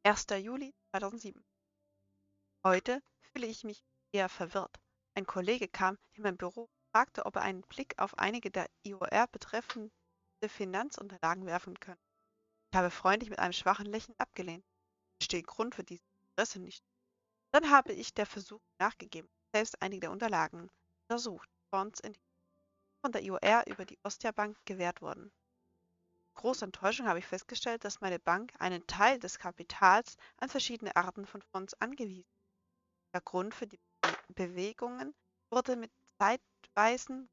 1. Juli 2007. Heute fühle ich mich eher verwirrt. Ein Kollege kam in mein Büro und fragte, ob er einen Blick auf einige der IOR betreffende Finanzunterlagen werfen könne. Ich habe freundlich mit einem schwachen Lächeln abgelehnt. Ich verstehe den Grund für dieses Interesse nicht. Dann habe ich der Versuchung nachgegeben, selbst einige der Unterlagen untersucht, Bonds von der IOR über die Ostia Bank gewährt wurden. Mit großer Enttäuschung habe ich festgestellt, dass meine Bank einen Teil des Kapitals an verschiedene Arten von Fonds angewiesen hat. Der Grund für die Bewegungen wurde mit zeitweisen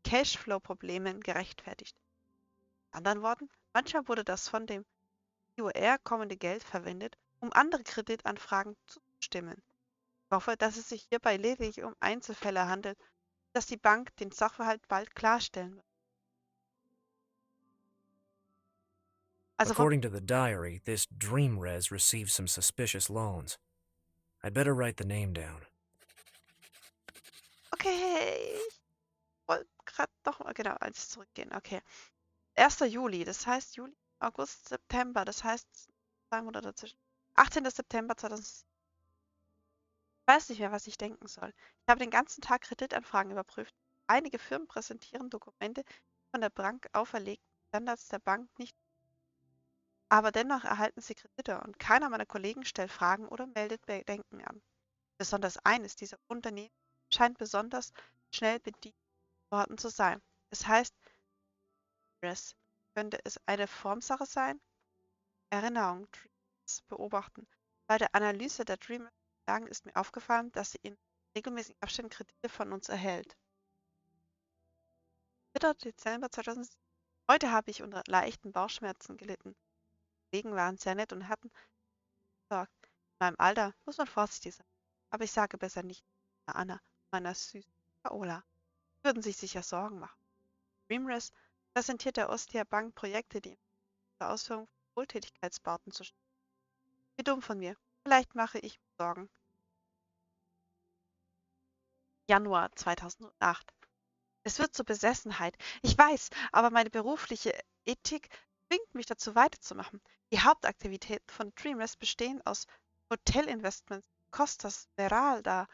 Cashflow-Problemen gerechtfertigt. Mit anderen Worten, manchmal wurde das von dem IOR kommende Geld verwendet, um andere Kreditanfragen zuzustimmen. Ich hoffe, dass es sich hierbei lediglich um Einzelfälle handelt, dass die Bank den Sachverhalt bald klarstellen wird. Also von According to the diary, this dream res received some suspicious loans. I'd better write the name down. Okay, ich wollte gerade noch mal genau eins zurückgehen. Okay. 1. Juli, das heißt Juli, August, September, das heißt 2 Monate dazwischen. 18. September 2007. Ich weiß nicht mehr, was ich denken soll. Ich habe den ganzen Tag Kreditanfragen überprüft. Einige Firmen präsentieren Dokumente, die von der Bank auferlegten Standards der Bank nicht. Aber dennoch erhalten sie Kredite und keiner meiner Kollegen stellt Fragen oder meldet Bedenken an. Besonders eines dieser Unternehmen scheint besonders schnell bedient worden zu sein. Es heißt, Dress. Könnte es eine Formsache sein? Erinnerung, Dreams beobachten. Bei der Analyse der Dream-Lagen ist mir aufgefallen, dass sie in regelmäßigen Abständen Kredite von uns erhält. 3. Dezember 2007. Heute habe ich unter leichten Bauchschmerzen gelitten. Die Kollegen waren sehr nett und hatten gesorgt. In meinem Alter muss man vorsichtig sein. Aber ich sage besser nicht meiner Anna, meiner süßen Paola. Sie würden sich sicher Sorgen machen. Dreamrest präsentiert der Ostia Bank Projekte, die zur Ausführung von Wohltätigkeitsbauten zu stehen. Wie dumm von mir. Vielleicht mache ich mir Sorgen. Januar 2008. Es wird zur Besessenheit. Ich weiß, aber meine berufliche Ethik zwingt mich dazu weiterzumachen. Die Hauptaktivitäten von Dreamrest bestehen aus Hotelinvestments, Costa Smeralda,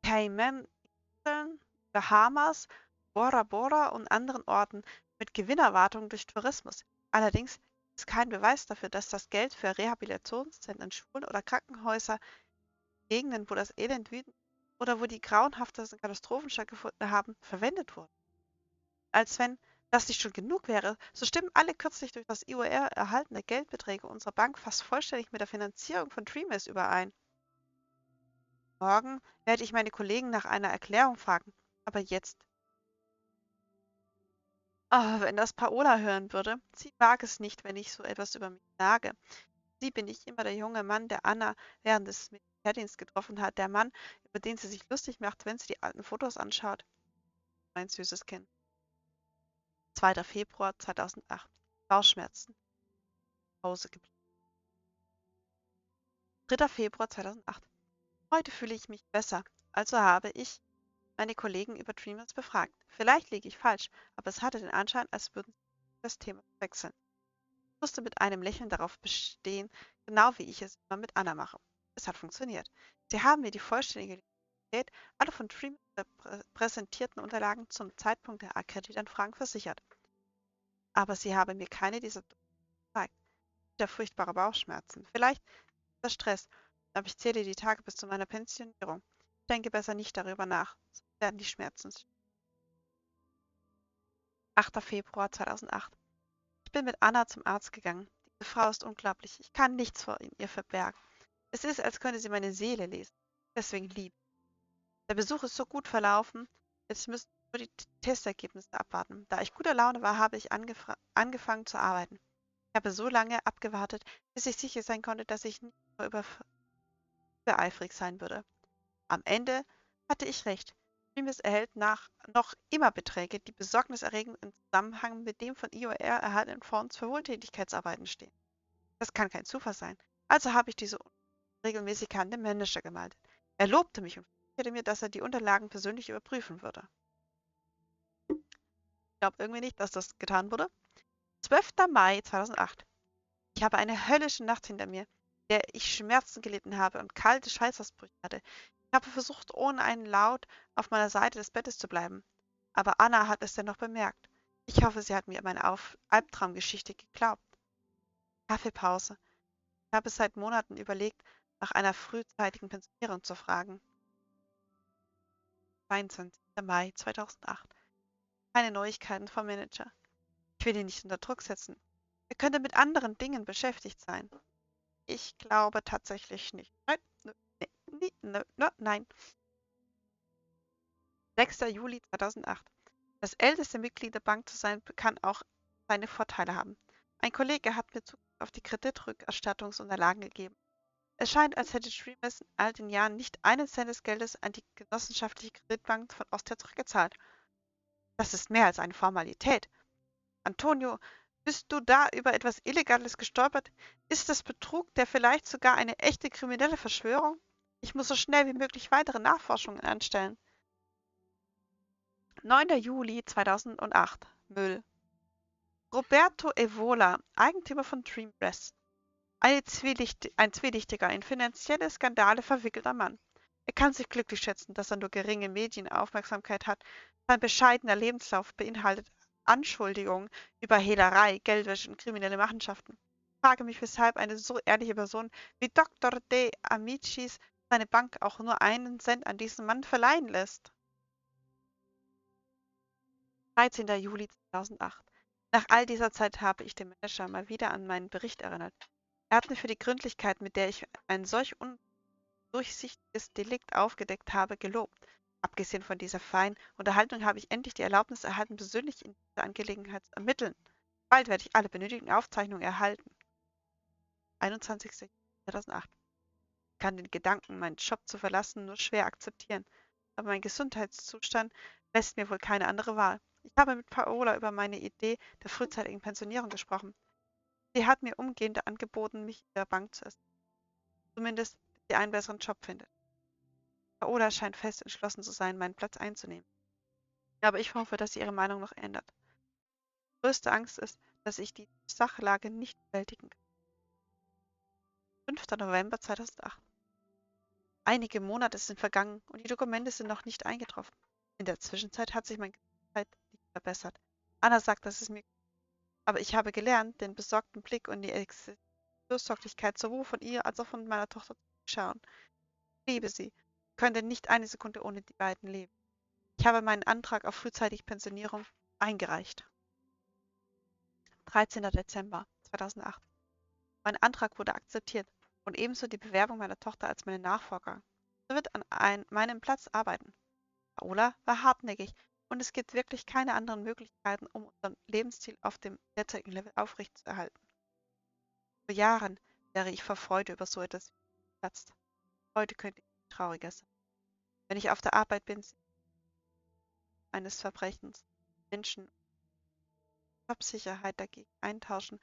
Cayman-Inseln, Bahamas, Bora Bora und anderen Orten mit Gewinnerwartung durch Tourismus. Allerdings ist es kein Beweis dafür, dass das Geld für Rehabilitationszentren, Schulen oder Krankenhäuser in Gegenden, wo das Elend wütend oder wo die grauenhaftesten Katastrophen stattgefunden haben, verwendet wurde. Als wenn das nicht schon genug wäre, so stimmen alle kürzlich durch das IOR erhaltene Geldbeträge unserer Bank fast vollständig mit der Finanzierung von Dreamers überein. Morgen werde ich meine Kollegen nach einer Erklärung fragen. Aber jetzt. Wenn das Paola hören würde. Sie mag es nicht, wenn ich so etwas über mich sage. Sie bin ich immer der junge Mann, der Anna während des Militärdienstes getroffen hat. Der Mann, über den sie sich lustig macht, wenn sie die alten Fotos anschaut. Mein süßes Kind. 2. Februar 2008. Bauchschmerzen. Hause geblieben. 3. Februar 2008. Heute fühle ich mich besser. Also habe ich meine Kollegen über Dreamers befragt. Vielleicht liege ich falsch, aber es hatte den Anschein, als würden sie das Thema wechseln. Ich musste mit einem Lächeln darauf bestehen, genau wie ich es immer mit Anna mache. Es hat funktioniert. Sie haben mir die vollständige Identität aller von Dreamers präsentierten Unterlagen zum Zeitpunkt der Akkreditanfragen versichert. Aber sie haben mir keine dieser gezeigt. Der furchtbare Bauchschmerzen. Vielleicht der Stress, aber ich zähle die Tage bis zu meiner Pensionierung. Ich denke besser nicht darüber nach, sonst werden die Schmerzen. 8. Februar 2008. Ich bin mit Anna zum Arzt gegangen. Diese Frau ist unglaublich. Ich kann nichts vor ihr verbergen. Es ist, als könnte sie meine Seele lesen. Deswegen liebe ich. Der Besuch ist so gut verlaufen. Jetzt müssen wir nur die Testergebnisse abwarten. Da ich guter Laune war, habe ich angefangen zu arbeiten. Ich habe so lange abgewartet, bis ich sicher sein konnte, dass ich nicht nur übereifrig sein würde. Am Ende hatte ich recht. Streamers erhält noch immer Beträge, die besorgniserregend im Zusammenhang mit dem von IOR erhaltenen Fonds für Wohltätigkeitsarbeiten stehen. Das kann kein Zufall sein. Also habe ich diese Unregelmäßigkeiten dem Manager gemeldet. Er lobte mich und versicherte mir, dass er die Unterlagen persönlich überprüfen würde. Ich glaube irgendwie nicht, dass das getan wurde. 12. Mai 2008. Ich habe eine höllische Nacht hinter mir, in der ich Schmerzen gelitten habe und kalte Schweißausbrüche hatte. Ich habe versucht, ohne einen Laut auf meiner Seite des Bettes zu bleiben. Aber Anna hat es dennoch bemerkt. Ich hoffe, sie hat mir meine Albtraumgeschichte geglaubt. Kaffeepause. Ich habe seit Monaten überlegt, nach einer frühzeitigen Pensionierung zu fragen. 22. Mai 2008. Keine Neuigkeiten vom Manager. Ich will ihn nicht unter Druck setzen. Er könnte mit anderen Dingen beschäftigt sein. Ich glaube tatsächlich nicht. Nein, nein. 6. Juli 2008. Das älteste Mitglied der Bank zu sein, kann auch seine Vorteile haben. Ein Kollege hat mir Zugriff auf die Kreditrückerstattungsunterlagen gegeben. Es scheint, als hätte Streamers in all den Jahren nicht einen Cent des Geldes an die genossenschaftliche Kreditbank von Austria zurückgezahlt. Das ist mehr als eine Formalität. Antonio, bist du da über etwas Illegales gestolpert? Ist das Betrug, der vielleicht sogar eine echte kriminelle Verschwörung? Ich muss so schnell wie möglich weitere Nachforschungen anstellen. 9. Juli 2008. Müll. Roberto Evola, Eigentümer von Dreamrest. Ein zwielichtiger, in finanzielle Skandale verwickelter Mann. Er kann sich glücklich schätzen, dass er nur geringe Medienaufmerksamkeit hat. Sein bescheidener Lebenslauf beinhaltet Anschuldigungen über Hehlerei, Geldwäsche und kriminelle Machenschaften. Ich frage mich, weshalb eine so ehrliche Person wie Dr. De Amicis seine Bank auch nur einen Cent an diesen Mann verleihen lässt. 13. Juli 2008. Nach all dieser Zeit habe ich den Manager mal wieder an meinen Bericht erinnert. Er hat mir für die Gründlichkeit, mit der ich ein solch undurchsichtiges Delikt aufgedeckt habe, gelobt. Abgesehen von dieser feinen Unterhaltung habe ich endlich die Erlaubnis erhalten, persönlich in dieser Angelegenheit zu ermitteln. Bald werde ich alle benötigten Aufzeichnungen erhalten. 21. Juli 2008. Ich kann den Gedanken, meinen Job zu verlassen, nur schwer akzeptieren, aber mein Gesundheitszustand lässt mir wohl keine andere Wahl. Ich habe mit Paola über meine Idee der frühzeitigen Pensionierung gesprochen. Sie hat mir umgehend angeboten, mich in der Bank zu ersetzen, zumindest bis sie einen besseren Job findet. Paola scheint fest entschlossen zu sein, meinen Platz einzunehmen. Aber ich hoffe, dass sie ihre Meinung noch ändert. Die größte Angst ist, dass ich die Sachlage nicht bewältigen kann. 5. November 2008. Einige Monate sind vergangen und die Dokumente sind noch nicht eingetroffen. In der Zwischenzeit hat sich meine Gesundheit nicht verbessert. Anna sagt, dass es mir gut geht. Aber ich habe gelernt, den besorgten Blick und die Fürsorglichkeit sowohl von ihr als auch von meiner Tochter zu schauen. Ich liebe sie. Ich könnte nicht eine Sekunde ohne die beiden leben. Ich habe meinen Antrag auf frühzeitige Pensionierung eingereicht. 13. Dezember 2008. Mein Antrag wurde akzeptiert und ebenso die Bewerbung meiner Tochter als meine Nachfolger. Sie wird an meinem Platz arbeiten. Paola war hartnäckig und es gibt wirklich keine anderen Möglichkeiten, um unser Lebensziel auf dem derzeitigen Level aufrechtzuerhalten. Vor Jahren wäre ich vor Freude über so etwas geplatzt. Heute könnte ich trauriger sein. Wenn ich auf der Arbeit bin, sehe ich eines Verbrechens. Menschen Jobsicherheit dagegen eintauschen,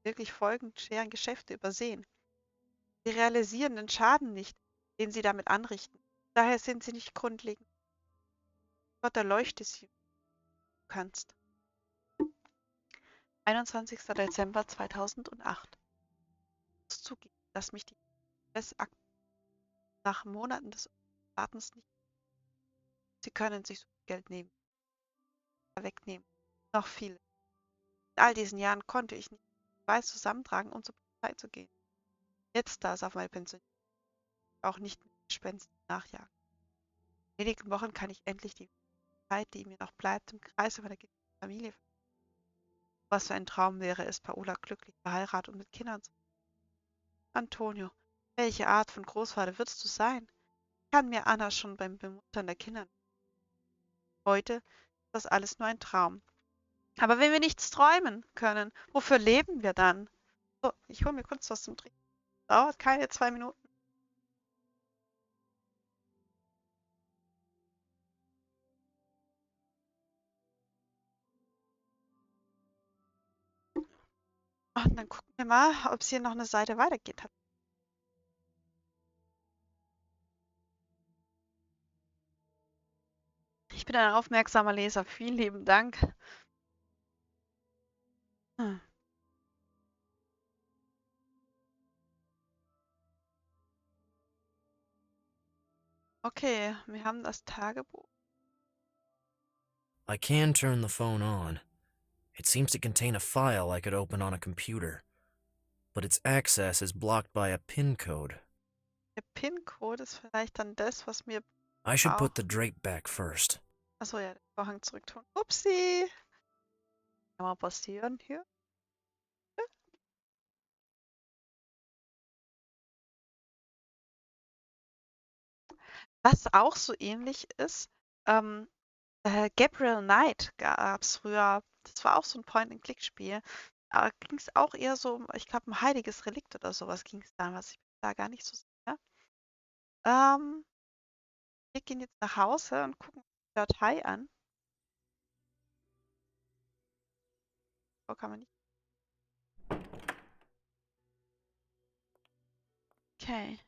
wirklich folgend schweren Geschäfte übersehen. Sie realisieren den Schaden nicht, den sie damit anrichten. Daher sind sie nicht grundlegend. Gott erleuchte sie, wenn du kannst. 21. Dezember 2008. Ich muss zugeben, dass mich die Stressakte nach Monaten des Wartens nicht. Sie können sich so viel Geld nehmen, wegnehmen. Noch viel. In all diesen Jahren konnte ich nicht Beweis zusammentragen, um zur Polizei zu gehen. Jetzt, da es auf meine Pension auch nicht mehr Gespenst nachjagen. In wenigen Wochen kann ich endlich die Zeit, die mir noch bleibt, im Kreise meiner Familie verbringen. Was für ein Traum wäre es, Paola glücklich verheiratet und mit Kindern zu sein. Antonio, welche Art von Großvater würdest du sein? Kann mir Anna schon beim Bemuttern der Kinder. Heute ist das alles nur ein Traum. Aber wenn wir nichts träumen können, wofür leben wir dann? So, ich hole mir kurz was zum Trinken. Dauert keine 2 Minuten. Und dann gucken wir mal, ob es hier noch eine Seite weitergeht. Ich bin ein aufmerksamer Leser. Vielen lieben Dank. Hm. Okay, wir haben das Tagebuch. I can turn the phone on. It seems to contain a file I could open on a computer, but its access is blocked by a PIN code. Der PIN-Code ist vielleicht dann das, was mir I should auch. put the drape back first. Achso, ja, den Vorhang zurücktun. Upsi! Kann mal passieren hier. Was auch so ähnlich ist, Gabriel Knight gab es früher. Das war auch so ein Point-and-Click-Spiel. Aber ging es auch eher so um, ich glaube, ein heiliges Relikt oder sowas ging es damals. Ich bin da gar nicht so sicher. Ähm, wir gehen jetzt nach Hause und gucken die Datei an. So kann man nicht. Okay.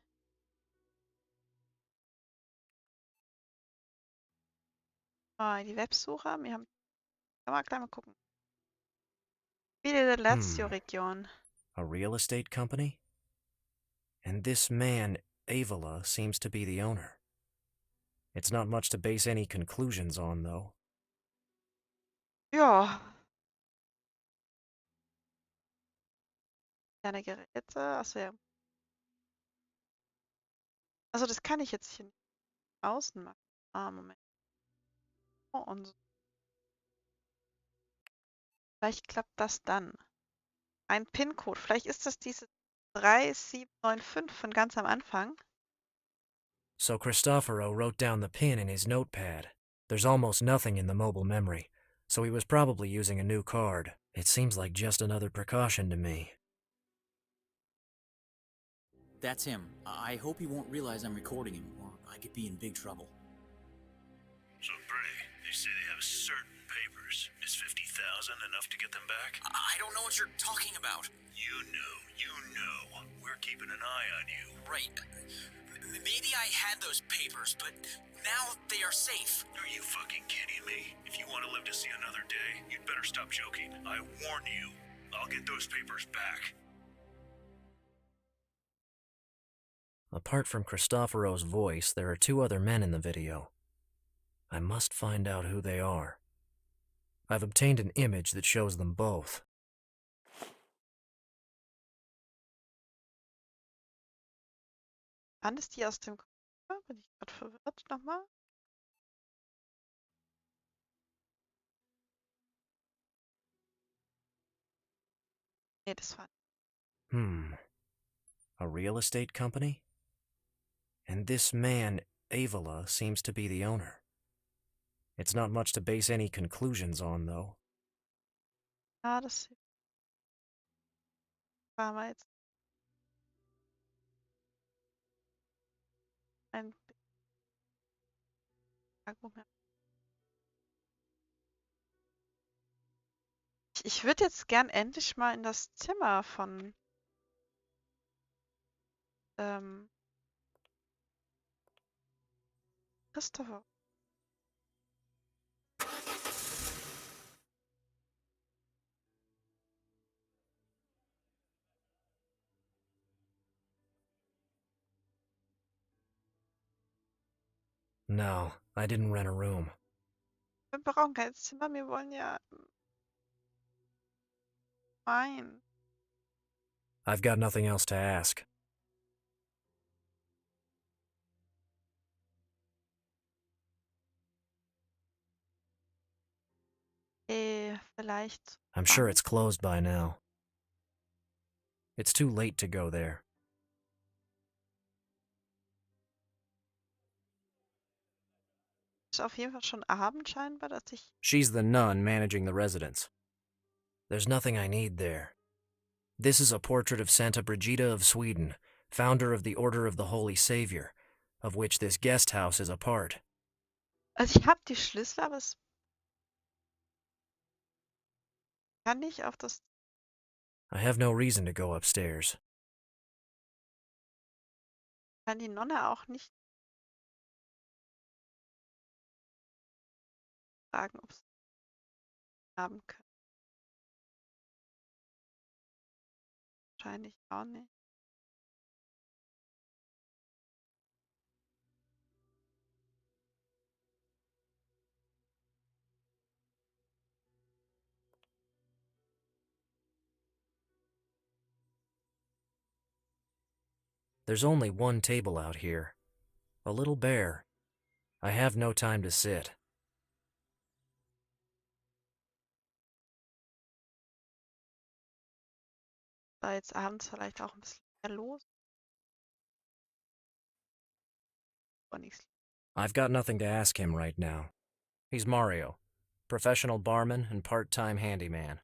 Die Websuche. Wir haben. Kann man gleich mal gucken. Spiele der Lazio-Region. A real estate company? And this man, Avila, seems to be the owner. It's not much to base any conclusions on, though. Ja. Kleine Geräte. Achso, ja. Also das kann ich jetzt hier nicht außen machen. Ah, Moment. Oh, und so. Vielleicht klappt das dann. Ein PIN-Code. Vielleicht ist das diese 3795 von ganz am Anfang. So Cristoforo wrote down the pin in his notepad. There's almost nothing in the mobile memory, so he was probably using a new card. It seems like just another precaution to me. That's him. I hope he won't realize I'm recording him, or I could be in big trouble. So, Bray, they say they have certain papers. Is 50,000 enough to get them back? I don't know what you're talking about. You know. We're keeping an eye on you. Right. Maybe I had those papers, but now they are safe. Are you fucking kidding me? If you want to live to see another day, you'd better stop joking. I warn you, I'll get those papers back. Apart from Cristoforo's voice, there are two other men in the video. I must find out who they are. I've obtained an image that shows them both. Wann ist die aus dem Computer? Bin ich gerade verwirrt nochmal? Nee, das war. A real estate company? And this man, Avila, seems to be the owner. It's not much to base any conclusions on, though. Ah, das war mal jetzt ein Argument. Ich würde jetzt gern endlich mal in das Zimmer von Christopher. No, I didn't rent a room. Wir brauchen kein Zimmer, wir wollen ja. Nein. I've got nothing else to ask. Vielleicht. I'm sure it's closed by now. It's too late to go there. Ist auf jeden Fall schon Abend scheinbar, dass ich. She's the nun managing the residence. There's nothing I need there. This is a portrait of Santa Brigida of Sweden, founder of the Order of the Holy Savior, of which this guest house is a part. Also ich habe die Schlüssel, aber es kann nicht auf das. I have no reason to go upstairs. Kann die Nonne auch nicht fragen, ob sie haben können. Wahrscheinlich auch nicht. There's only one table out here. A little bare. I have no time to sit. Da jetzt abends vielleicht auch ein bisschen mehr los. Aber nichts. I've got nothing to ask him right now. He's Mario, professional barman and part-time handyman.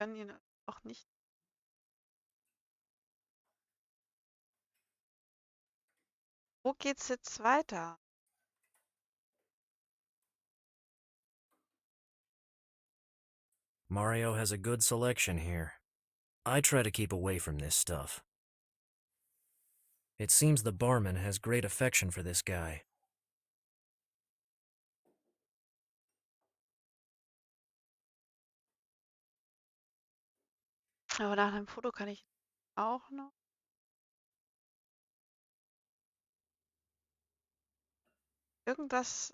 Können ihn auch nicht. Wo geht's jetzt weiter? Mario has a good selection here. I try to keep away from this stuff. It seems the barman has great affection for this guy. Aber nach einem Foto kann ich auch noch. irgendwas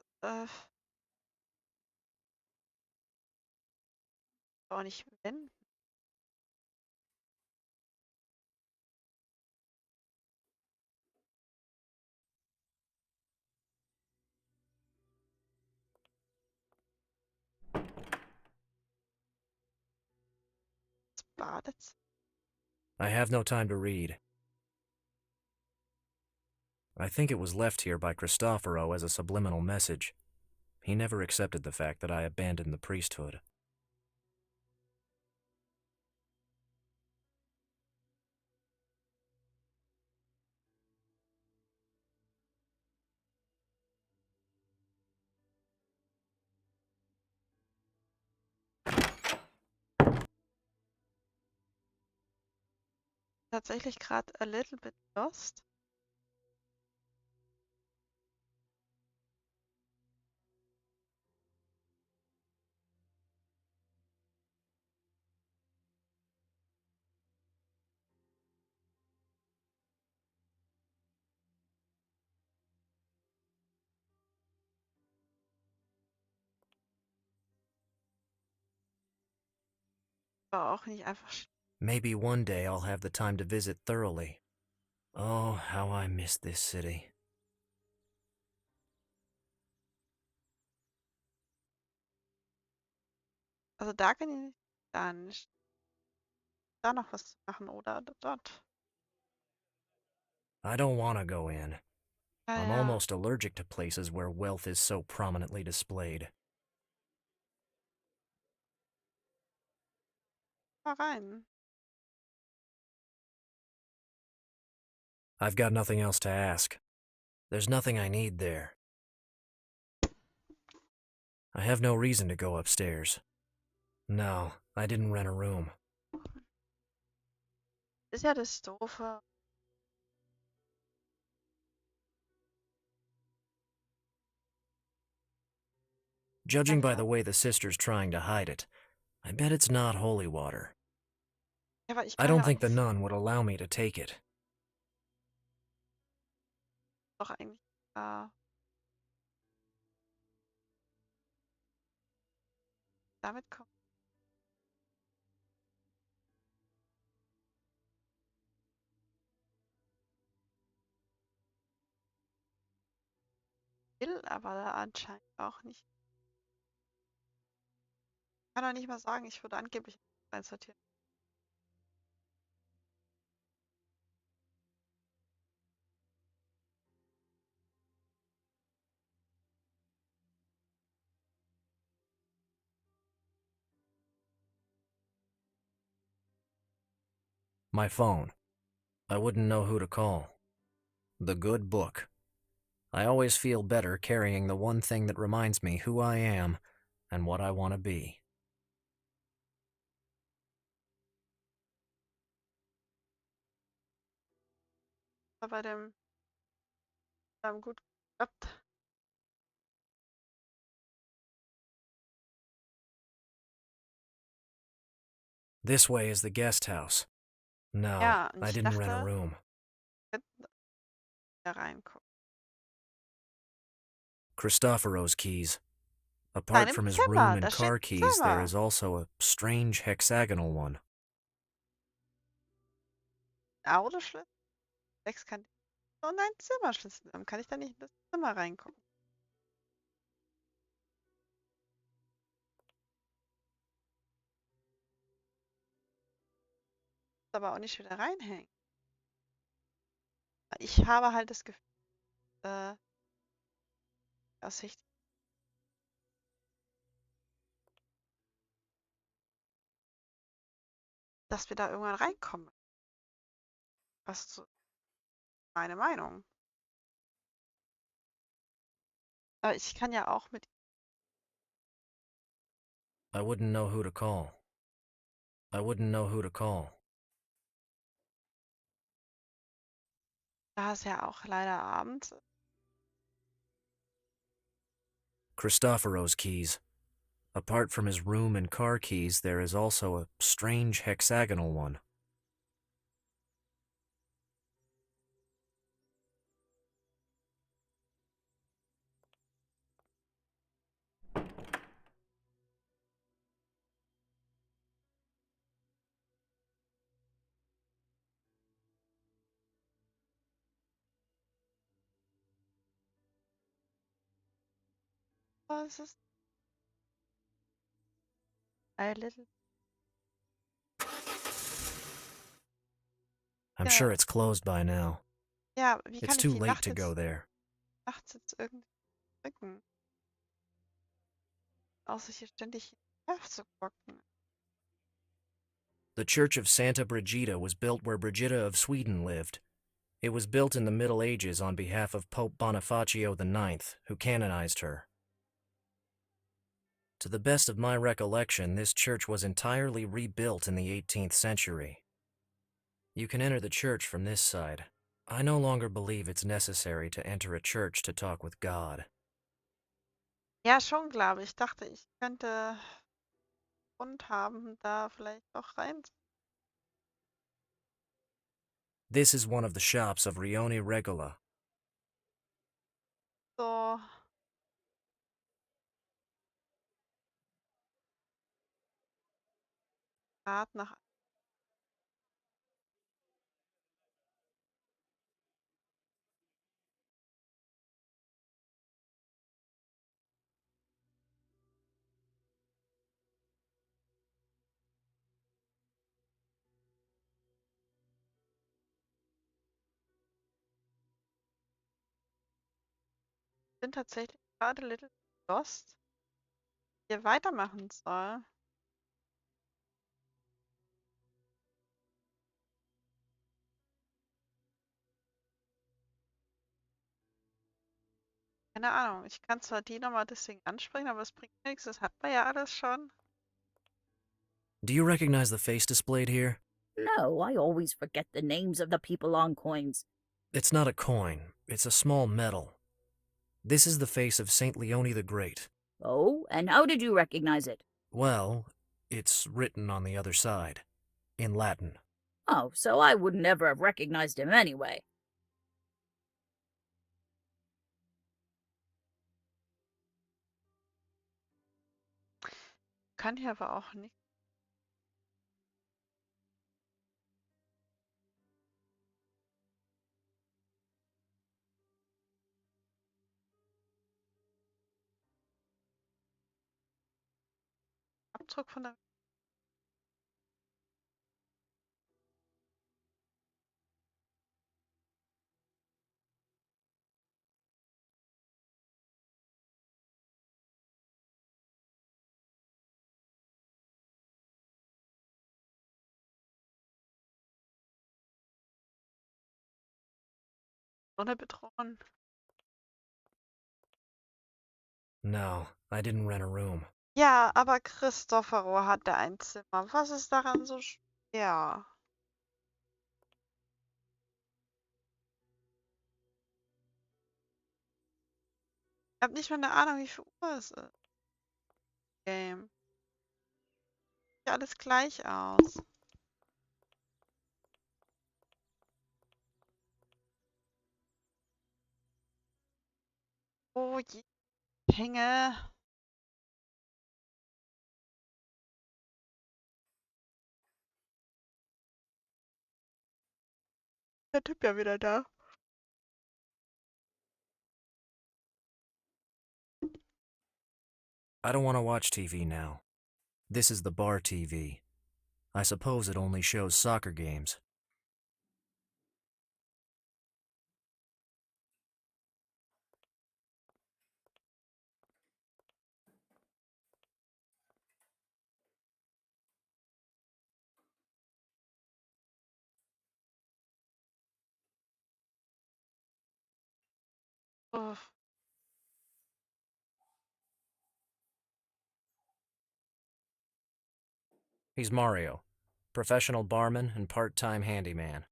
auch nicht wenden. Das Badezimmer. I have no time to read. I think it was left here by Cristoforo as a subliminal message. He never accepted the fact that I abandoned the priesthood. Tatsächlich gerade a little bit lost. War auch nicht einfach. Maybe one day I'll have the time to visit thoroughly. Oh, how I miss this city. Also da kann ich nicht, da nicht, da noch was machen oder dort. I don't want to go in. Ja, I'm ja. almost allergic to places where wealth is so prominently displayed. Mal rein. I've got nothing else to ask. There's nothing I need there. I have no reason to go upstairs. No, I didn't rent a room. Ist ja das Doofe. Judging by the way the sister's trying to hide it, I bet it's not holy water. Ja, aber ich I kann don't ja auch think the nicht nun would allow me to take it. doch eigentlich damit kommen. Will aber da anscheinend auch nicht. Ich kann doch nicht mal sagen, ich würde angeblich einsortieren. My phone. I wouldn't know who to call. The good book. I always feel better carrying the one thing that reminds me who I am and what I want to be. Aber bei dem gut geklappt. This way is the guest house. No, Ja, und I ich didn't rent a dachte, room. wir könnten da reingucken. Cristoforo's keys. Nein, Apart im from his room Zimmer. and Da steht car keys, there Zimmer. is also a strange hexagonal one. Autoschlüssel. 6 kann und ein Zimmerschlüssel. Dann kann ich da nicht in das Zimmer reingucken. Aber auch nicht wieder reinhängen. Ich habe halt das Gefühl, Aussicht, dass wir da irgendwann reinkommen. Was ist so meine Meinung? Aber ich kann ja auch mit, I wouldn't know who to call. I wouldn't know who to call. da ist ja auch leider Abend. Cristoforo's keys. Apart from his room and car keys, there is also a strange hexagonal one. Was ist a little? I'm Ja, sure it's closed by now. ja, wie It's kann ich too die late to go there. nachts jetzt irgendwie drücken? Außer hier ständig herzugucken. The Church of Santa Brigida was built where Brigida of Sweden lived. It was built in the Middle Ages on behalf of Pope Bonifacio IX, who canonized her. To the best of my recollection, this church was entirely rebuilt in the 18th century. You can enter the church from this side. I no longer believe it's necessary to enter a church to talk with God. Ja, schon, glaube ich. Ich dachte, ich könnte Grund haben, da vielleicht auch rein. This is one of the shops of Rione Regola. So. Rat nach. Bin tatsächlich gerade a little lost, wie ihr weitermachen soll. Keine Ahnung. Ich kann zwar die nochmal deswegen ansprechen, aber es bringt nichts. Das hat man ja alles schon. Do you recognize the face displayed here? No, I always forget the names of the people on coins. It's not a coin, it's a small medal. This is the face of Saint Leone the Great. Oh, and how did you recognize it? Well, it's written on the other side, in Latin. Oh, so I would never have recognized him anyway. Kann hier aber auch nicht. Abdruck von der. Ohne bedrohen. No, I didn't rent a room. Ja, aber Christophero hatte ein Zimmer. Was ist daran so schwer? Ich habe nicht mal eine Ahnung, wie viel Uhr es ist. Game. Sieht ja alles gleich aus. Oh je. Hänge. Der Typ ja wieder da. I don't want to watch TV now. This is the bar TV. I suppose it only shows soccer games. Uff. He's Mario, professional barman and part-time handyman.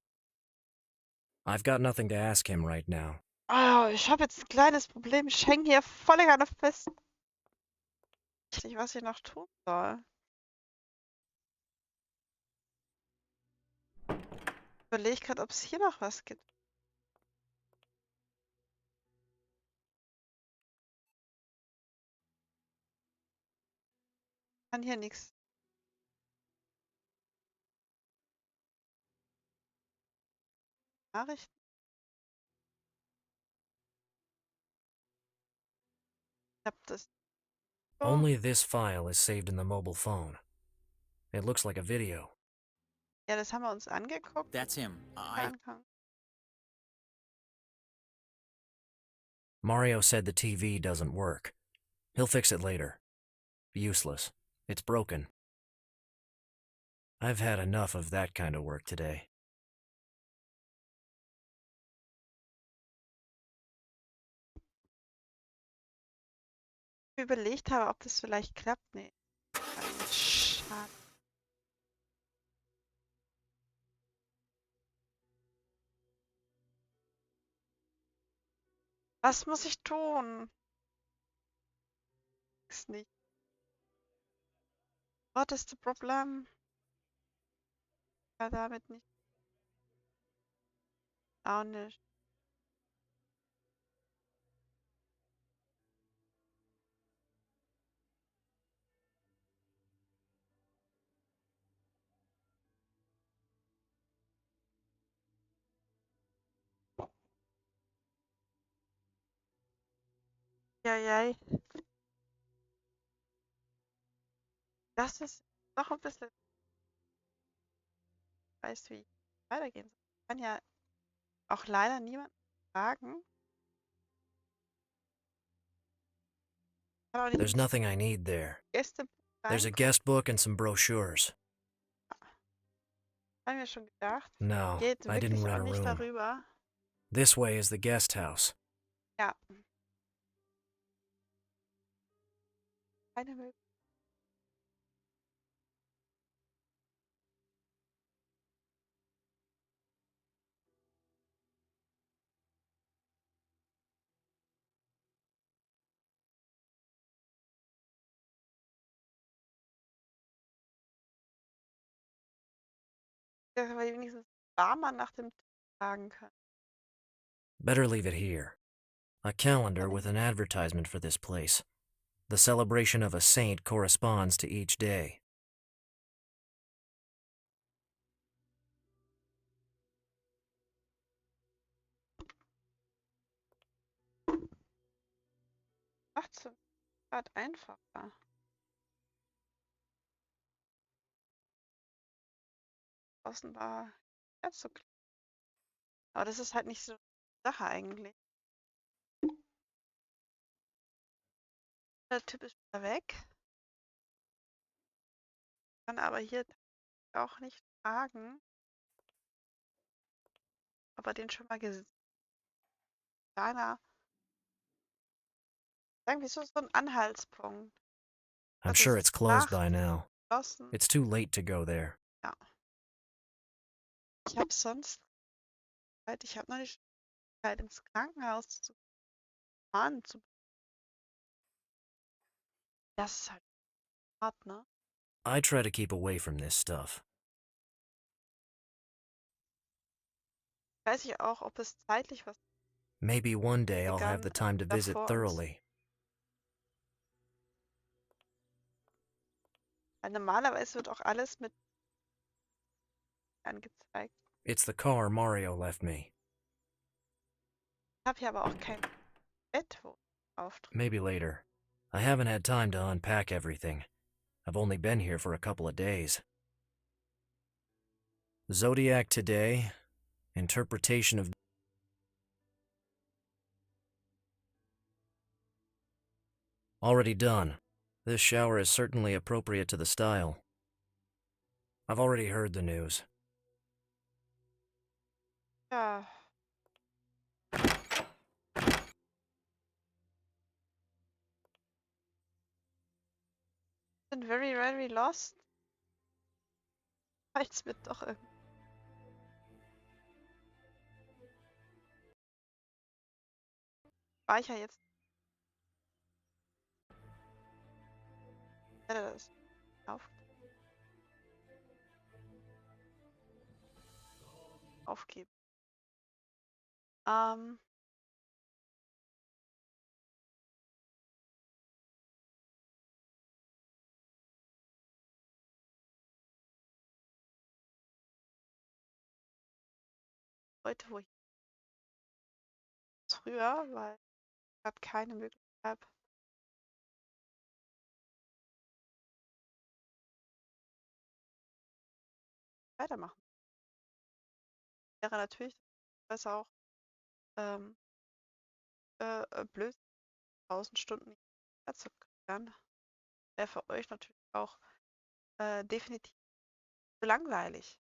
I've got nothing to ask him right now. Oh, ich habe jetzt ein kleines Problem. Ich hänge hier voll gerade fest. Ich weiß nicht, was ich noch tun soll. Ich überlege gerade, ob es hier noch was gibt. Ich kann hier nichts. Nachrichten. Ich habe das Only this file is saved in the mobile phone. It looks like a video. Ja, das haben wir uns angeguckt. That's him. Angucken. Mario said the TV doesn't work. He'll fix it later. Useless. It's broken. I've had enough of that kind of work today. Ich überlegt habe, ob das vielleicht klappt. Nee. Schade. Was muss ich tun? Ist nicht. What is the problem? Ja, damit nicht. Auch nicht. Jajai. Das ist noch ein bisschen. Ich weiß, wie ich weitergehen soll. Ich kann ja auch leider niemanden fragen. Ich kann auch nicht There's ins nothing I need there. Gästebuch There's a reingucken. guest book and some brochures. Haben wir schon gedacht. No, Geht I didn't wirklich auch rent a nicht room. darüber. This way is the guest house. Ja. Keine Möglichkeit. Dass wir wenigstens warmer nach dem fragen können. Better leave it here. A calendar with an advertisement for this place. The celebration of a saint corresponds to each day. Macht's gerade einfacher. Außen war ganz so klar. Aber das ist halt nicht so die Sache eigentlich. Der Typ ist wieder weg. Kann aber hier auch nicht fragen, ob er den schon mal gesehen hat. Sagen wir so ein Anhaltspunkt. I'm Das sure ist it's closed by nachts now. geschlossen. It's too late to go there. Ja. Ich habe sonst Zeit, ich habe noch nicht Zeit ins Krankenhaus zu fahren. Das ist halt hart, ne? I try to keep away from this stuff. Weiß ich auch, ob es zeitlich was Maybe one day I'll have begann the time to visit davor uns. thoroughly. Weil normalerweise wird auch alles mit angezeigt. It's the car Mario left me. Ich habe hier aber auch kein Bett, wo auftritt. Maybe later. I haven't had time to unpack everything. I've only been here for a couple of days. Zodiac today. Interpretation of... Already done. This shower is certainly appropriate to the style. I've already heard the news. Ja. Bin very, very lost. Jetzt wird doch irgendwie. Speicher jetzt. Ich werde das aufgeben. Heute, wo ich früher, weil ich gerade keine Möglichkeit habe, weitermachen. Wäre natürlich besser auch ähm, blöd, 1000 Stunden nicht zu klären. Wäre für euch natürlich auch definitiv zu langweilig.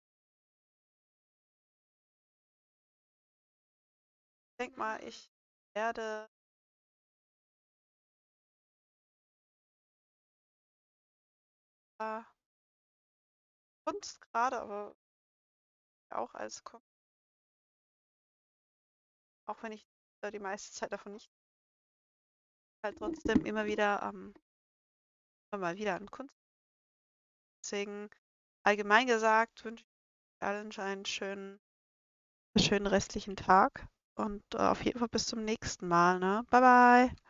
Ich denke mal, ich werde Kunst gerade, aber auch als Kunst, auch wenn ich die meiste Zeit davon nicht, halt trotzdem immer mal wieder an Kunst. Deswegen allgemein gesagt wünsche ich allen einen schönen restlichen Tag und auf jeden Fall bis zum nächsten Mal. Ne? Bye bye.